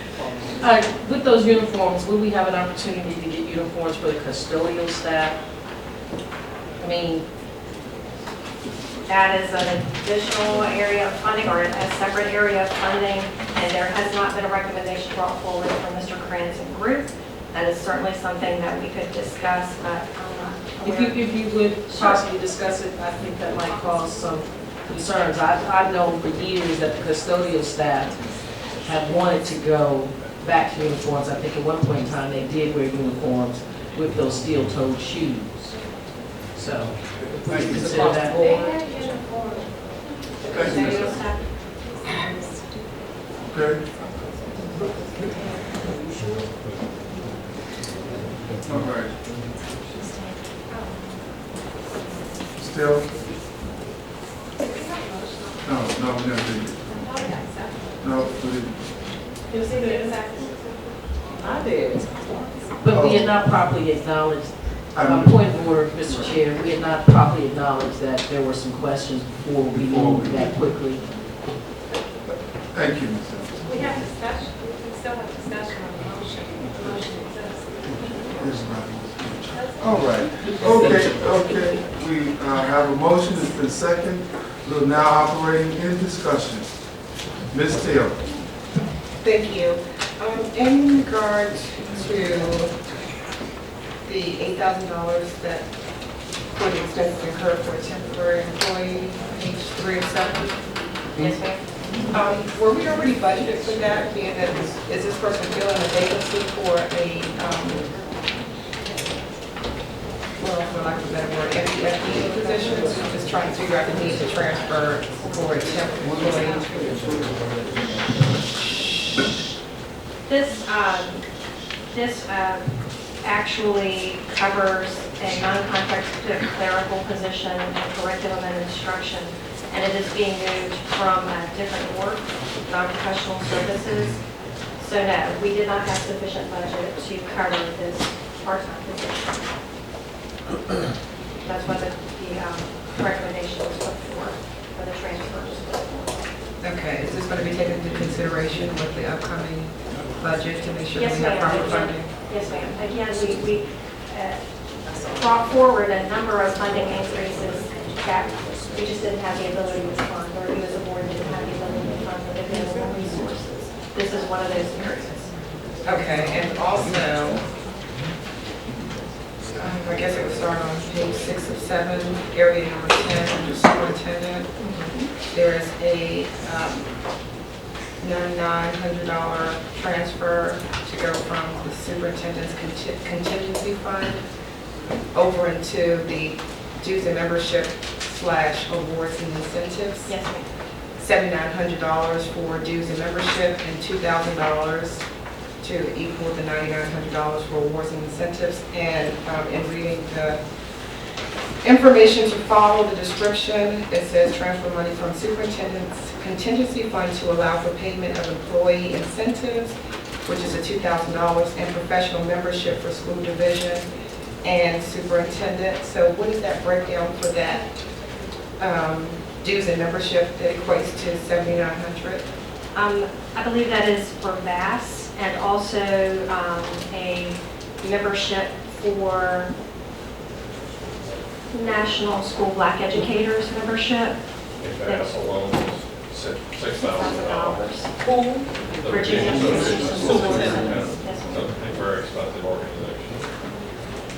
With those uniforms, will we have an opportunity to get uniforms for the custodial staff? I mean, That is an additional area of funding or a separate area of funding, and there has not been a recommendation brought forward from Mr. Cranston Group. That is certainly something that we could discuss, but I'm not aware. if you would possibly discuss it, I think that might cause some concerns. I've known for years that the custodial staff have wanted to go back to uniforms. I think at one point in time, they did wear uniforms with those steel-toed shoes. So, if we Thank you. consider that. Thank you, Ms. Evans. Okay. All right. Still? No, we didn't do it. No, we didn't. I did. But we had not properly acknowledged, point of order, Mr. Chair, we had not properly acknowledged that there were some questions before we moved that quickly. Thank you, Ms. Evans. We have discussion, we still have discussion on the motion. The motion exists. All right, okay. We have a motion, it's been second. We're now operating in discussion. Ms. Taylor. Thank you. In regard to the $8,000 that for the expenses incurred for a temporary employee, page 3 of 7. Yes, ma'am. Were we already budgeted for that, being that is this person filling a vacancy for a, well, for lack of a better word, FDE position? So we're just trying to figure out the need to transfer for a temporary employee. This actually covers a non-contracted clerical position in curriculum and instruction, and it is being moved from a different work, non-professional services. So no, we did not have sufficient budget to cover this part-time position. That's what the recommendation was put forward. for the transfers. Okay, is this going to be taken into consideration with the upcoming budget to make sure that Yes, we have ma'am. proper funding? Yes, ma'am. Again, we brought forward a number of funding increases that we just didn't have the ability to fund, or we as a board didn't have the ability to fund with available resources. This is one of those areas. Okay, and also, I guess it would start on page 6 of 7, area number 10, under superintendent. There's a $900 transfer to go from the superintendent's contingency fund over into the dues and membership / awards and incentives. Yes, ma'am. $7,900 for dues and membership and $2,000 to equal the $9,900 for awards and incentives. And in reading the information to follow the description, it says transfer money from superintendent's contingency fund to allow for payment of employee incentives, which is a $2,000, and professional membership for school division and superintendent. So what is that breakdown for that dues and membership that equates to $7,900? I believe that is for VAS and also a membership for National School Black Educators membership. That's alone is $6,000. Who? The Virginia Superintendent. A very expensive organization.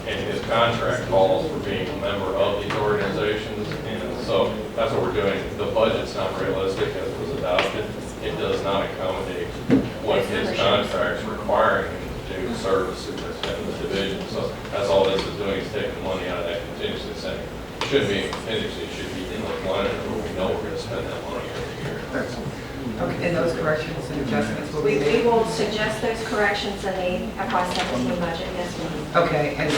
And his contract calls for being a member of these organizations, and so that's what we're doing. The budget's not realistic as it was adopted. It does not accommodate what his contract's requiring him to do service in the division. So that's all this is doing, is taking money out of that contingency center. It shouldn't be in contingency, it should be in the line where we know we're going to spend that money every year. Okay, and those corrections and adjustments will be We made? will suggest those corrections in the FY17 budget, yes, ma'am. Okay, and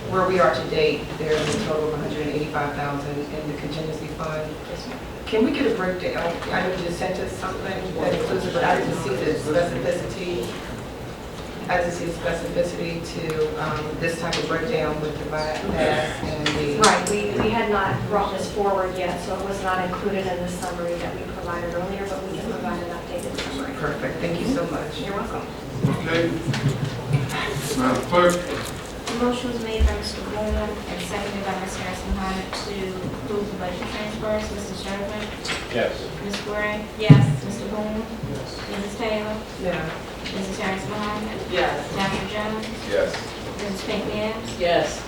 where we are to date, there's a total of $185,000 in the contingency fund. Can we get a breakdown? I know you just sent us something that includes it, but I didn't see the specificity. I didn't see the specificity to this type of breakdown with the VAS and the... Right, we had not brought this forward yet, so it was not included in the summary that we provided earlier, but we can provide an updated summary. Perfect, thank you so much. You're welcome. Okay. Madam Clerk? The motion was made by Mr. Boone and seconded by Ms. Harrison Hyde to approve the budget transfers. Mr. Sherman? Yes. Ms. Gray? Yes. Mr. Boone? Yes. Mrs. Taylor? Yeah. Mrs. Harrison Hyde? Yes. Dr. Jones? Yes. Mrs. Pink Yams? Yes.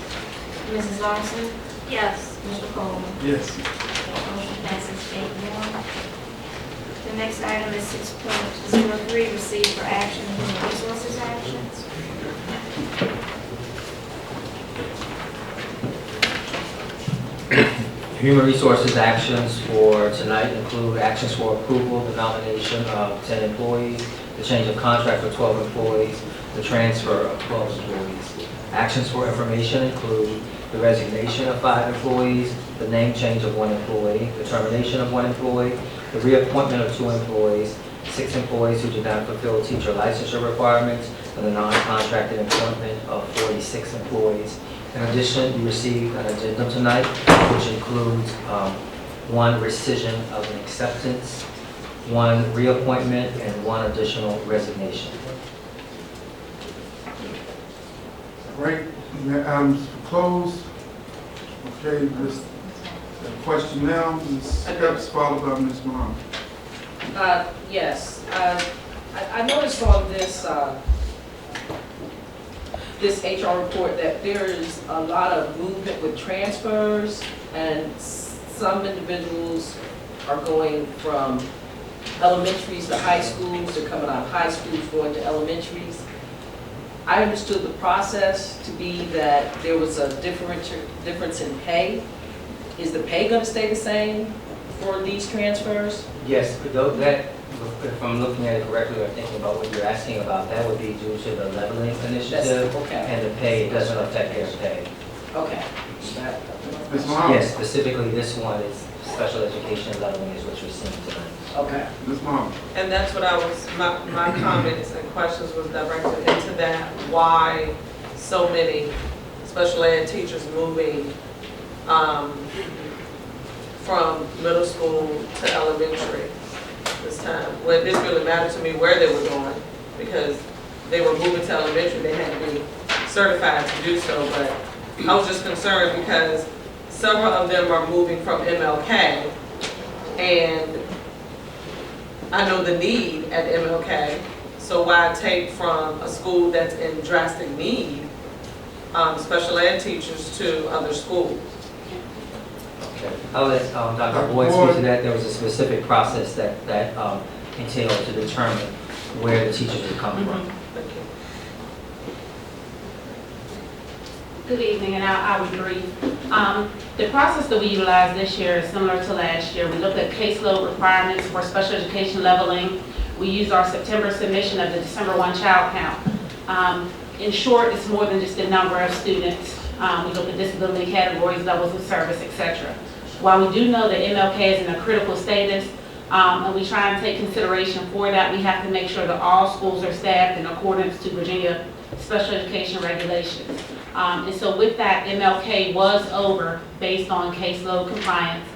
Mrs. Lawson? Yes. Mr. Coleman? Yes. Motion passes 8-1. The next item is 6.03, receive for action human resources actions. Human resources actions for tonight include actions for approval, the nomination of 10 employees, the change of contract for 12 employees, the transfer of 12 employees. Actions for information include the resignation of 5 employees, the name change of 1 employee, the termination of 1 employee, the reappointment of 2 employees, 6 employees who did not fulfill teacher licensure requirements, and the non-contracted employment of 46 employees. In addition, you received an addendum tonight, which includes 1 rescission of an acceptance, 1 reappointment, and 1 additional resignation. Right, items closed. Okay, this question now, Ms. Steps, followed by Ms. Muhammad. Yes. I noticed on this this HR report that there is a lot of movement with transfers, and some individuals are going from elementaries to high schools, they're coming out of high schools going to elementaries. I understood the process to be that there was a difference in pay. Is the pay going to stay the same for these transfers? Yes, that, if I'm looking at it correctly or thinking about what you're asking about, that would be due to the leveling initiative, and the pay doesn't affect their pay. Okay. Ms. Muhammad? Yes, specifically this one is special education leveling is what you're seeing tonight. Okay. Ms. Muhammad? And that's what I was, my comments and questions was directed into that. Why so many special ed teachers moving from middle school to elementary this time. Well, it didn't really matter to me where they were going because they were moving to elementary. They had to be certified to do so, but I was just concerned because several of them are moving from MLK, and I know the need at MLK, so why take from a school that's in drastic need special ed teachers to other schools? I'll let Dr. Boyd speak to that. There was a specific process that entailed to determine where the teachers would come from. Good evening, and I will be brief. The process that we utilized this year is similar to last year. We looked at caseload requirements for special education leveling. We used our September submission of the December 1 child count. In short, it's more than just the number of students. We look at disability categories, levels of service, etc. While we do know that MLK is in a critical status, and we try and take consideration for that, we have to make sure that all schools are staffed in accordance to Virginia special education regulations. And so with that, MLK was over based on caseload compliance.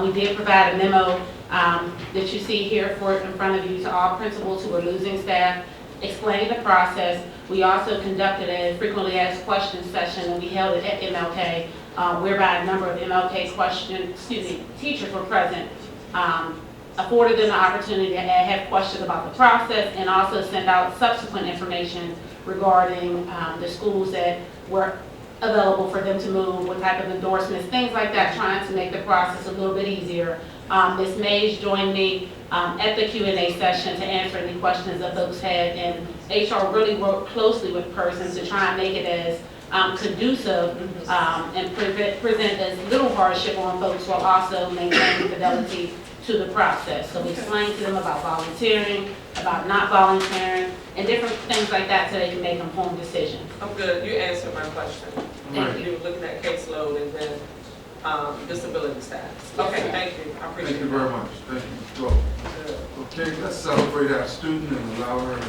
We did provide a memo that you see here in front of you to all principals who are losing staff, explaining the process. We also conducted a frequently asked questions session, and we held it at MLK, whereby a number of MLK teachers were present, afforded them the opportunity to have questions about the process, and also sent out subsequent information regarding the schools that were available for them to move, what type of endorsements, things like that, trying to make the process a little bit easier. Ms. Mays joined me at the Q&A session to answer any questions that folks had, and HR really worked closely with persons to try and make it as conducive and present as little hardship on folks while also maintaining fidelity to the process. So we explained to them about volunteering, about not volunteering, and different things like that so they can make informed decisions. I'm good. You answered my question. Thank you. You were looking at caseload and then disability status. Okay, thank you. I appreciate it. Thank you very much. Thank you. Well, okay, let's celebrate our student and allow her to...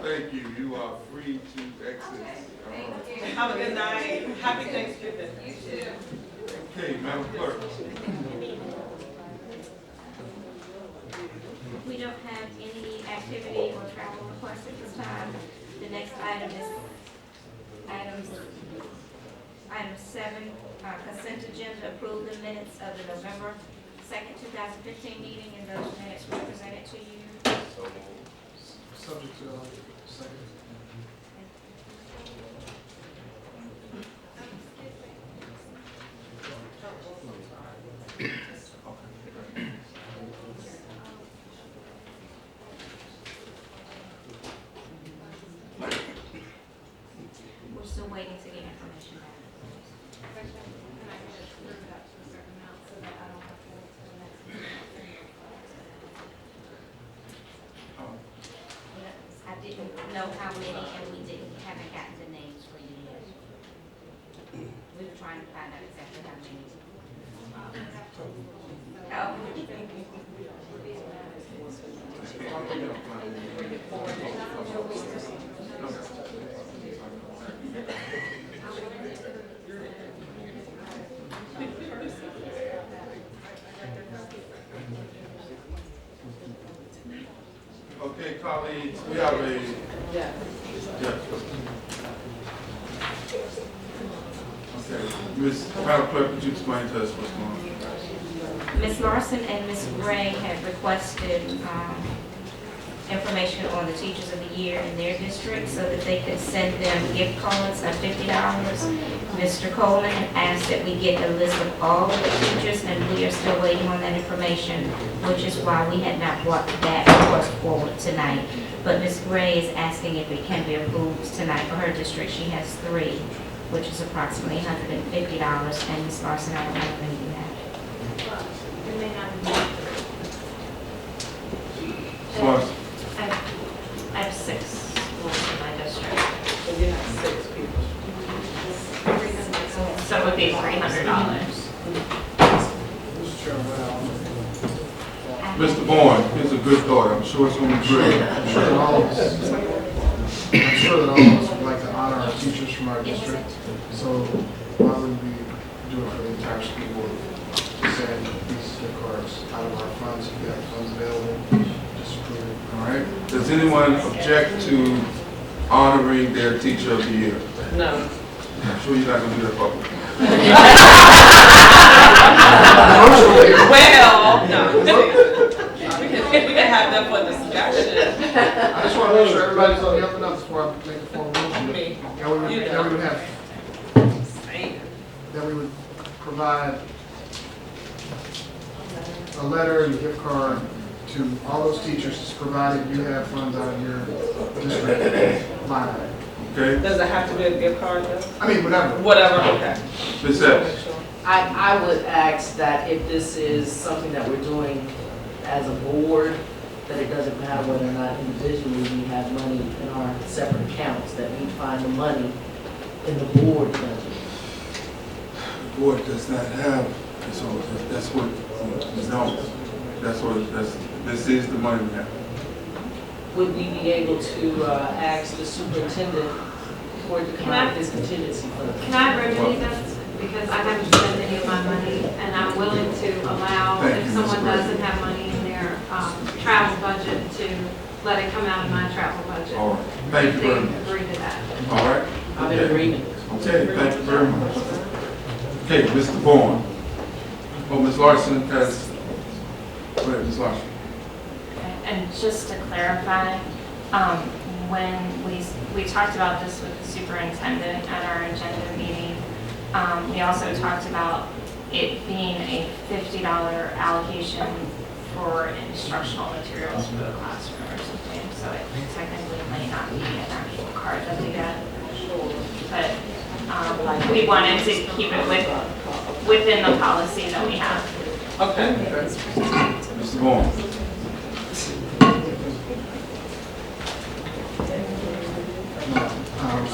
Thank you. You are free to exit. Have a good night. Happy Thanksgiving. You too. Okay, Madam Clerk. We don't have any activity or travel requests at this time. The next item is item 7, consent agenda, approve the minutes of the November 2nd, 2015 meeting, and those minutes were presented to you. Subject to second. We're still waiting to get information back. I didn't know how many, and we haven't gotten the names for you yet. We were trying to find out exactly how many. Okay, colleagues, we have a... Yeah. Okay, Madam Clerk, would you explain to us what's going on? Ms. Larson and Ms. Gray had requested information on the Teachers of the Year in their district so that they could send them gift cards of $50. Mr. Coleman had asked that we get a list of all of the teachers, and we are still waiting on that information, which is why we had not brought that request forward tonight. But Ms. Gray is asking if it can be approved tonight for her district. She has 3, which is approximately $150, and Ms. Larson, I don't know how many you have. It may not Larson. I have 6 schools in my district. So you have 6 people. So it would be $300. Mr. Bourne, here's a good thought. I'm sure it's going to be great. I'm sure that all of us would like to honor our teachers from our district, so why wouldn't we do it for the entire school board? Send these gift cards out of our funds, if we have funds available, just approve it. All right. Does anyone object to honoring their teacher of the year? No. I'm sure you're not going to do that publicly. Well, no. We can have that for discussion. I just want to make sure everybody's on the up and up before I make a formal motion. Me. That we would provide a letter and a gift card to all those teachers, provided you have funds out of your district line item. Okay. Does it have to be a gift card though? I mean, whatever. Whatever, okay. Ms. Evans. I would ask that if this is something that we're doing as a board, that it doesn't matter whether or not individually we have money in our separate accounts, that we find the money in the board budget. The board does not have, so that's what we don't. This is the money we have. Would we be able to ask the superintendent for it to come out of his contingency fund? Can I remedy this? Because I haven't spent any of my money, and I'm willing to allow, if someone doesn't have money in their travel budget, to let it come out of my travel budget. All right. Thank you very much. They agree to that. All right. I'm in agreement. Okay, thank you very much. Okay, Mr. Bourne. Oh, Ms. Larson has, go ahead, Ms. Larson. And just to clarify, when we talked about this with the superintendent at our agenda meeting, we also talked about it being a $50 allocation for instructional materials for the classroom or something, so it technically might not be an actual card that we get. But we wanted to keep it within the policy that we have. Okay. Mr. Bourne.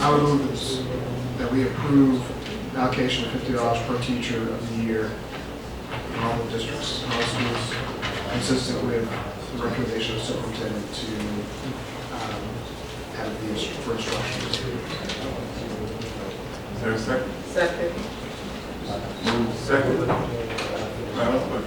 I would move that we approve allocation of $50 per teacher of the year in all the districts, all schools, consistent with the recommendation of the superintendent to have these for instruction. Is there a second? Second. Move second. Madam Clerk.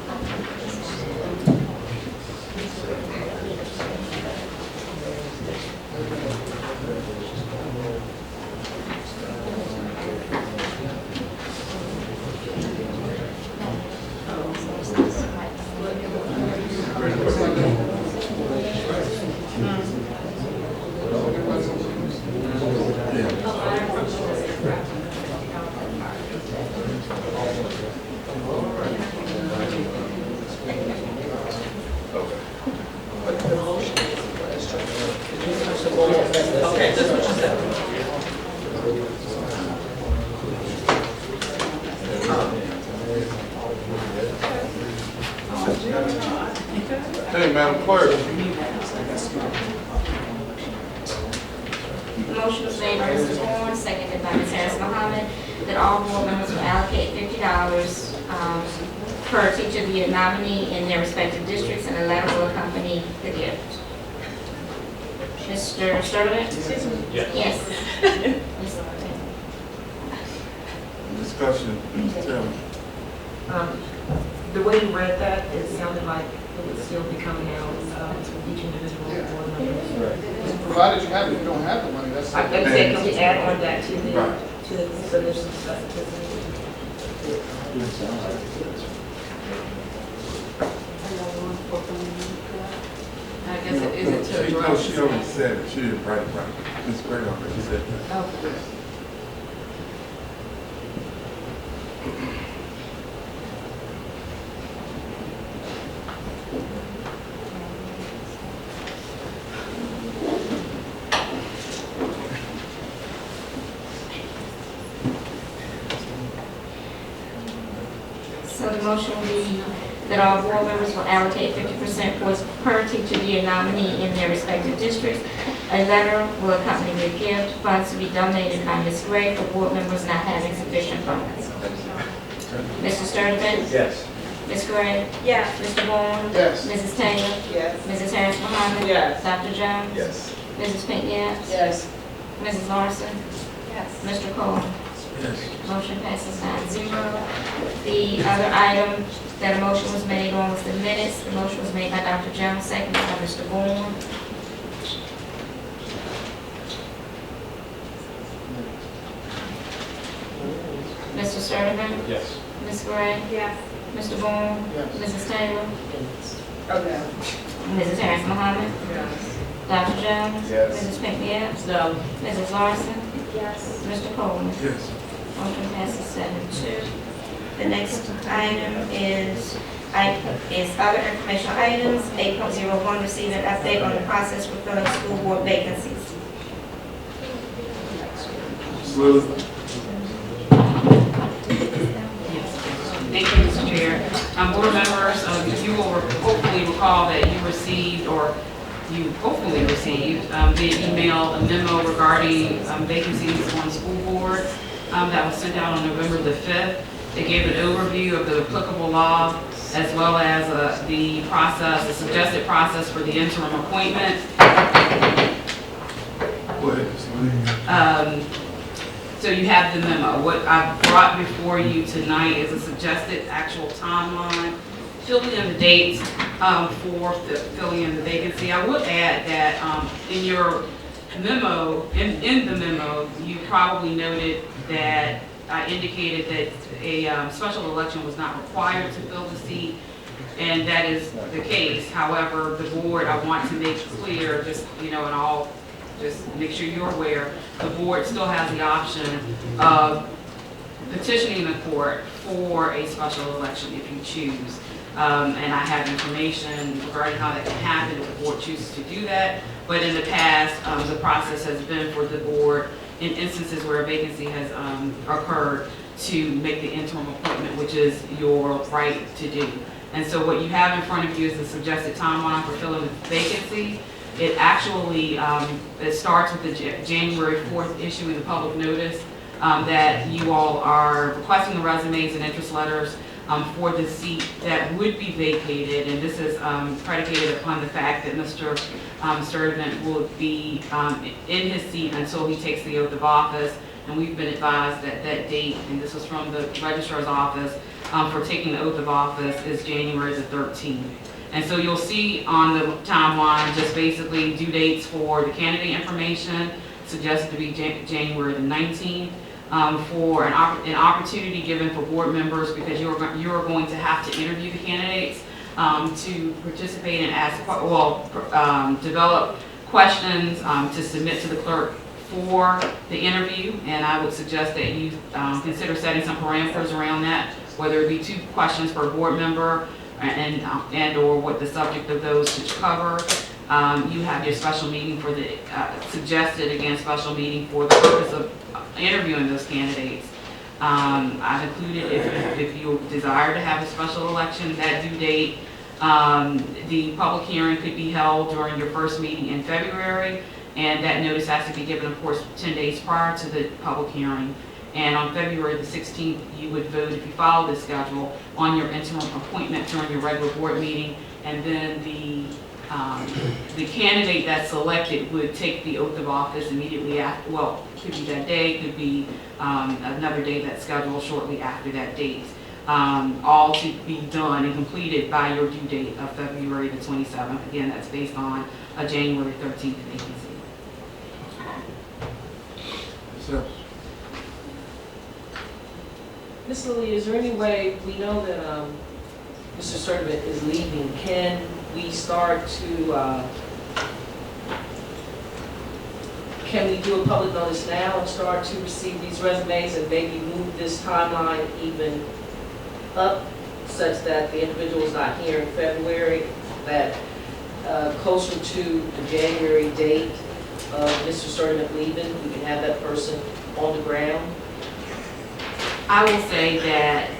Okay, just what you said. Hey, Madam Clerk. Motion was made by Mr. Bourne, seconded by Ms. Harris Mohammed, that all board members will allocate $50 per teacher of the year nominee in their respective districts, and a letter will accompany the gift. Mr. Sturtevant? Yes. Yes. Discussion, Mr. Taylor. The way you read that, it sounded like it would still be coming out to each individual board member. Provided you have it, if you don't have the money, that's. I said, can we add on that to the, Right. to the submission stuff? I guess it isn't to She address. already said it. She didn't write it right. Ms. Gray already said that. Okay. So the motion will be that all board members will allocate 50% per teacher of the year nominee in their respective districts. A letter will accompany the gift. Funds to be donated by Ms. Gray for board members not having sufficient funds. Mr. Sturtevant? Yes. Ms. Gray? Yes. Mr. Bourne? Yes. Mrs. Taylor? Yes. Mrs. Harris Mohammed? Yes. Dr. Jones? Yes. Mrs. Pink, yes? Yes. Mrs. Larson? Yes. Mr. Cole? Yes. Motion passes 9-0. The other item that a motion was made on was the minutes. The motion was made by Dr. Jones, seconded by Mr. Bourne. Mr. Sturtevant? Yes. Ms. Gray? Yes. Mr. Bourne? Yes. Mrs. Taylor? Okay. Mrs. Harris Mohammed? Yes. Dr. Jones? Yes. Mrs. Pinckney? No. Mrs. Larson? Yes. Mr. Coleman? Yes. Motion passes 7-2. The next item is other informational items. 8.01, receive an update on the process for filling school board vacancies. Willie? Thank you, Mr. Chair. Board members, you will hopefully recall that you received, or you hopefully received, via email a memo regarding vacancies on school board that was sent out on November the 5th. It gave an overview of the applicable law as well as the process, the suggested process for the interim appointment. Go ahead. So you have the memo. What I brought before you tonight is a suggested actual timeline, filling in the dates for filling in the vacancy. I would add that in your memo, in the memo, you probably noted that I indicated that a special election was not required to fill the seat, and that is the case. However, the board, I want to make clear, just, and all, just make sure you're aware, the board still has the option of petitioning the court for a special election if you choose. And I have information regarding how that can happen if the board chooses to do that. But in the past, the process has been for the board, in instances where a vacancy has occurred, to make the interim appointment, which is your right to do. And so what you have in front of you is the suggested timeline for filling the vacancy. It actually, it starts with the January 4th issuing the public notice that you all are requesting the resumes and interest letters for the seat that would be vacated. And this is predicated upon the fact that Mr. Sturtevant will be in his seat until he takes the oath of office. And we've been advised that that date, and this was from the registrar's office, for taking the oath of office is January the 13th. And so you'll see on the timeline just basically due dates for the candidate information, suggested to be January the 19th, for an opportunity given for board members, because you're going to have to interview the candidates, to participate and ask, develop questions to submit to the clerk for the interview. And I would suggest that you consider setting some parameters around that, whether it be 2 questions per board member, and or what the subject of those should cover. You have your special meeting for the, suggested again, special meeting for the purpose of interviewing those candidates. I've included, if you desire to have a special election, that due date, the public hearing could be held during your first meeting in February, and that notice has to be given, of course, 10 days prior to the public hearing. And on February the 16th, you would vote, if you follow this schedule, on your interim appointment during your regular board meeting. And then the candidate that's selected would take the oath of office immediately after, well, it could be that day, it could be another day that's scheduled shortly after that date. All to be done and completed by your due date of February the 27th. Again, that's based on a January 13th vacancy. Ms. Lilly, is there any way, we know that Mr. Sturtevant is leaving, can we start to, can we do a public notice now and start to receive these resumes and maybe move this timeline even up such that the individual is not here in February, that closer to the January date of Mr. Sturtevant leaving, we can have that person on the ground? I will say that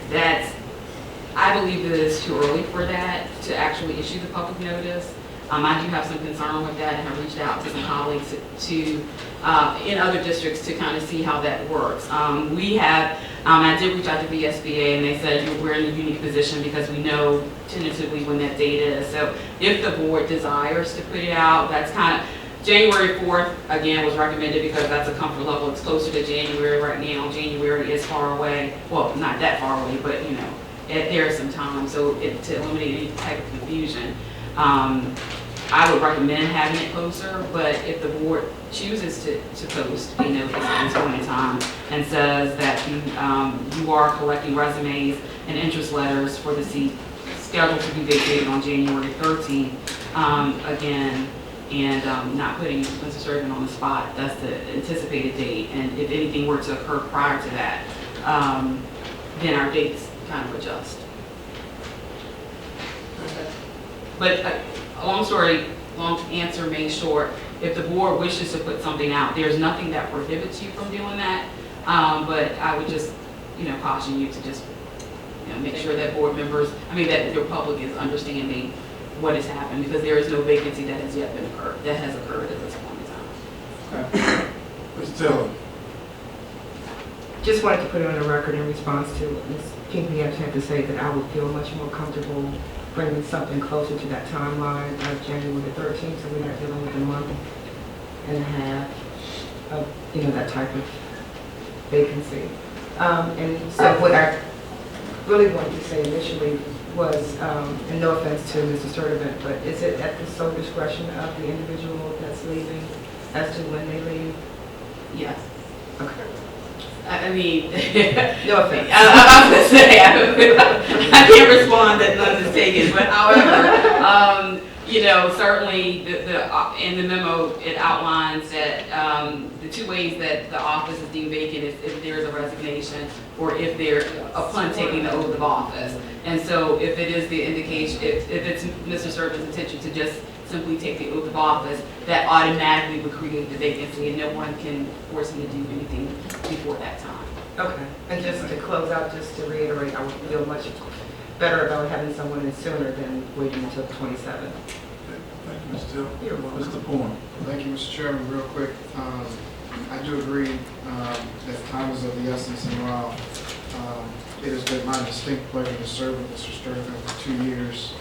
I believe that it's too early for that to actually issue the public notice. I do have some concern with that, and I reached out to some colleagues in other districts to kind of see how that works. We have, I did reach out to VSBA, and they said we're in a unique position because we know tentatively when that date is. So if the board desires to put it out, that's kind of January 4th, again, was recommended because that's a comfort level. It's closer to January right now. January is far away. Well, not that far away, but you know, there is some time. So to eliminate any type of confusion, I would recommend having it closer. But if the board chooses to post, you know, at this point in time and says that you are collecting resumes and interest letters for the seat scheduled to be vacated on January 13th, again, and not putting Mr. Servant on the spot, that's the anticipated date. And if anything were to occur prior to that, then our dates kind of adjust. But long answer made short, if the board wishes to put something out, there's nothing that prohibits you from doing that. But I would just, you know, caution you to just, you know, make sure that board members, that your public is understanding what has happened, because there is no vacancy that has yet been occurred, that has occurred at this point in time. Okay. Ms. Taylor. Just wanted to put it on the record in response to what Ms. Pinckney had to say, that I would feel much more comfortable bringing something closer to that timeline of January the 13th, so we're not dealing with a month and a half of, you know, that type of vacancy. And so what I really wanted to say initially was, and no offense to Mr. Sturdivant, but is it at the sole discretion of the individual that's leaving as to when they leave? Yes. Okay. No offense. I was going to say, I can't respond that none is taken, but however, you know, certainly in the memo, it outlines that the two ways that the office is deemed vacant is if there is a resignation or if they're upon taking the oath of office. And so if it is the indication, if it's Mr. Servant's intention to just simply take the oath of office, that automatically would create the vacancy, and no one can force him to do anything before that time. Okay. And just to close out, just to reiterate, I would feel much better about having someone in sooner than waiting until 27. Thank you, Ms. Till. You're welcome. Mr. Bourne. Thank you, Mr. Chairman. Real quick, I do agree that time is of the essence, and while it has been my distinct pleasure to serve with Mr. Sturdivant for 2 years,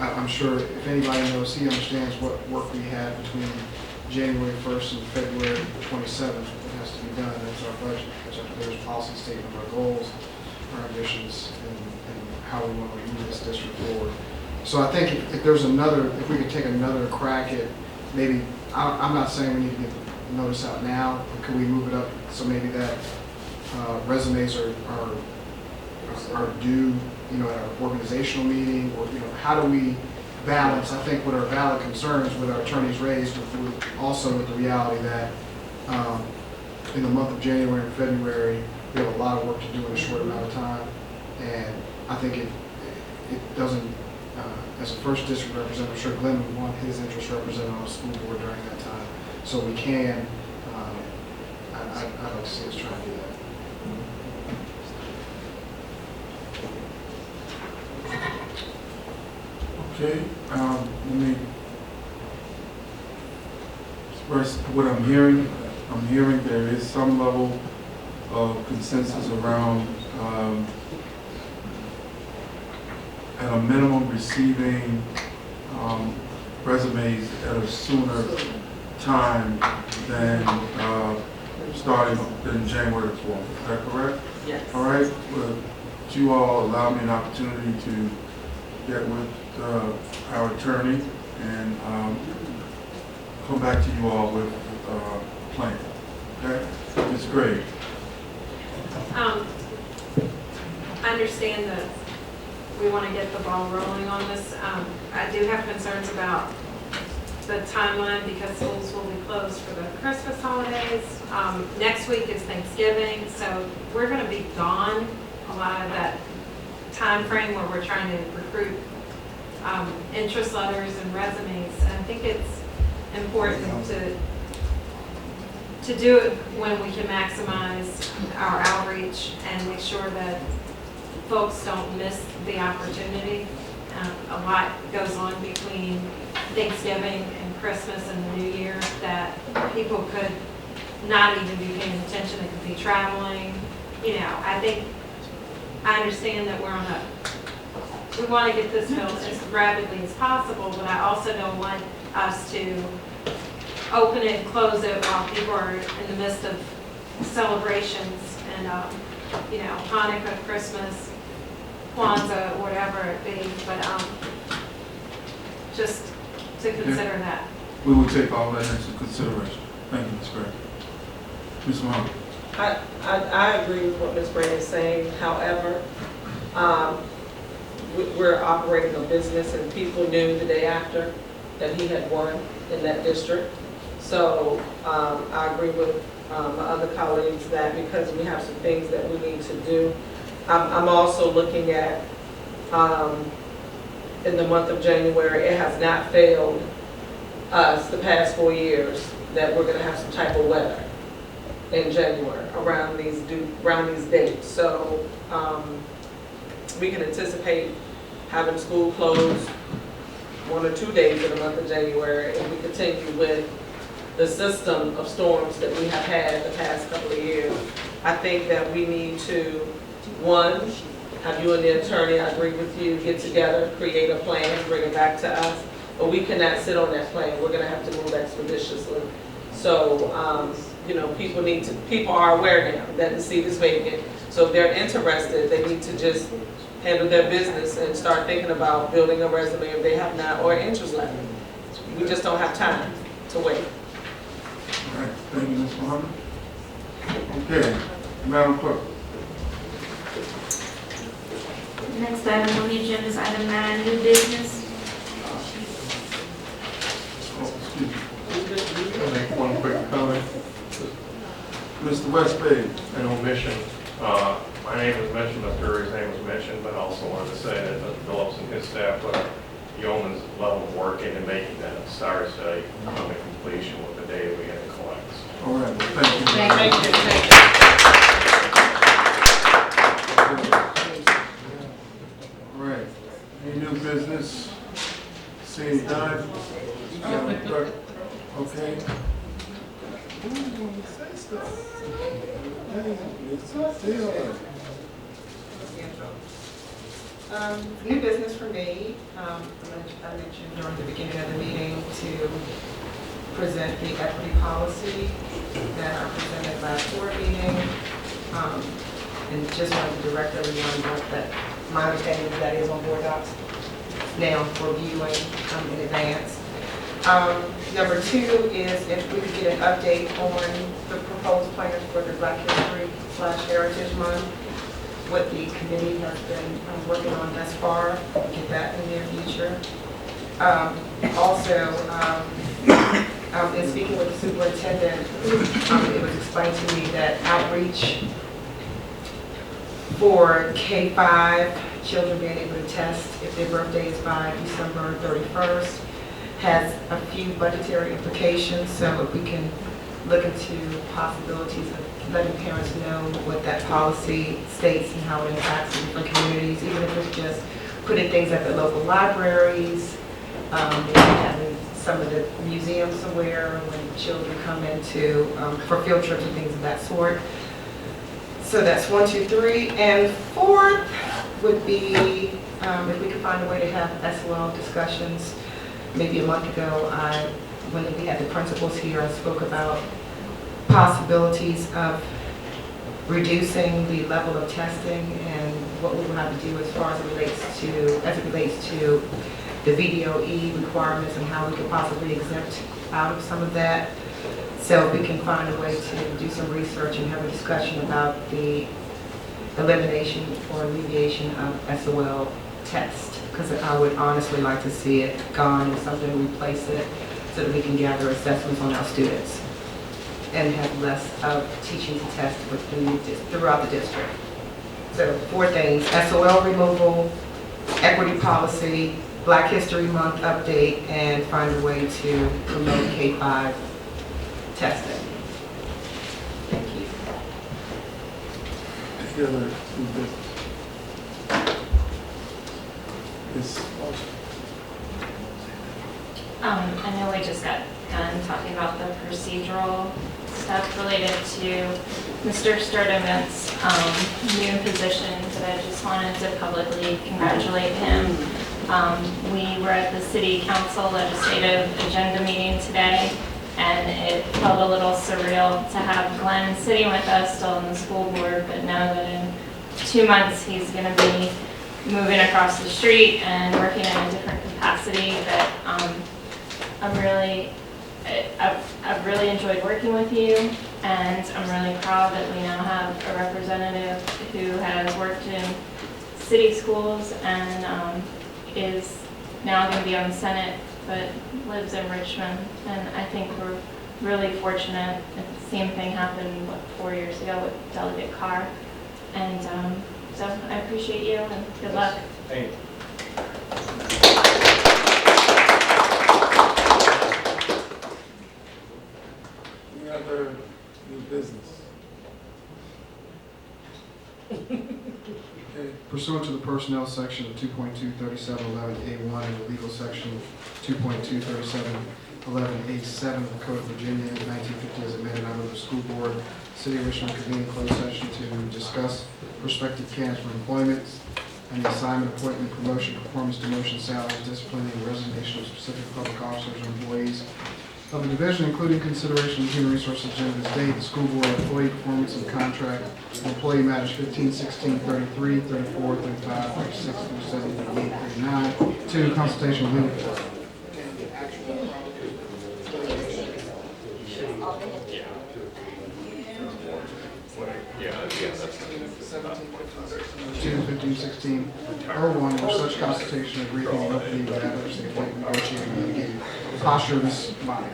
I'm sure if anybody knows, he understands what work we had between January 1st and February 27th that has to be done. That's our budget, there's a policy statement of our goals, our ambitions, and how we want to move this district forward. So I think if we could take another crack at maybe, I'm not saying we need to get the notice out now, but could we move it up so maybe that resumes are due, you know, at our organizational meeting, or, you know, how do we balance, I think, what are valid concerns with our attorneys raised, with also with the reality that in the month of January and February, we have a lot of work to do in a short amount of time, and I think it doesn't, as a first district representative, I'm sure Glenn would want his interests represented on the school board during that time, so we can, I'd like to see us try to do that. Okay, let me express what I'm hearing. I'm hearing there is some level of consensus around, at a minimum, receiving resumes at a sooner time than starting than January 4th. Is that correct? Yes. All right. Would you all allow me an opportunity to get with our attorney and come back to you all with a plan. Okay? It's great. I understand that we want to get the ball rolling on this. I do have concerns about the timeline because schools will be closed for the Christmas holidays. Next week is Thanksgiving, so we're going to be gone a lot of that time frame where we're trying to recruit interest letters and resumes. I think it's important to do it when we can maximize our outreach and make sure that folks don't miss the opportunity. A lot goes on between Thanksgiving and Christmas and the New Year that people could not even be paying attention. They could be traveling. You know, I understand that we want to get this filled as rapidly as possible, but I also don't want us to open it and close it while people are in the midst of celebrations and, you know, Hanukkah, Christmas, Kwanzaa, whatever it be, but just to consider that. We will take all that into consideration. Thank you, Ms. Gray. Ms. Muhammad. I agree with what Ms. Brand is saying. However, we're operating a business and people knew the day after that he had won in that district. So I agree with my other colleagues that because we have some things that we need to do. I'm also looking at in the month of January, it has not failed us the past 4 years that we're going to have some type of weather in January around these dates. So we can anticipate having school closed 1 or 2 days in the month of January if we continue with the system of storms that we have had the past couple of years. I think that we need to, one, have you and the attorney, I agree with you, get together, create a plan, bring it back to us. But we cannot sit on that plan. We're going to have to move expeditiously. So, you know, people are aware now that the seat is vacant. So if they're interested, they need to just handle their business and start thinking about building a resume if they have not, or an interest letter. We just don't have time to wait. All right, thank you, Ms. Muhammad. Okay, Madam Clerk. Next item on the agenda is item 9, new business. I'll make one quick comment. Mr. West Bay. An omission. My name was mentioned, Mr. Urey's name was mentioned, but I also wanted to say that Mr. Phillips and his staff put a yeoman's level of work into making that STAR study come to completion with the data we had to collect. All right, well, thank you. Thank you. All right, any new business? Seeing none? Madam Clerk. Okay. New business for me. I mentioned during the beginning of the meeting to present the equity policy that I presented last board meeting. And just wanted to direct everyone that my understanding is that is on board docs now for viewing in advance. Number 2 is if we could get an update on the proposed plans for the Black History/Heritage Month, what the committee has been working on thus far, get that in the near future. Also, in speaking with the superintendent, it was explained to me that outreach for K-5, children being able to test if their birthday is by December 31st, has a few budgetary implications. So if we can look into possibilities of letting parents know what that policy states and how it impacts the different communities, even if it's just putting things at the local libraries, maybe having some of the museums aware when children come into for field trips and things of that sort. So that's 1, 2, 3. And 4th would be if we could find a way to have SOL discussions. Maybe a month ago, when we had the principals here, I spoke about possibilities of reducing the level of testing and what we will have to do as far as it relates to the VDOE requirements and how we could possibly exempt out of some of that. So if we can find a way to do some research and have a discussion about the elimination or alleviation of SOL test. Because I would honestly like to see it gone and something replace it so that we can gather assessments on our students and have less of teaching to test throughout the district. So 4 things: SOL removal, equity policy, Black History Month update, and find a way to promote K-5 testing. Thank you. Any other new business? I know we just got done talking about the procedural stuff related to Mr. Sturtevant's new position, but I just wanted to publicly congratulate him We were at the city council legislative agenda meeting today, and it felt a little surreal to have Glenn sitting with us still on the school board, but know that in 2 months he's going to be moving across the street and working in a different capacity. But I've really enjoyed working with you, and I'm really proud that we now have a representative who has worked in city schools and is now going to be on the Senate, but lives in Richmond. And I think we're really fortunate. The same thing happened, 4 years ago with Delegate Carr. And so I appreciate you, and good luck. Thank you. Any other new business? Okay. Pursuant to the personnel section of 2.23711A1 and the legal section 2.23711A7 of the Code of Virginia 1950 as amended, I move the school board, City of Richmond convene in closed session to discuss prospective candidates for employment and the assignment, appointment, promotion, performance, demotion, salaries, disciplining, and resignation of specific public officers or employees of the division, including consideration of human resources agenda this day, the school board, employee performance and contract, employee matters 15, 16, 33, 34, 35, 36, 37, 38, 39. 2, consultation with legal. Two, 15, 16, or 1, where such consultation or briefing will be with adversely affect negotiating and litigating posture of this body.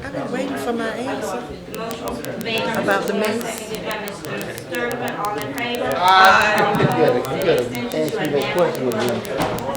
I've been waiting for my answer. Motion made by About the Mr. Moore, minutes. seconded by Mr. Sturman. All in favor? Aye. Extension to a now.